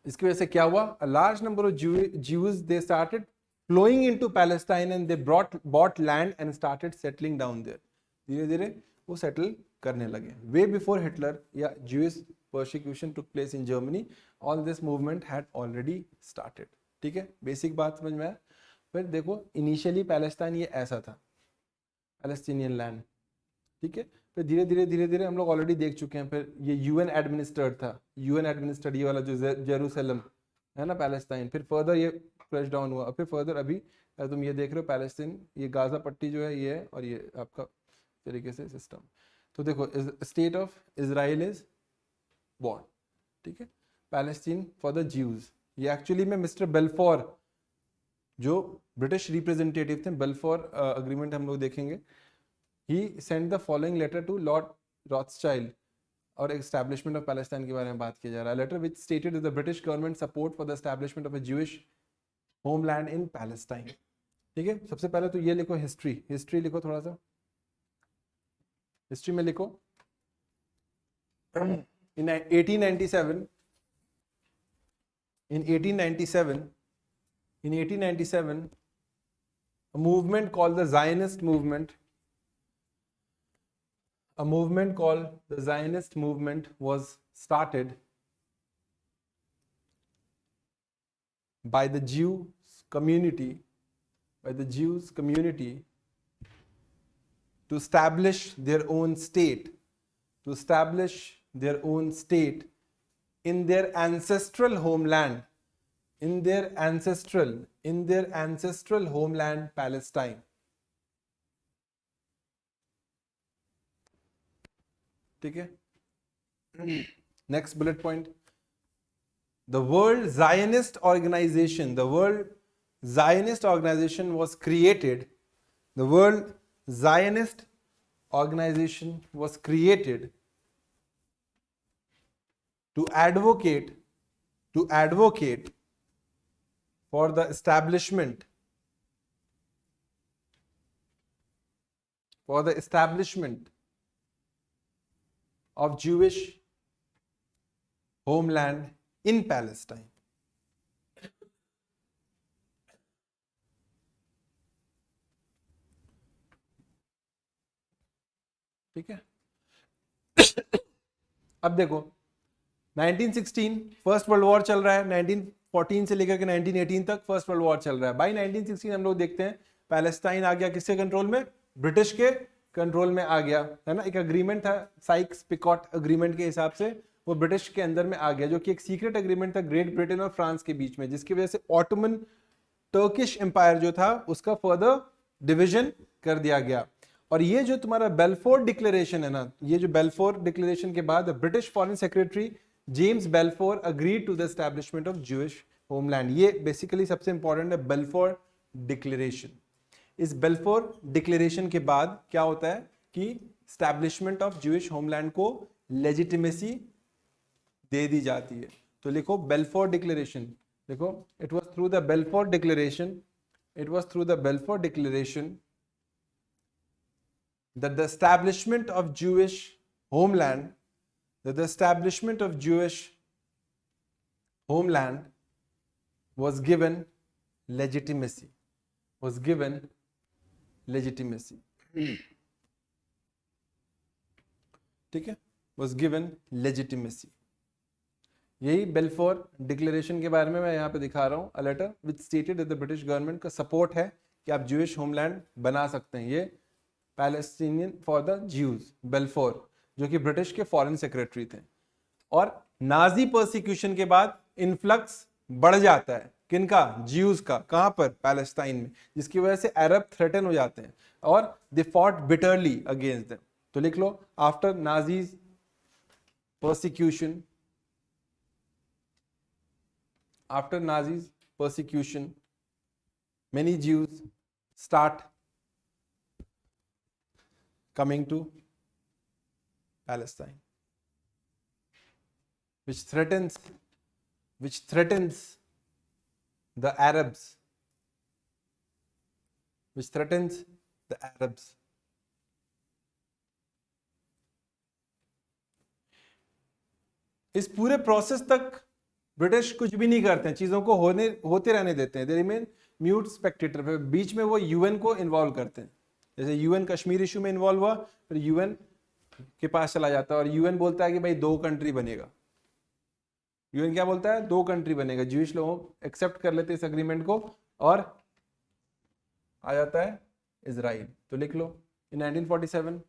इसकी वजह से क्या हुआ, a large number of Jews they started flowing into Palestine and they bought land and started settling down there. धीरे धीरे वो सेटल करने लगे। वे बिफोर हिटलर या Jewish persecution took place in Germany, all this movement had already started। ठीक है, basic बात समझ में आया। फिर देखो इनिशियली पैलेस्टाइन ये ऐसा था, पैलेस्टीनियन लैंड, ठीक है। फिर धीरे धीरे हम लोग ऑलरेडी देख चुके हैं। फिर ये यूएन एडमिनिस्टर्ड था, यूएन एडमिनिस्टर्ड ये वाला जो जेरूसलम है ना पैलेस्टाइन। फिर फर्दर ये क्रश डाउन हुआ। फिर फर्दर अभी तुम ये देख रहे हो पैलेस्टीन, ये गाजा पट्टी जो है ये है और ये आपका तरीके से सिस्टम। तो देखो state of Israel is born, ठीक है। पैलेस्टीन फॉर द ज्यूज, ये एक्चुअली में मिस्टर बेल्फोर जो ब्रिटिश रिप्रेजेंटेटिव थे, बेल्फोर अग्रीमेंट हम लोग देखेंगे। He sent the following letter to Lord Rothschild और establishment of Palestine के बारे में बात किया जा रहा है। Letter which stated that the British government support for the establishment of a Jewish homeland in Palestine। ठीक है, सबसे पहले तो ये लिखो हिस्ट्री लिखो, थोड़ा सा हिस्ट्री में लिखो। In 1897 a movement called the Zionist movement, a movement called the Zionist movement was started by the Jews community to establish their own state, in their ancestral homeland, in their ancestral homeland Palestine। ठीक है, next bullet point, the world Zionist organisation was created, the world Zionist organization was created to advocate for the establishment of Jewish homeland in Palestine। ठीक है, अब देखो 1916 first world war चल रहा है, 1914 से लेकर के 1918 तक फर्स्ट वर्ल्ड वॉर चल रहा है। बाई 1916 हम लोग देखते हैं पैलेस्टाइन आ गया किसके कंट्रोल में, ब्रिटिश के कंट्रोल में आ गया, है ना। एक एग्रीमेंट था साइक्स पिकॉट एग्रीमेंट के हिसाब से, वो ब्रिटिश के अंदर में आ गया, जो कि एक सीक्रेट एग्रीमेंट था ग्रेट ब्रिटेन और फ्रांस के बीच में, जिसकी वजह से ऑटोमन टर्किश एम्पायर जो था उसका फर्दर डिवीजन कर दिया गया। और ये जो तुम्हारा बेल्फोर डिक्लेरेशन है ना, ये जो बेल्फोर डिक्लेरेशन के बाद British foreign secretary James Balfour agreed to the establishment of Jewish homeland. ये बेसिकली सबसे इंपॉर्टेंट है बेल्फोर डिक्लेरेशन। इस बेल्फोर डिक्लेरेशन के बाद क्या होता है कि एस्टैब्लिशमेंट ऑफ ज्यूइश होमलैंड को लेजिटिमेसी दे दी जाती है। तो लिखो बेल्फोर डिक्लेरेशन, देखो it was through the Balfour declaration that the establishment of Jewish homeland was given legitimacy, was given legitimacy. ठीक है, was given legitimacy. यही बेल्फोर डिक्लेरेशन के बारे में मैं यहाँ पे दिखा रहा हूँ. A letter which stated that the British government का सपोर्ट है कि आप ज्यूइश होमलैंड बना सकते हैं. ये Palestinian for the Jews, Balfour, जो कि ब्रिटिश के फॉरेन सेक्रेटरी थे. और नाजी परसिक्यूशन के बाद इन्फ्लक्स बढ़ जाता है किनका, ज्यूज का. कहां पर, पैलेस्टाइन में, जिसकी वजह से अरब थ्रेटन हो जाते हैं और they fought bitterly against them. तो लिख लो, after Nazis persecution, after Nazis persecution, many Jews start coming to Palestine, which threatens the Arabs, which threatens the Arabs. इस पूरे प्रोसेस तक ब्रिटिश कुछ भी नहीं करते हैं, चीजों को होते रहने देते हैं. They remain mute spectator. बीच में वो यूएन को इन्वॉल्व करते हैं. जैसे यूएन कश्मीर इशू में इन्वॉल्व हुआ, फिर यूएन के पास चला जाता है और यूएन बोलता है कि भाई 2 कंट्री बनेगा. यूएन क्या बोलता है, 2 कंट्री बनेगा. ज्यूइश लोग एक्सेप्ट कर लेते हैं इस अग्रीमेंट को और आ जाता है इजराइल. तो लिख लो, इन 1947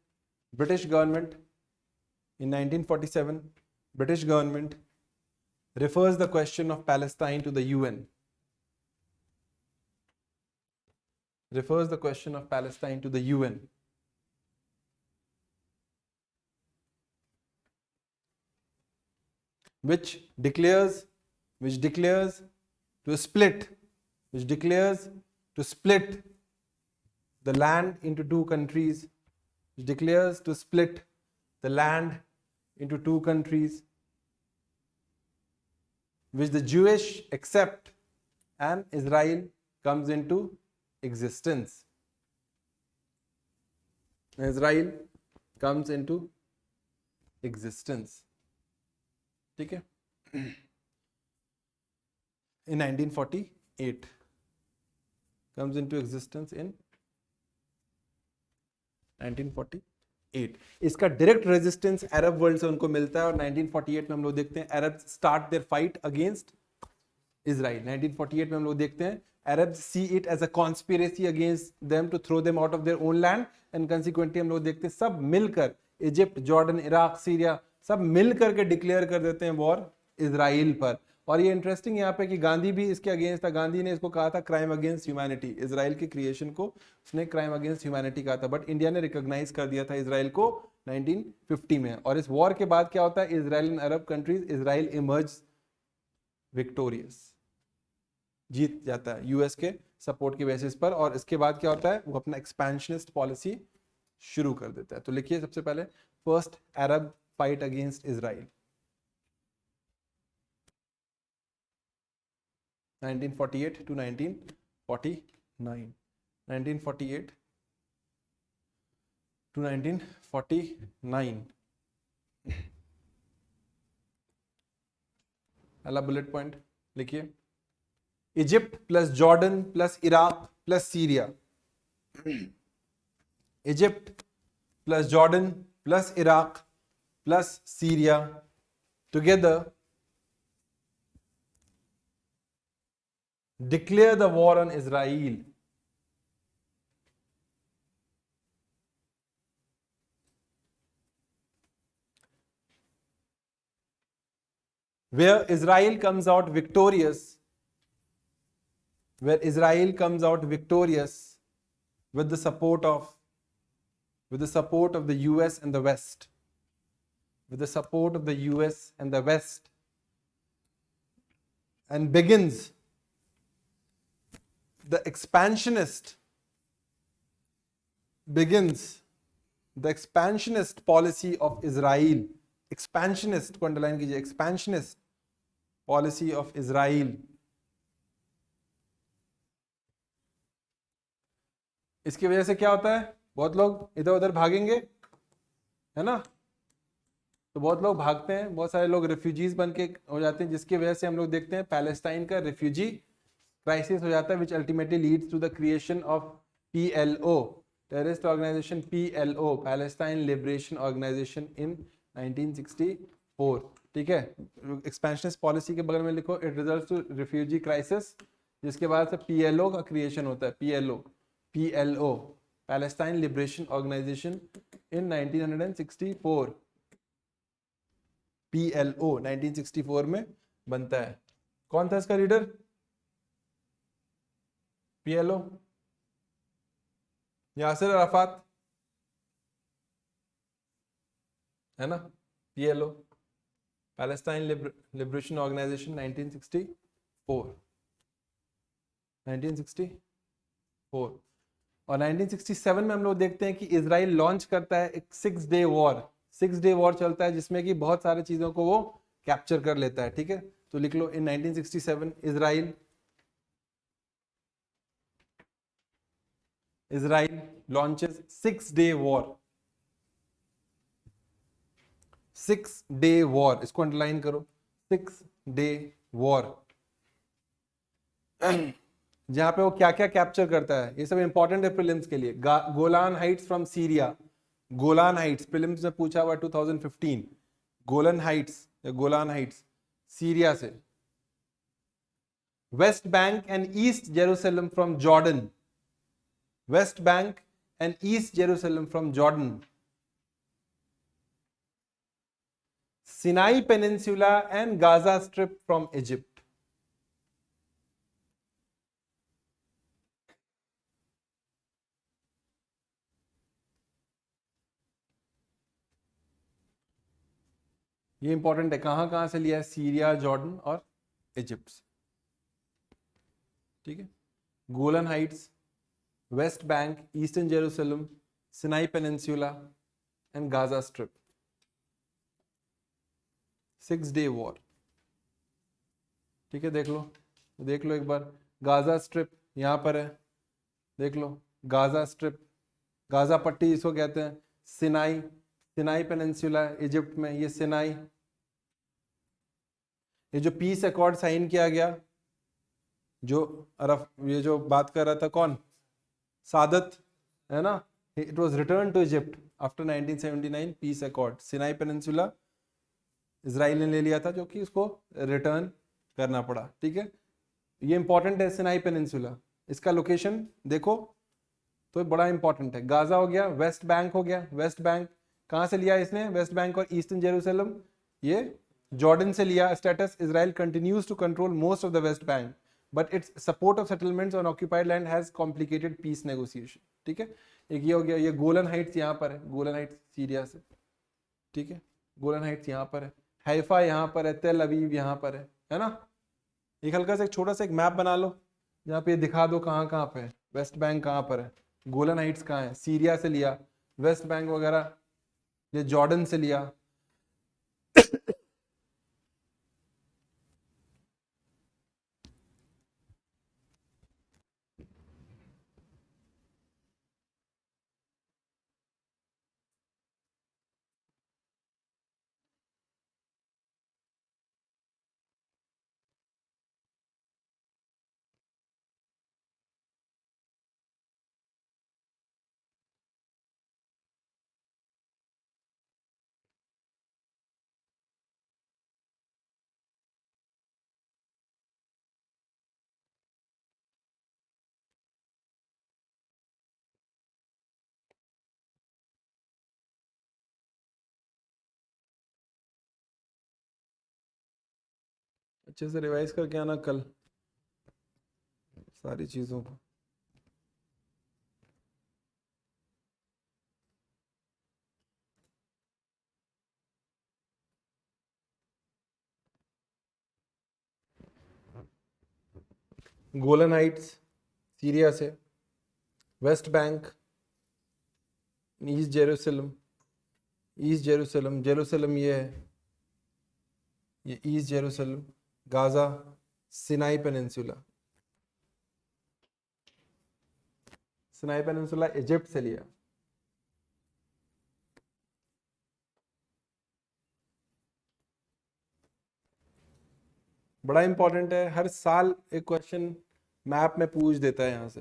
British government, in 1947 British government refers the question of Palestine to the UN. Refers the question of Palestine to the UN. Which declares to split the land into 2 countries. Which declares to split the land into 2 countries, which the Jewish accept, and Israel comes into existence. Israel comes into existence. ठीक है, in 1948 comes into existence in 1948. इसका direct resistance Arab world से उनको मिलता है और 1948 में हम लोग देखते हैं Arab start their fight against Israel. 1948 में हम लोग देखते हैं Arab see it as a conspiracy against them to throw them out of their own land, and consequently हम लोग देखते हैं सब मिलकर, इजिप्ट, जॉर्डन, इराक, सीरिया, सब मिलकर के डिक्लेयर कर देते हैं वॉर इजराइल पर. और ये इंटरेस्टिंग यहाँ पे कि गांधी भी इसके अगेंस्ट था. गांधी ने इसको कहा था क्राइम अगेंस्ट ह्यूमैनिटी. इजराइल के क्रिएशन को उसने क्राइम अगेंस्ट ह्यूमैनिटी कहा था, बट इंडिया ने रिकॉग्नाइज कर दिया था इजराइल को 1950 में. और इस वॉर के बाद क्या होता है, Israel and Arab countries, Israel emerge victorious, जीत जाता है यूएस के सपोर्ट के बेसिस पर. और इसके बाद क्या होता है, वो अपना एक्सपेंशनिस्ट पॉलिसी शुरू कर देता है. तो लिखिए सबसे पहले, first Arab fight against Israel 1948 to 1949. 1948 to 1949. पहला बुलेट पॉइंट लिखिए, Egypt plus Jordan plus Iraq plus Syria. Egypt plus Jordan plus Iraq plus Syria together declare the war on Israel. Where Israel comes out victorious, with the support of the US and the West, and begins the expansionist policy of Israel. Expansionist को underline कीजिए, expansionist policy of Israel. इसकी वजह से क्या होता है, बहुत लोग इधर उधर भागेंगे, है ना. तो बहुत लोग भागते हैं, बहुत सारे लोग रिफ्यूजीज बन के हो जाते हैं, जिसकी वजह से हम लोग देखते हैं पैलेस्टाइन का रिफ्यूजी क्राइसिस हो जाता है which ultimately leads to the creation of PLO, terrorist organisation PLO, Palestine liberation organisation in 1964। ठीक है, एक्सपेंशनिस्ट पॉलिसी के बगल में लिखो it results to refugee crisis, जिसके बाद से PLO का क्रिएशन होता है, PLO Palestine liberation organisation in 1964। PLO 1964 में बनता है। कौन था इसका लीडर? PLO यासिर अराफात है ना। PLO पैलेस्टाइन लिबरेशन ऑर्गेनाइजेशन 1964 और 1967 में हम लोग देखते हैं कि इजराइल लॉन्च करता है एक 6 डे वॉर चलता है, जिसमें कि बहुत सारी चीजों को वो कैप्चर कर लेता है। ठीक है, तो लिख लो इन 1967 इजराइल लॉन्चेस 6 डे वॉर, इसको अंडरलाइन करो, 6 डे वॉर, जहां पे वो क्या क्या कैप्चर करता है। ये सब इंपॉर्टेंट है प्रीलिम्स के लिए। Golan Heights from Syria, Golan Heights prelims में पूछा हुआ 2015, गोलन हाइट्स या गोलान हाइट्स सीरिया से। West Bank and east Jerusalem from Jordan, West Bank and east Jerusalem from Jordan, Sinai peninsula and Gaza strip from Egypt. ये important है, कहां कहां से लिया है, सीरिया, जॉर्डन और इजिप्ट से। ठीक है, Golan Heights, West Bank, eastern Jerusalem, Sinai peninsula and Gaza strip, 6 day war. ठीक है, देख लो एक बार, गाजा स्ट्रिप यहां पर है, देख लो गाजा स्ट्रिप, गाजा पट्टी इसको कहते हैं, सिनाई पेनिनसुला इजिप्ट में, ये सिनाई, ये जो पीस अकॉर्ड साइन किया गया, ये जो बात कर रहा था कौन, सादत है ना, it was return to Egypt after 1979 peace accord. Sinai peninsula Israel ने ले लिया था, जो कि उसको रिटर्न करना पड़ा। ठीक है, ये इंपॉर्टेंट है सिनाई पेनिनसुला, इसका लोकेशन देखो तो बड़ा इंपॉर्टेंट है। गाजा हो गया, वेस्ट बैंक हो गया, वेस्ट बैंक कहां से लिया इसने, वेस्ट बैंक और ईस्टर्न जेरूसलम ये जॉर्डन से लिया। Status, Israel continues to control most of the West Bank but its support of settlements on occupied land has complicated peace negotiation. ठीक है, एक ये हो गया, ये गोलन हाइट्स यहाँ पर है, गोलन हाइट्स सीरिया से। ठीक है, गोलन हाइट्स यहाँ पर है, हैफा यहाँ पर है, तेल अवीव यहाँ पर है ना। एक हल्का सा एक छोटा सा एक मैप बना लो, जहाँ पे दिखा दो कहाँ कहाँ पे है, वेस्ट बैंक कहाँ पर है, गोलन हाइट्स कहाँ है, सीरिया से लिया, वेस्ट बैंक वगैरह ये जॉर्डन से लिया। अच्छे से रिवाइज करके आना कल सारी चीजों को। गोलन हाइट्स सीरिया से, West Bank, east Jerusalem, Jerusalem ये है, ये east Jerusalem, Gaza, Sinai peninsula, Sinai peninsula Egypt से लिया। बड़ा इंपॉर्टेंट है, हर साल एक क्वेश्चन मैप में पूछ देता है यहाँ से।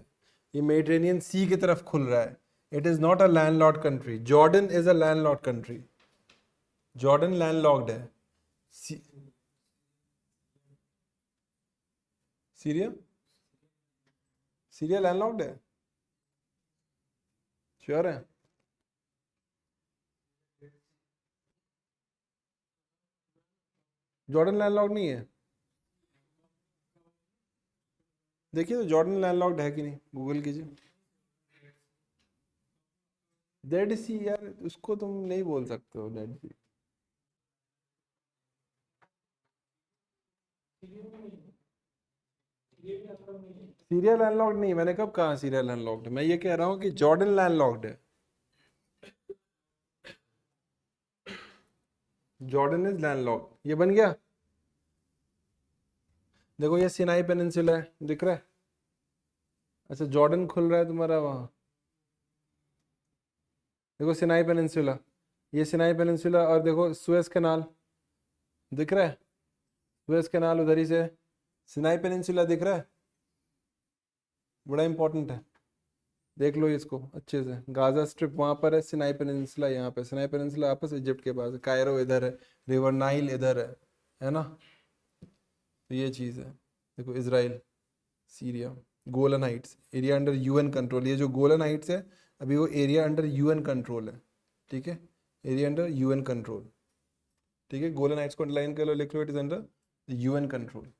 ये मेडिटेरेनियन सी की तरफ खुल रहा है। It is not a landlord country. Jordan is a landlord country. Jordan landlocked है। सीरिया, सीरिया लैंडलॉक्ड है, श्योर है? जॉर्डन लैंडलॉक्ड नहीं है? देखिए तो जॉर्डन लैंडलॉक्ड है कि नहीं, गूगल कीजिए। डेड सी यार, उसको तुम नहीं बोल सकते हो डेड सी। सीरिया लैंडलॉक्ड नहीं, मैंने कब कहा सीरिया लैंडलॉक्ड है? मैं ये कह रहा हूँ कि जॉर्डन लैंडलॉक्ड है। Jordan is landlocked. ये बन गया। देखो ये सिनाई पेनिनसुला है, दिख रहा है? अच्छा जॉर्डन खुल रहा है तुम्हारा वहाँ। देखो सिनाई पेनिनसुला, ये सिनाई पेनिनसुला, और देखो सुएज कैनाल दिख रहा है? सुएज कैनाल उधर ही से, सिनाई पेनिनसुला दिख रहा है? बड़ा इंपॉर्टेंट है, देख लो इसको अच्छे से। गाजा स्ट्रिप वहाँ पर है, सिनाई पेनिनसुला यहाँ पे। सिनाई पेनिनसुला आपस इजिप्ट के पास है, कायरो इधर है, रिवर नाइल इधर है ना? तो ये चीज़ है। देखो Israel, Syria, Golan Heights, area under UN control. ये जो गोलन हाइट्स है अभी वो एरिया अंडर यूएन कंट्रोल है, ठीक है? एरिया अंडर यूएन कंट्रोल, ठीक है? गोलन हाइट्स को अंडरलाइन कर लो, लिख लो, it is under UN control,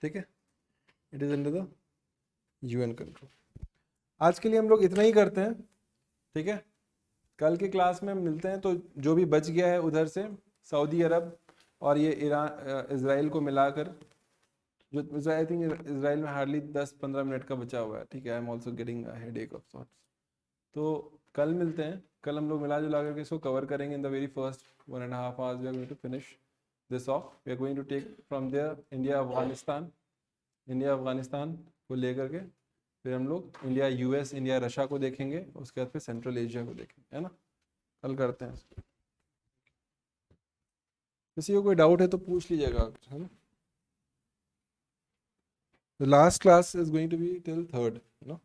ठीक है? It is under the UN control. आज के लिए हम लोग इतना ही करते हैं, ठीक है? कल की क्लास में हम मिलते हैं। तो जो भी बच गया है उधर से, सऊदी अरब और ये ईरान इजराइल को मिलाकर, जो आई थिंक इजराइल में हार्डली 10-15 मिनट का बचा हुआ है, ठीक है? I am also getting a headache of sorts. तो कल मिलते हैं। कल हम लोग मिला जुला करके इसको कवर करेंगे। In the very first 1.5 hours we are going to finish this off. We are going to take from there India Afghanistan, India Afghanistan को लेकर के फिर हम लोग इंडिया यूएस, इंडिया रशिया को देखेंगे, उसके बाद फिर सेंट्रल एशिया को देखेंगे, है ना? कल करते हैं। किसी को कोई डाउट है तो पूछ लीजिएगा, है ना? The last class is going to be till 3rd, you know.